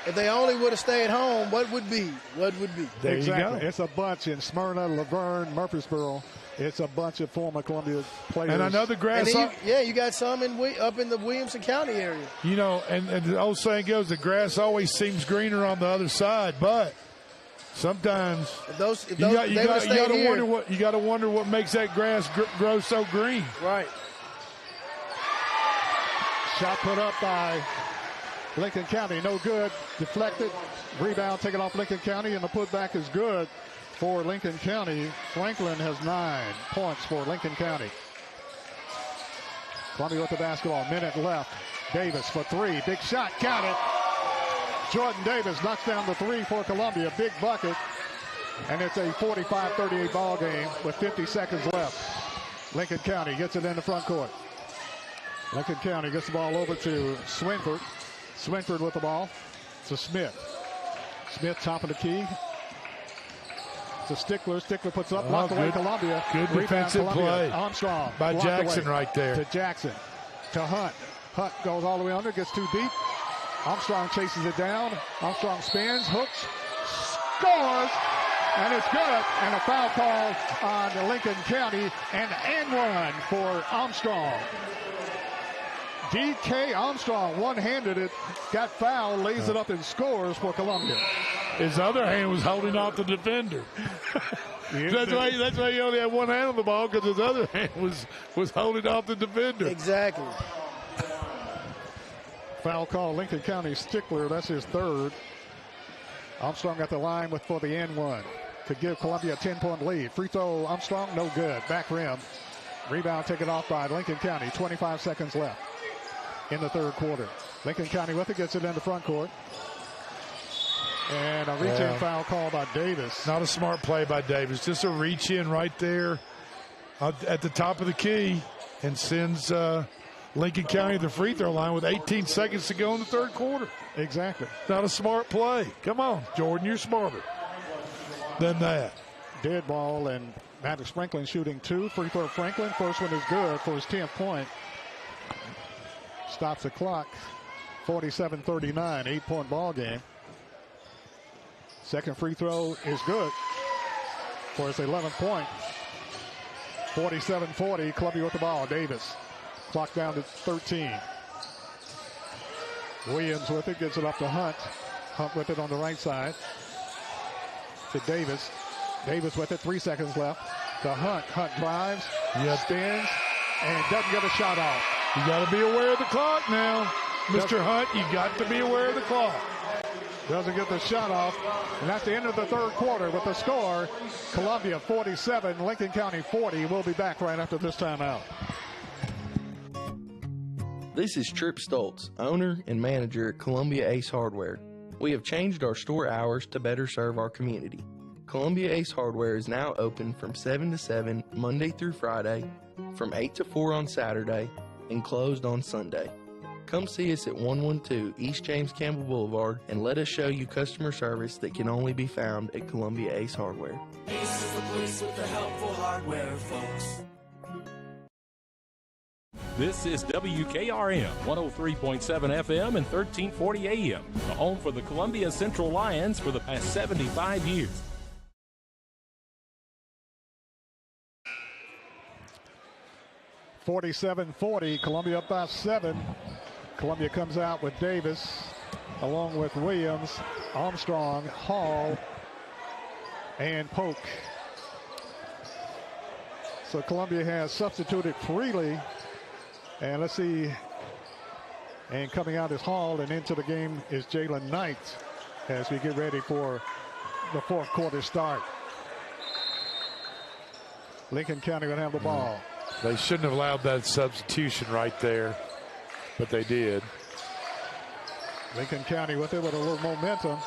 If they only would have stayed home, what would be? What would be? There Exactly. you go. It's a bunch in Smyrna, Laverne, Murfreesboro. It's a bunch of former Columbia players. And I know the grass. You got some up in the Williamson County area. You know, and the old saying goes, the grass always seems greener on the other side, but sometimes you got to wonder what makes that grass grow so green. Right. Shot put up by Lincoln County, no good. Deflected. Rebound taken off Lincoln County, and the putback is good for Lincoln County. Franklin has 9 points for Lincoln County. Columbia with the basketball. Minute left. Davis for 3. Big shot. Count it. Jordan Davis knocks down the 3 for Columbia. Big bucket. And it's a 45-38 ball game with 50 seconds left. Lincoln County gets it in the front court. Lincoln County gets the ball over to Swinford. Swinford with the ball to Smith. Smith top of the key. To Stickler. Stickler puts up, blocked away Columbia. Good Rebound defensive Columbia. play. Armstrong. By Jackson away. right there. To Jackson. To Hunt. Hunt goes all the way under, gets too deep. Armstrong chases it down. Armstrong spins, hooks, scores, and it's good. And a foul call on Lincoln County, and one for Armstrong. D.K. Armstrong one-handed it, got fouled, lays it up and scores for Columbia. His other hand was holding off the defender. That's why he only had one hand on the ball, because his other hand was holding off the defender. Exactly. Foul call, Lincoln County. Stickler, that's his 3rd. Armstrong at the line for the N1 to give Columbia a 10-point lead. Free throw, Armstrong, no good. Back rim. Rebound taken off by Lincoln County. 25 seconds left in the 3rd quarter. Lincoln County with it, gets it in the front court. And a reach-in foul called by Davis. Not a smart play by Davis. Just a reach-in right there at the top of the key, and sends Lincoln County to the free throw line with 18 seconds to go in the 3rd quarter. Exactly. Not a smart play. Come on, Jordan, you're smarter than that. Dead ball, and Maddox Franklin shooting 2. Free throw Franklin. First one is good for his 10th point. Stops the clock. 47-39, 8-point ball game. Second free throw is good for his 11th point. 47-40, Columbia with the ball. Davis. Clock down to 13. Williams with it, gets it up to Hunt. Hunt with it on the right side. To Davis. Davis with it, 3 seconds left. To Hunt. Hunt drives, spins, and doesn't get a shot off. You got to be aware of the clock now. Mr. Hunt, you got to be aware of the clock. Doesn't get the shot off. And that's the end of the 3rd quarter with the score. Columbia 47, Lincoln County 40. We'll be back right after this timeout. This is Tripp Stoltz, owner and manager at Columbia Ace Hardware. We have changed our store hours to better serve our community. Columbia Ace Hardware is now open from 7 to 7 Monday through Friday, from 8 to 4 on Saturday, and closed on Sunday. Come see us at 112 East James Campbell Boulevard and let us show you customer service that can only be found at Columbia Ace Hardware. Ace is the place with the helpful hardware, folks. This is WKRM 103.7 FM and 1340 AM, the home for the Columbia Central Lions for the past 75 years. (47-40), Columbia up by 7. Columbia comes out with Davis, along with Williams, Armstrong, Hall, and Polk. So Columbia has substituted freely. And let's see. And coming out is Hall, and into the game is Jalen Knight as we get ready for the 4th quarter start. Lincoln County going to have the ball. They shouldn't have allowed that substitution right there, but they did. Lincoln County with it with a little momentum.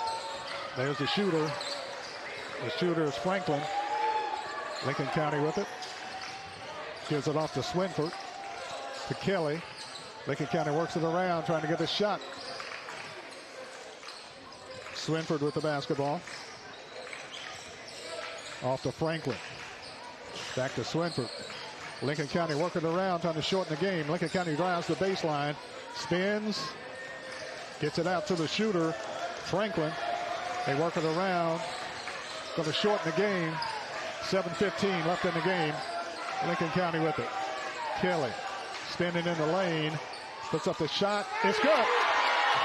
There's the shooter. The shooter is Franklin. Lincoln County with it. Gives it off to Swinford. To Kelly. Lincoln County works it around, trying to get a shot. Swinford with the basketball. Off to Franklin. Back to Swinford. Lincoln County working around, trying to shorten the game. Lincoln County drives the baseline, spins, gets it out to the shooter, Franklin. They work it around, going to shorten the game. 7:15 left in the game. Lincoln County with it. Kelly spinning in the lane, puts up the shot. It's good.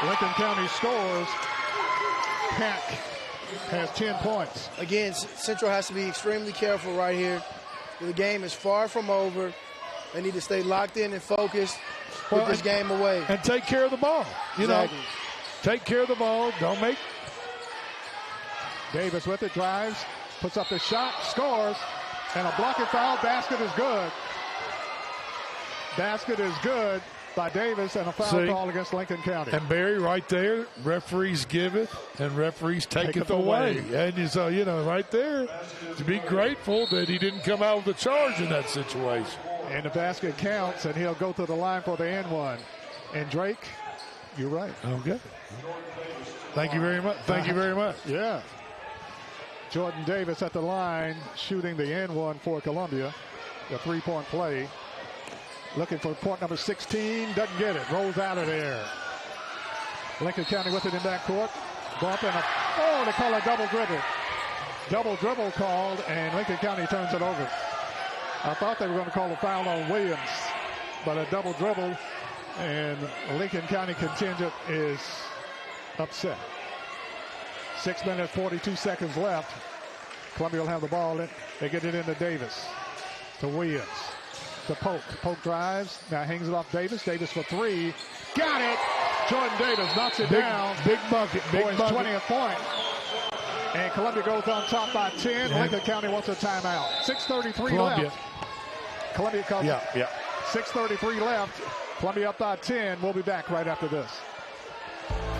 Lincoln County scores. Pack has 10 points. Again, Central has to be extremely careful right here. The game is far from over. They need to stay locked in and focused, put this game away. And take care of the ball. You know, take care of the ball. Don't make. Davis with it, drives, puts up the shot, scores, and a blocking foul. Basket is good. Basket is good by Davis, and a foul call against Lincoln County. And Barry, right there, referees give it, and referees take it away. And so, you know, right there, to be grateful that he didn't come out with a charge in that situation. And the basket counts, and he'll go to the line for the N1. And Drake, you're right. Okay. Thank you very much. Thank you very much. Yeah. Jordan Davis at the line, shooting the N1 for Columbia. The three-point play. Looking for point number 16, doesn't get it, rolls out of there. Lincoln County with it in backcourt. Bump and they call a double dribble. Double dribble called, and Lincoln County turns it over. I thought they were going to call a foul on Williams, but a double dribble, and Lincoln County contingent is upset. 6 minutes, 42 seconds left. Columbia will have the ball. They get it into Davis, to Williams. To Polk. Polk drives. Now hangs it off Davis. Davis for three. Got it. Jordan Davis knocks it down. Big bucket. Big for his bucket. 20th point. And Columbia goes on top by 10. Yeah. Lincoln County wants a timeout. 6:33 left. Columbia calls it. 6:33 left. Columbia up by 10. We'll be back right after this.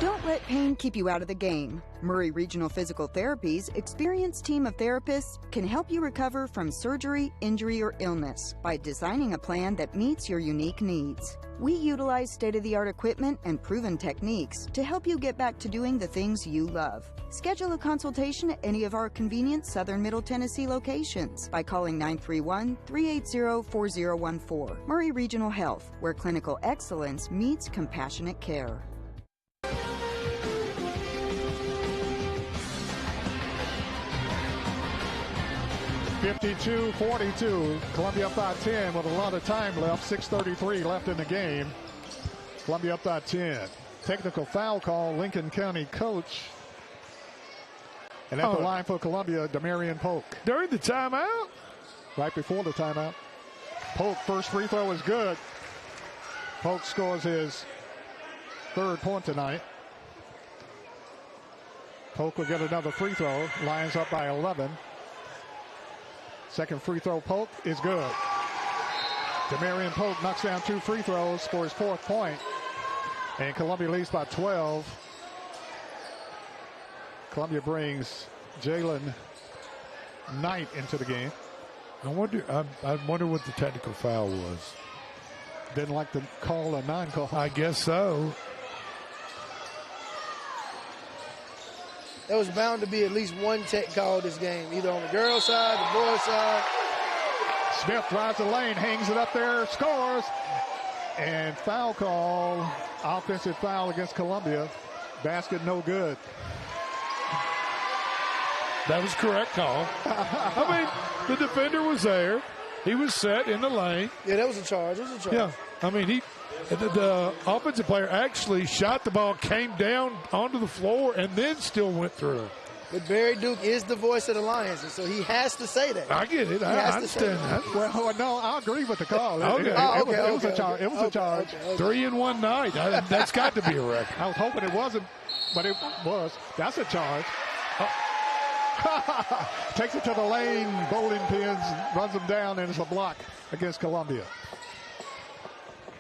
Don't let pain keep you out of the game. Murray Regional Physical Therapy's experienced team of therapists can help you recover from surgery, injury, or illness by designing a plan that meets your unique needs. We utilize state-of-the-art equipment and proven techniques to help you get back to doing the things you love. Schedule a consultation at any of our convenient Southern Middle Tennessee locations by calling 931-380-4014. Murray Regional Health, where clinical excellence meets compassionate care. 52-42. Columbia up by 10 with a lot of time left. 6:33 left in the game. Columbia up by 10. Technical foul call, Lincoln County coach. And at the line for Columbia, Demarion Polk. During the timeout? Right before the timeout. Polk, first free throw is good. Polk scores his third point tonight. Polk will get another free throw. Lions up by 11. Second free throw, Polk, is good. Demarion Polk knocks down 2 free throws for his fourth point. And Columbia leads by 12. Columbia brings Jalen Knight into the game. I wonder what the technical foul was. Didn't like to call a non-call. I guess so. There was bound to be at least one tech call this game, either on the girls' side, the boys' side. Smith drives the lane, hangs it up there, scores. And foul call, offensive foul against Columbia. Basket no good. That was correct call. I mean, the defender was there. He was set in the lane. Yeah, that was a charge. It was a charge. Yeah, I mean, the offensive player actually shot the ball, came down onto the floor, and then still went through. But Barry Duke is the voice of the Lions, and so he has to say that. I get it. I understand that. Well, no, I agree with the call. It was a charge. It was a charge. 3 in one night. That's got to be a record. I was hoping it wasn't, but it was. That's a charge. Takes it to the lane, bowling pins, runs them down, and it's a block against Columbia.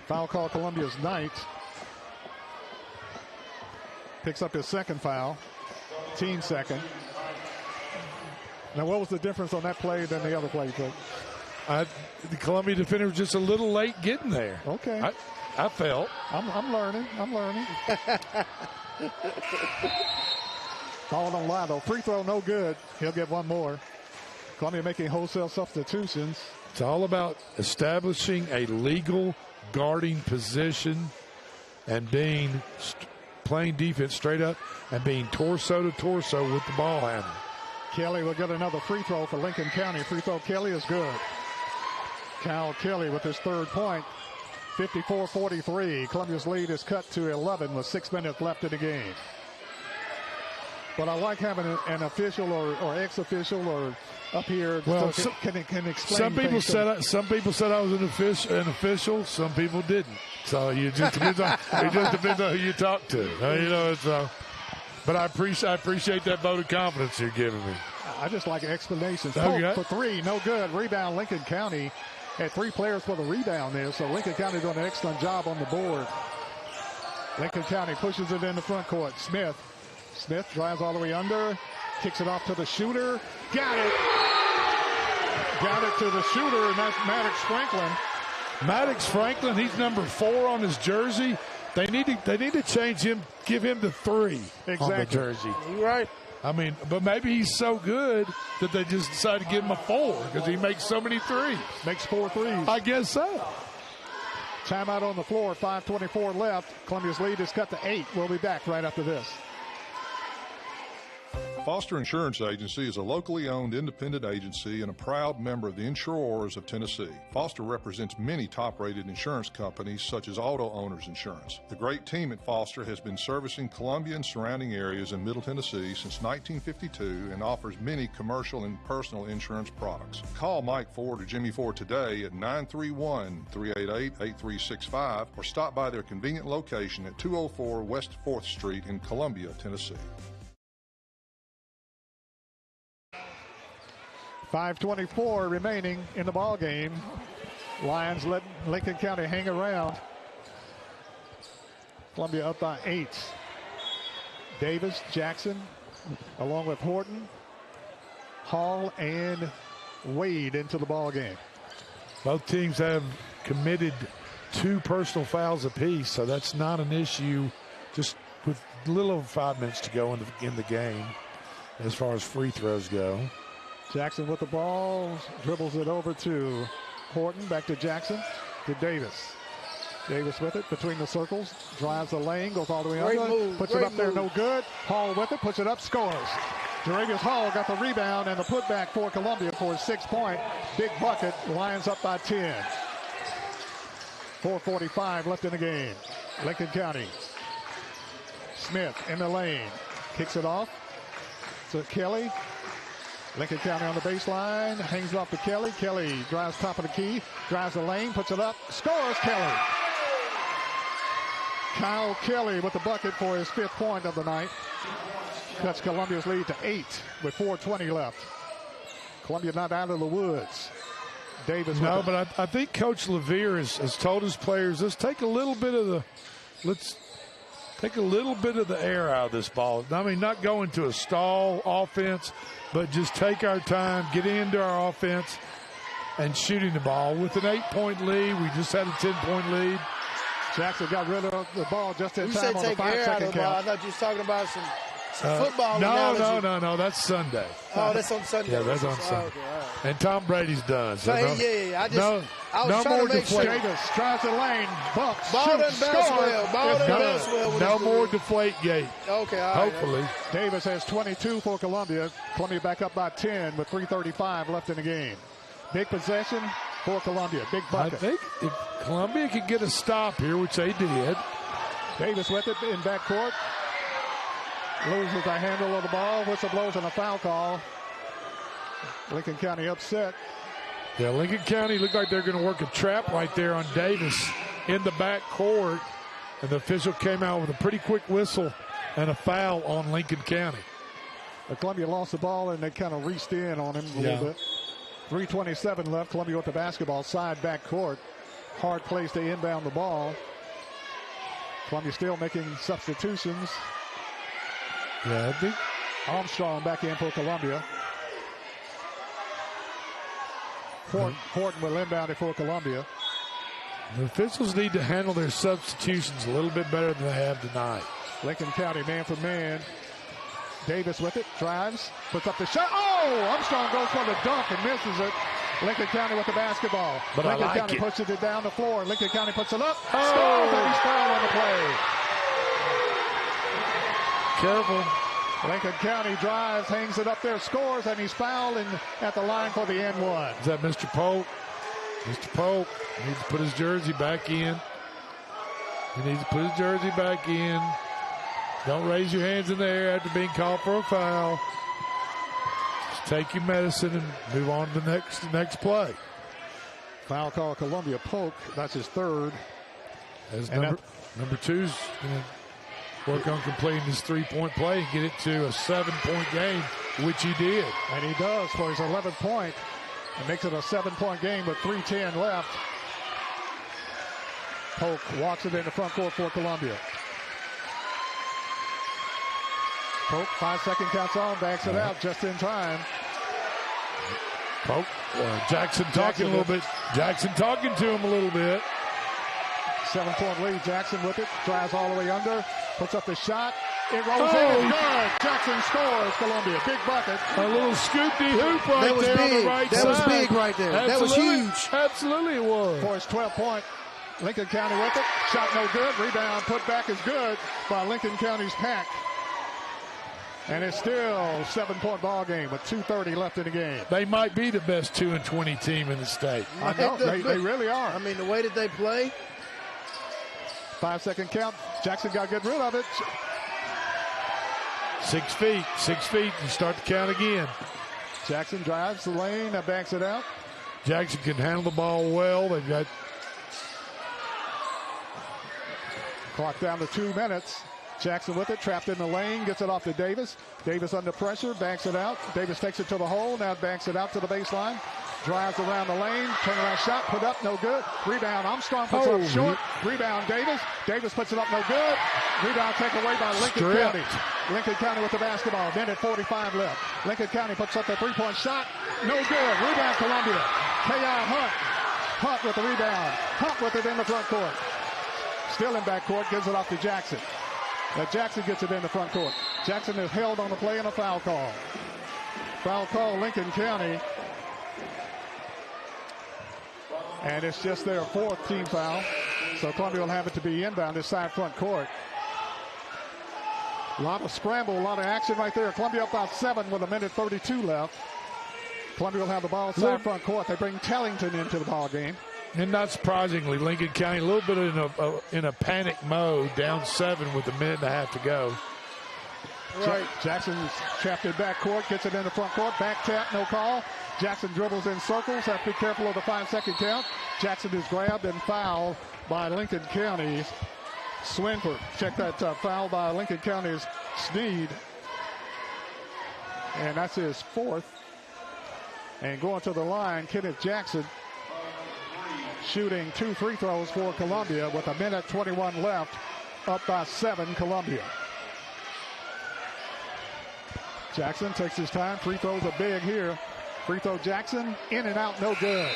Foul call, Columbia's Knight. Picks up his second foul. Team second. Now, what was the difference on that play than the other play? The Columbia defender was just a little late getting there. Okay. I felt. I'm learning. Ball don't lie, though. Free throw, no good. He'll get one more. Columbia making wholesale substitutions. It's all about establishing a legal guarding position and playing defense straight up and being torso to torso with the ball handler. Kelly will get another free throw for Lincoln County. Free throw Kelly is good. Kyle Kelly with his third point. 54-43. Columbia's lead is cut to 11 with 6 minutes left in the game. But I like having an official or ex-official or up here can explain. Some people said I was an official. Some people didn't. So it just depends on who you talk to. But I appreciate that vote of confidence you're giving me. I just like explanations. Okay. For three, no good. Rebound, Lincoln County. Had 3 players for the rebound there, so Lincoln County doing an excellent job on the board. Lincoln County pushes it in the front court. Smith drives all the way under, kicks it off to the shooter. Got it to the shooter, and that's Maddox Franklin. Maddox Franklin, he's number 4 on his jersey. They need to change him, give him the 3 on the jersey. You're right. I mean, but maybe he's so good that they just decided to give him a 4 because he makes so many threes. Makes 4 threes. I guess so. Timeout on the floor, 5:24 left. Columbia's lead is cut to 8. We'll be back right after this. Foster Insurance Agency is a locally owned independent agency and a proud member of the Insurers of Tennessee. Foster represents many top-rated insurance companies such as Auto Owners Insurance. The great team at Foster has been servicing Columbia and surrounding areas in Middle Tennessee since 1952 and offers many commercial and personal insurance products. Call Mike Ford or Jimmy Ford today at 931-388-8365 or stop by their convenient location at 204 West 4th Street in Columbia, Tennessee. 5:24 remaining in the ball game. Lions let Lincoln County hang around. Columbia up by 8. Davis, Jackson, along with Horton, Hall, and Wade into the ball game. Both teams have committed 2 personal fouls apiece, so that's not an issue. Just with a little over 5 minutes to go in the game, as far as free throws go. Jackson with the ball, dribbles it over to Horton, back to Jackson, to Davis. Davis with it between the circles, drives the lane, goes all the way under, puts it up there, no good. Hall with it, puts it up, scores. Jaravius Hall got the rebound and the putback for Columbia for his 6-point. Big bucket, Lions up by 10. 4:45 left in the game. Lincoln County. Smith in the lane, kicks it off to Kelly. Lincoln County on the baseline, hangs it off to Kelly. Kelly drives top of the key, drives the lane, puts it up, scores Kelly. Kyle Kelly with the bucket for his 5th point of the night. Cuts Columbia's lead to 8 with 4:20 left. Columbia not out of the woods. Davis. No, but I think Coach Levere has told his players, let's take a little bit of the air out of this ball. I mean, not go into a stall offense, but just take our time, get into our offense, and shooting the ball. With an 8-point lead, we just had a 10-point lead. Jackson got rid of the ball just in time on the 5-second count. I thought you was talking about some football. No, that's Sunday. Oh, that's on Sunday. Yeah, that's on Sunday. Okay, all right. And Tom Brady's done. So I was trying to make sure. Davis tries the lane, bumps, Ball shoots, scores. No more deflate gate. Okay, all right. Hopefully. Davis has 22 for Columbia. Columbia back up by 10 with 3:35 left in the game. Big possession for Columbia. Big bucket. I think if Columbia could get a stop here, which they did. Davis with it in backcourt. Loses the handle of the ball. Whistle blows and a foul call. Lincoln County upset. Yeah, Lincoln County looked like they're going to work a trap right there on Davis in the backcourt. And the official came out with a pretty quick whistle and a foul on Lincoln County. Columbia lost the ball and they kind of reached in on him a little bit. 3:27 left. Columbia with the basketball, side backcourt. Hard place to inbound the ball. Columbia still making substitutions. Yeah, I think Armstrong back in for Columbia. Horton will inbound it for Columbia. The officials need to handle their substitutions a little bit better than they have tonight. Lincoln County man for man. Davis with it, drives, puts up the shot. Oh, Armstrong goes for the dunk and misses it. Lincoln County with the basketball. But Lincoln County pushes it down the floor. Lincoln County puts it up. Scores, and he's fouled on the play. Careful. Lincoln County drives, hangs it up there, scores, and he's fouled at the line for the N1. Is that Mr. Polk? Mr. Polk needs to put his jersey back in. He needs to put his jersey back in. Don't raise your hands in the air after being called for a foul. Just take your medicine and move on to the next play. Foul call, Columbia. Polk, that's his third. As number two's going to work on completing his three-point play and get it to a 7-point game, which he did. And he does for his 11th point. It makes it a 7-point game with 3:10 left. Polk walks it in the front court for Columbia. Polk, 5-second counts on, backs it out just in time. Polk, Jackson talking a little bit. Jackson talking to him a little bit. 7-point lead. Jackson with it, drives all the way under, puts up the shot. It rolls in. Good. Jackson scores. Columbia. Big bucket. A little scoopy hoop right there on the right side. That was big right there. That was huge. Absolutely it was. For his 12th point. Lincoln County with it. Shot no good. Rebound put back is good by Lincoln County's Pack. And it's still a 7-point ball game with 2:30 left in the game. They might be the best 2-20 team in the state. I know. They really are. I mean, the way that they play. 5-second count. Jackson got to get rid of it. 6 feet, and start to count again. Jackson drives the lane, backs it out. Jackson can handle the ball well. They've got clock down to 2 minutes. Jackson with it, trapped in the lane, gets it off to Davis. Davis under pressure, backs it out. Davis takes it to the hole, now backs it out to the baseline. Drives around the lane, turnaround shot, put up, no good. Rebound, Armstrong puts it up short. Rebound, Davis. Davis puts it up, no good. Rebound taken away by Lincoln County. Lincoln County with the basketball. Minute 45 left. Lincoln County puts up the three-point shot. No good. Rebound, Columbia. K.I. Hunt. Hunt with the rebound. Hunt with it in the front court. Still in back court, gives it off to Jackson. Now Jackson gets it in the front court. Jackson is held on the play and a foul call. Foul call, Lincoln County. And it's just their 4th team foul. So Columbia will have it to be inbound this side front court. A lot of scramble, a lot of action right there. Columbia up by 7 with 1:32 left. Columbia will have the ball side front court. They bring Tellington into the ball game. And not surprisingly, Lincoln County a little bit in a panic mode, down 7 with 1.5 minutes to go. Right. Jackson's trapped in back court, gets it in the front court. Back tap, no call. Jackson dribbles in circles. Have to be careful of the 5-second count. Jackson is grabbed and fouled by Lincoln County's Swinford. Check that foul by Lincoln County's Sneed. And that's his 4th. And going to the line, Kenneth Jackson shooting 2 free throws for Columbia with 1:21 left. Up by 7, Columbia. Jackson takes his time. Free throws are big here. Free throw Jackson, in and out, no good.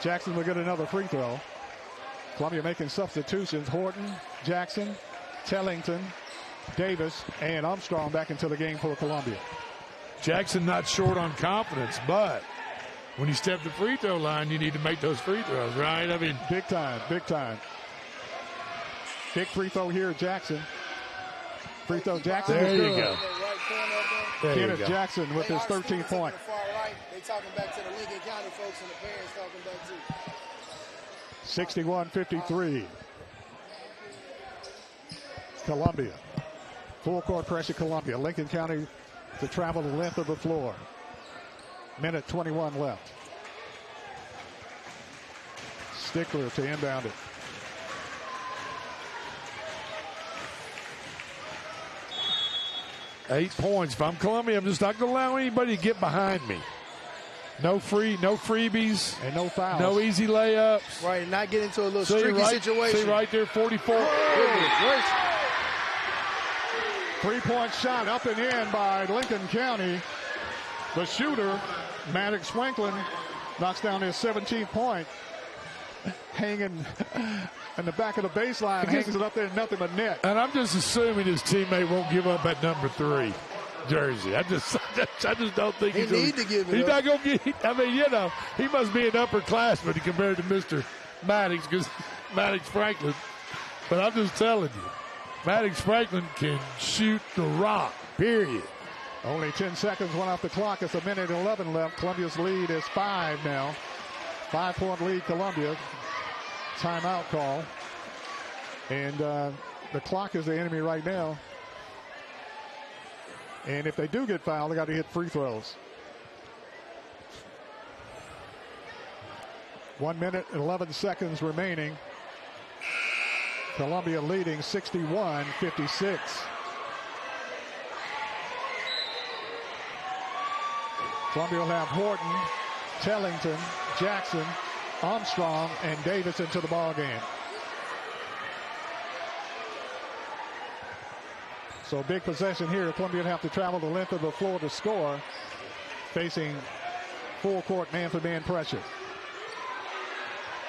Jackson will get another free throw. Columbia making substitutions. Horton, Jackson, Tellington, Davis, and Armstrong back into the game for Columbia. Jackson not short on confidence, but when you step the free throw line, you need to make those free throws, right? I mean, big time, big time. Big free throw here, Jackson. Free throw Jackson is good. There you go. Kenneth Jackson with his 13th point. They talking back to the Lincoln County folks and the parents talking back too. 61-53. Columbia. Full court pressure, Columbia. Lincoln County to travel the length of the floor. 1:21 left. Stickler to inbound it. Eight points. If I'm Columbia, I'm just not going to allow anybody to get behind me. No freebies. And no fouls. No easy layups. Right, not get into a little streaky situation. See right there, 44. Three-point shot up and in by Lincoln County. The shooter, Maddox Franklin, knocks down his 17th point. hanging in the back of the baseline, hangs it up there, nothing but net. And I'm just assuming his teammate won't give up at number 3 jersey. I just don't think He need to give it he's up. not going to get. I mean, he must be an upperclassman compared to Mr. Maddox, because Maddox Franklin. But I'm just telling you, Maddox Franklin can shoot the rock. Period. Only 10 seconds went off the clock. It's 1:11 left. Columbia's lead is 5 now. 5-point lead, Columbia. Timeout call. And the clock is the enemy right now. And if they do get fouled, they got to hit free throws. 1 minute and 11 seconds remaining. Columbia leading 61-56. Columbia will have Horton, Tellington, Jackson, Armstrong, and Davis into the ball game. So big possession here. Columbia will have to travel the length of the floor to score, facing full-court man-for-man pressure.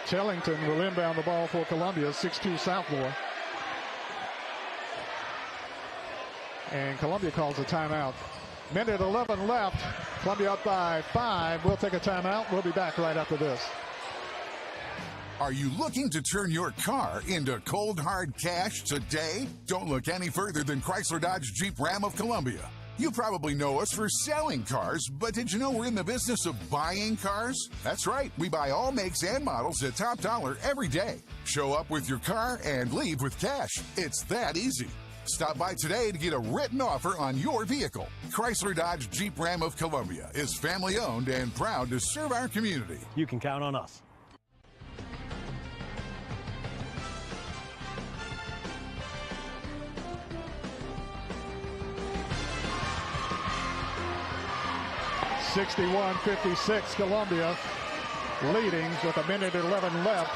Tellington will inbound the ball for Columbia, 6'2" sophomore. And Columbia calls a timeout. Minute 11 left. Columbia up by 5. We'll take a timeout. We'll be back right after this. Are you looking to turn your car into cold, hard cash today? Don't look any further than Chrysler Dodge Jeep Ram of Columbia. You probably know us for selling cars, but did you know we're in the business of buying cars? That's right, we buy all makes and models at top dollar every day. Show up with your car and leave with cash. It's that easy. Stop by today to get a written offer on your vehicle. Chrysler Dodge Jeep Ram of Columbia is family owned and proud to serve our community. You can count on us. (61-56) Columbia leading with 1:11 left.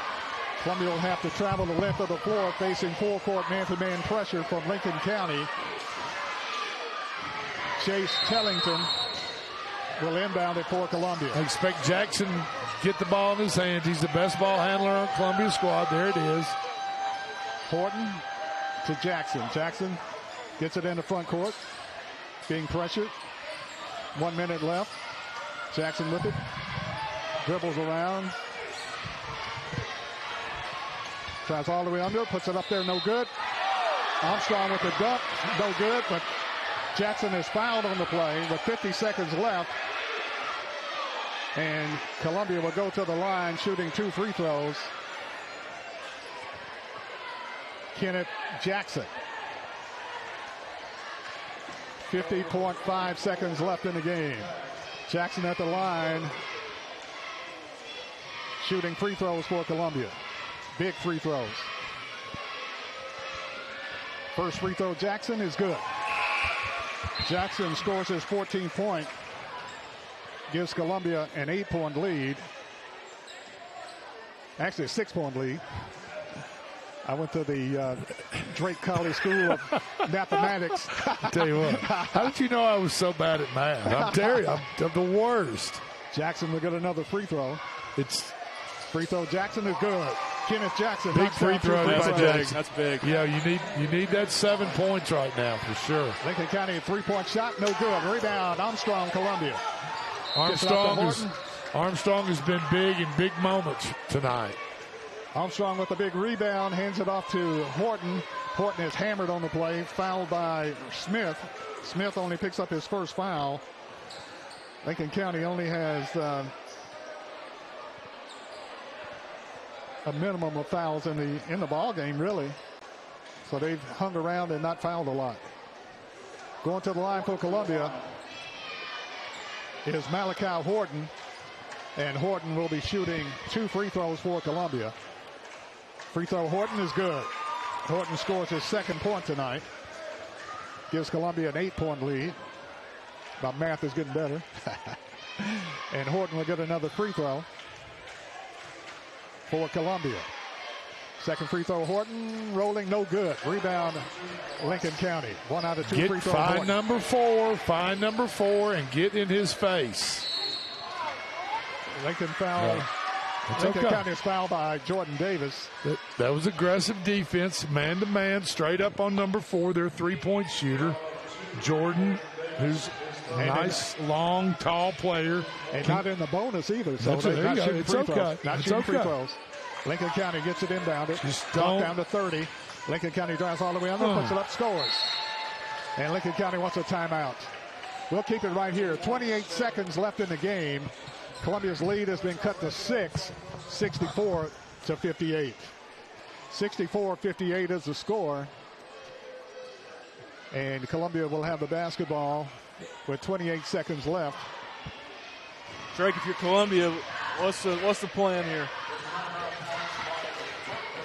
Columbia will have to travel the length of the floor, facing full-court man-to-man pressure from Lincoln County. Chase Tellington will inbound it for Columbia. I expect Jackson to get the ball in his hands. He's the best ball handler on Columbia's squad. There it is. Horton to Jackson. Jackson gets it in the front court, being pressured. 1 minute left. Jackson with it. Dribbles around. Tries all the way under. Puts it up there. No good. Armstrong with the dunk. No good. But Jackson is fouled on the play with 50 seconds left. And Columbia will go to the line shooting 2 free throws. Kenneth Jackson. 50.5 seconds left in the game. Jackson at the line, shooting free throws for Columbia. Big free throws. First free throw, Jackson, is good. Jackson scores his 14th point, gives Columbia an 8-point lead. Actually, a 6-point lead. I went to the Drake College School of Mathematics. I'll tell you what, how did you know I was so bad at math? I'm terrible. I'm the worst. Jackson will get another free throw. It's free throw. Jackson is good. Kenneth Jackson. Big free throw by Jackson. That's big. Yeah, you need that 7 points right now for sure. Lincoln County, a 3-point shot, no good. Rebound, Armstrong, Columbia. Armstrong has been big in big moments tonight. Armstrong with a big rebound, hands it off to Horton. Horton is hammered on the play, fouled by Smith. Smith only picks up his first foul. Lincoln County only has a minimum of fouls in the ball game, really. So they've hung around and not fouled a lot. Going to the line for Columbia is Malachi Horton, and Horton will be shooting 2 free throws for Columbia. Free throw, Horton is good. Horton scores his 2nd point tonight. Gives Columbia an 8-point lead. My math is getting better. And Horton will get another free throw for Columbia. 2nd free throw, Horton, rolling, no good. Rebound, Lincoln County. 1 out of 2 free throws. Find number 4, and get in his face. Lincoln foul Lincoln County is fouled by Jordan Davis. That was aggressive defense, man-to-man, straight up on number 4, their three-point shooter. Jordan, who's a nice, long, tall player. And not in the bonus either, so they're not shooting free throws. Not shooting free throws. Lincoln County gets it inbounded. Clock down to 30. Lincoln County drives all the way under, puts it up, scores. And Lincoln County wants a timeout. We'll keep it right here. 28 seconds left in the game. Columbia's lead has been cut to 6, 64-58. 64-58 is the score. And Columbia will have the basketball with 28 seconds left. Drake, if you're Columbia, what's the plan here?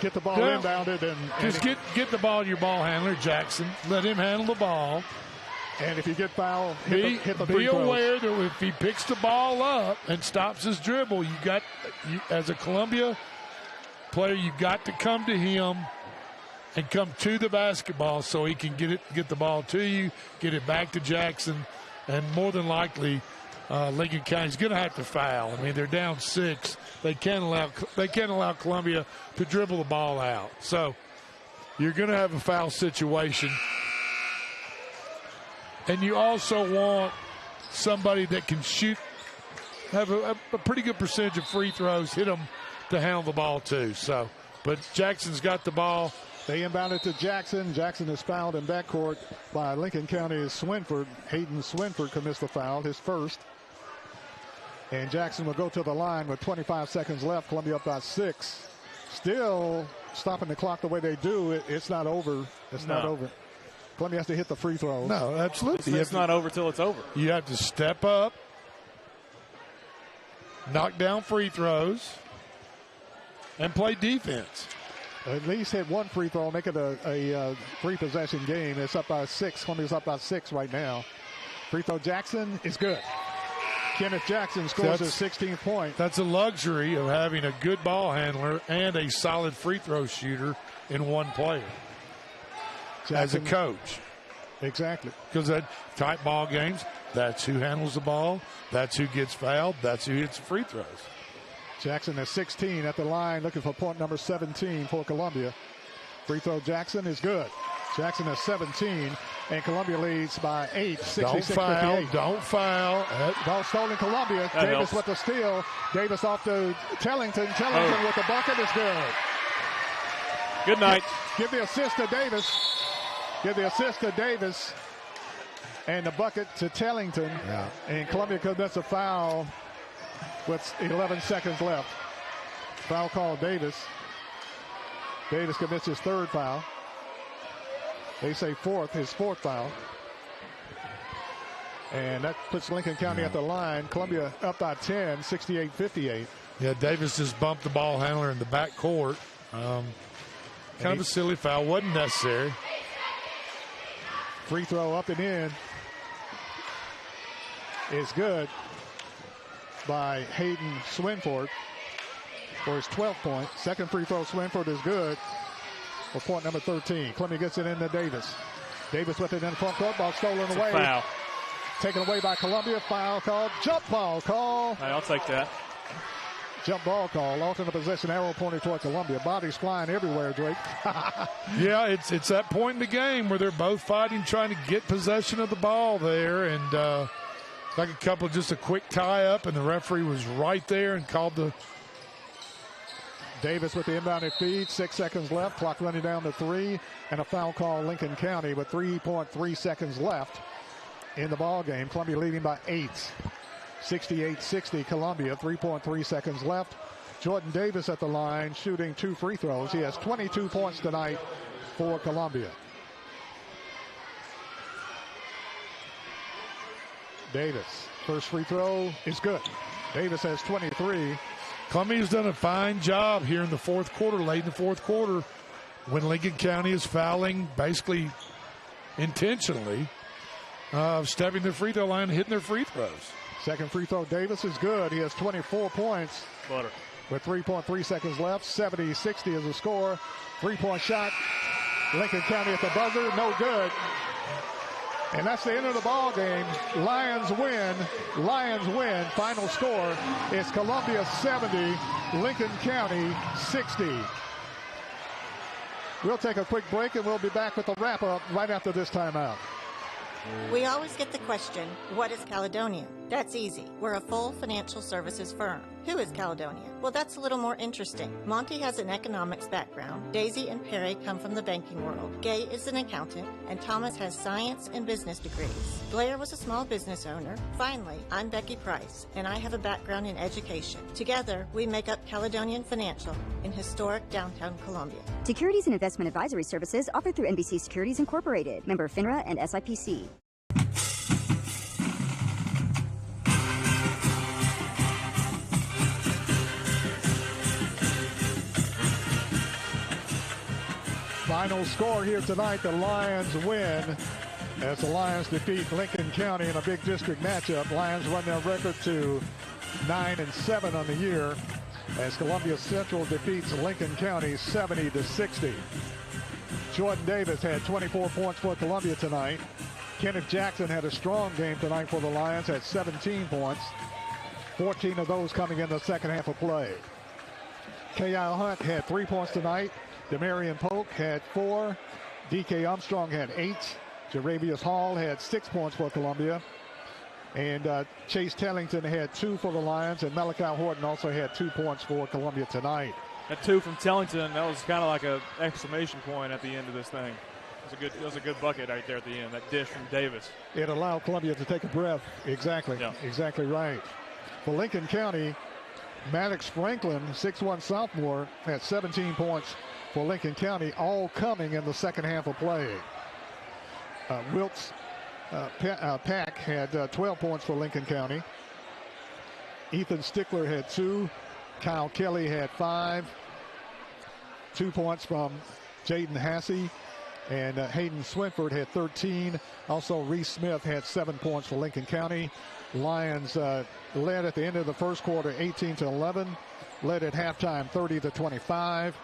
Get the ball inbounded and just get the ball to your ball handler, Jackson. Let him handle the ball. And if you get fouled, hit the free be throws. aware that if he picks the ball up and stops his dribble, as a Columbia player, you got to come to him and come to the basketball so he can get the ball to you, get it back to Jackson, and more than likely, Lincoln County's going to have to foul. I mean, they're down 6. They can't allow Columbia to dribble the ball out. So you're going to have a foul situation. And you also want somebody that can have a pretty good percentage of free throws, hit them to handle the ball too. So, but Jackson's got the ball. They inbound it to Jackson. Jackson is fouled in backcourt by Lincoln County's Swinford. Hayden Swinford commits the foul, his first. And Jackson will go to the line with 25 seconds left. Columbia up by 6. Still stopping the clock the way they do. It's not over. It's not over. Columbia has to hit the free throws. No, absolutely. It's not over till it's over. You have to step up, knock down free throws, and play defense. At least hit one free throw, make it a three-possession game. It's up by 6. Columbia's up by 6 right now. Free throw Jackson is good. Kenneth Jackson scores his 16th point. That's a luxury of having a good ball handler and a solid free throw shooter in one player. Jackson, as a coach. Exactly. Because that tight ball games, that's who handles the ball, that's who gets fouled, that's who hits the free throws. Jackson is 16 at the line, looking for point number 17 for Columbia. Free throw Jackson is good. Jackson is 17, and Columbia leads by 8, 66-58. Don't foul. Ball stolen Columbia. That Davis helps. with the steal. Davis off to Tellington. Tellington with the bucket is good. Good night. Give the assist to Davis. Give the assist to Davis. And the bucket to Tellington. Yeah. And Columbia commits a foul with 11 seconds left. Foul call Davis. Davis commits his 3rd foul. They say 4th, his 4th foul. And that puts Lincoln County at the line. Columbia up by 10, 68-58. Yeah, Davis just bumped the ball handler in the back court. Kind of a silly foul. Wasn't necessary. Free throw up and in is good by Hayden Swinford for his 12th point. Second free throw, Swinford is good for point number 13. Columbia gets it into Davis. Davis with it in front court. Ball stolen away. Foul. Taken away by Columbia. Foul called. Jump ball call. Hey, I'll take that. Jump ball call. Alternate possession. Arrow pointed toward Columbia. Bodies flying everywhere, Drake. Yeah, it's that point in the game where they're both fighting, trying to get possession of the ball there. And like just a quick tie up, and the referee was right there and called the. Davis with the inbounded feed, 6 seconds left, clock running down to 3, and a foul call Lincoln County with 3.3 seconds left in the ball game. Columbia leading by 8, 68-60 Columbia, 3.3 seconds left. Jordan Davis at the line shooting 2 free throws. He has 22 points tonight for Columbia. Davis, first free throw is good. Davis has 23. Columbia's done a fine job here in the fourth quarter, late in the fourth quarter, when Lincoln County is fouling basically intentionally, stepping their free throw line and hitting their free throws. Second free throw, Davis is good. He has 24 points. Butter. With 3.3 seconds left, 70-60 is the score. 3-point shot. Lincoln County at the buzzer, no good. And that's the end of the ball game. Lions win. Lions win. Final score is Columbia 70, Lincoln County 60. We'll take a quick break, and we'll be back with the wrap-up right after this timeout. We always get the question, what is Caledonia? That's easy. We're a full financial services firm. Who is Caledonia? Well, that's a little more interesting. Monty has an economics background. Daisy and Perry come from the banking world. Gay is an accountant, and Thomas has science and business degrees. Blair was a small business owner. Finally, I'm Becky Price, and I have a background in education. Together, we make up Caledonian Financial in historic downtown Columbia. Securities and investment advisory services offered through NBC Securities Incorporated, member FINRA and SIPC. Final score here tonight, the Lions win as the Lions defeat Lincoln County in a big district matchup. Lions run their record to 9-7 on the year as Columbia Central defeats Lincoln County 70-60. Jordan Davis had 24 points for Columbia tonight. Kenneth Jackson had a strong game tonight for the Lions at 17 points, 14 of those coming in the second half of play. K.I. Hunt had 3 points tonight. Demarion Polk had 4. D.K. Armstrong had 8. Jaravius Hall had 6 points for Columbia. And Chase Tellington had 2 for the Lions. And Malachi Horton also had 2 points for Columbia tonight. That 2 from Tellington, that was kind of like an exclamation point at the end of this thing. It was a good bucket right there at the end, that dish from Davis. It allowed Columbia to take a breath. Exactly. Yeah. Exactly right. For Lincoln County, Maddox Franklin, 6'1 sophomore, had 17 points for Lincoln County, all coming in the second half of play. Wilkes Pack had 12 points for Lincoln County. Ethan Stickler had 2. Kyle Kelly had 5. 2 points from Jaden Hassey. And Hayden Swinford had 13. Also, Reese Smith had 7 points for Lincoln County. Lions led at the end of the first quarter 18-11. Led at halftime 30-25.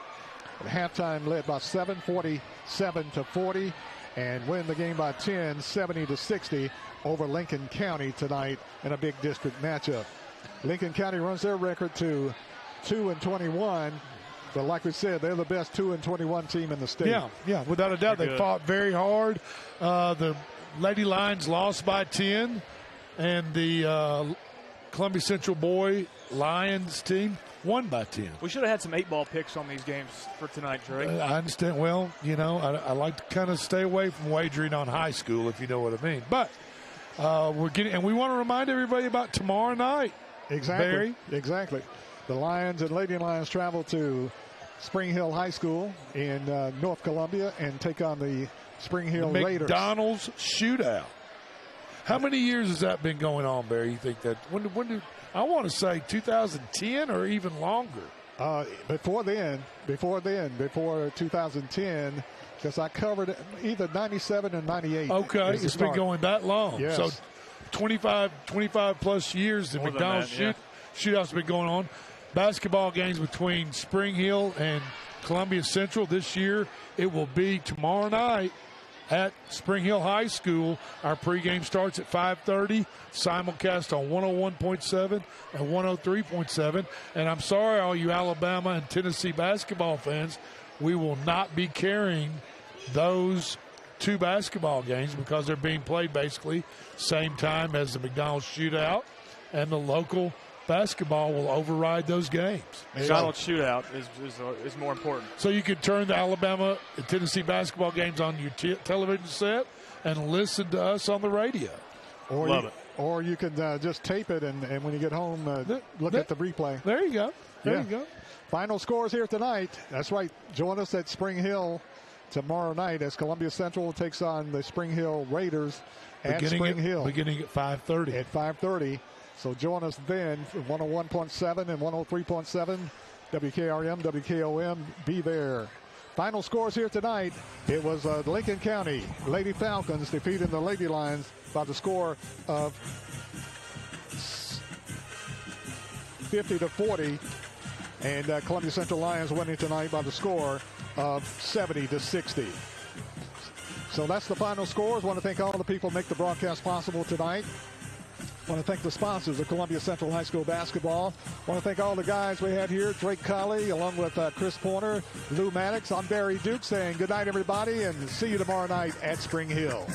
At halftime led by 7, 47-40. And win the game by 10, 70-60 over Lincoln County tonight in a big district matchup. Lincoln County runs their record to 2-21. But like we said, they're the best 2-21 team in the state. Yeah, without a doubt. They fought very hard. The Lady Lions lost by 10, and the Columbia Central Boy Lions team won by 10. We should have had some 8-ball picks on these games for tonight, Trey. I understand. Well, I like to kind of stay away from wagering on high school, if you know what I mean. But we want to remind everybody about tomorrow night. Exactly. Barry? Exactly. The Lions and Lady Lions travel to Spring Hill High School in North Columbia and take on the Spring Hill Raiders. McDonald's shootout. How many years has that been going on, Barry? You think that when did I want to say 2010 or even longer? Before 2010, because I covered it either 97 and 98. Okay, it's been going that long. Yes. So 25 plus years the McDonald's shootout's been going on. Basketball games between Spring Hill and Columbia Central this year. It will be tomorrow night at Spring Hill High School. Our pregame starts at 5:30. Simulcast on 101.7 and 103.7. And I'm sorry, all you Alabama and Tennessee basketball fans, we will not be carrying those 2 basketball games because they're being played basically same time as the McDonald's shootout, and the local basketball will override those games. McDonald's shootout is more important. So you can turn the Alabama and Tennessee basketball games on your television set and listen to us on the radio. Or you can just tape it and when you get home, look at the replay. There you go. There you go. Final scores here tonight. That's right. Join us at Spring Hill tomorrow night as Columbia Central takes on the Spring Hill Raiders at Spring Hill. Beginning at 5:30. At 5:30. So join us then for 101.7 and 103.7 WKRM, WKOM. Be there. Final scores here tonight. It was Lincoln County Lady Falcons defeating the Lady Lions by the score of 50-40. And Columbia Central Lions winning tonight by the score of 70-60. So that's the final scores. I want to thank all the people who make the broadcast possible tonight. I want to thank the sponsors of Columbia Central High School basketball. I want to thank all the guys we had here, Drake Colley, along with Chris Pointer, Lou Maddox. I'm Barry Duke saying good night, everybody, and see you tomorrow night at Spring Hill.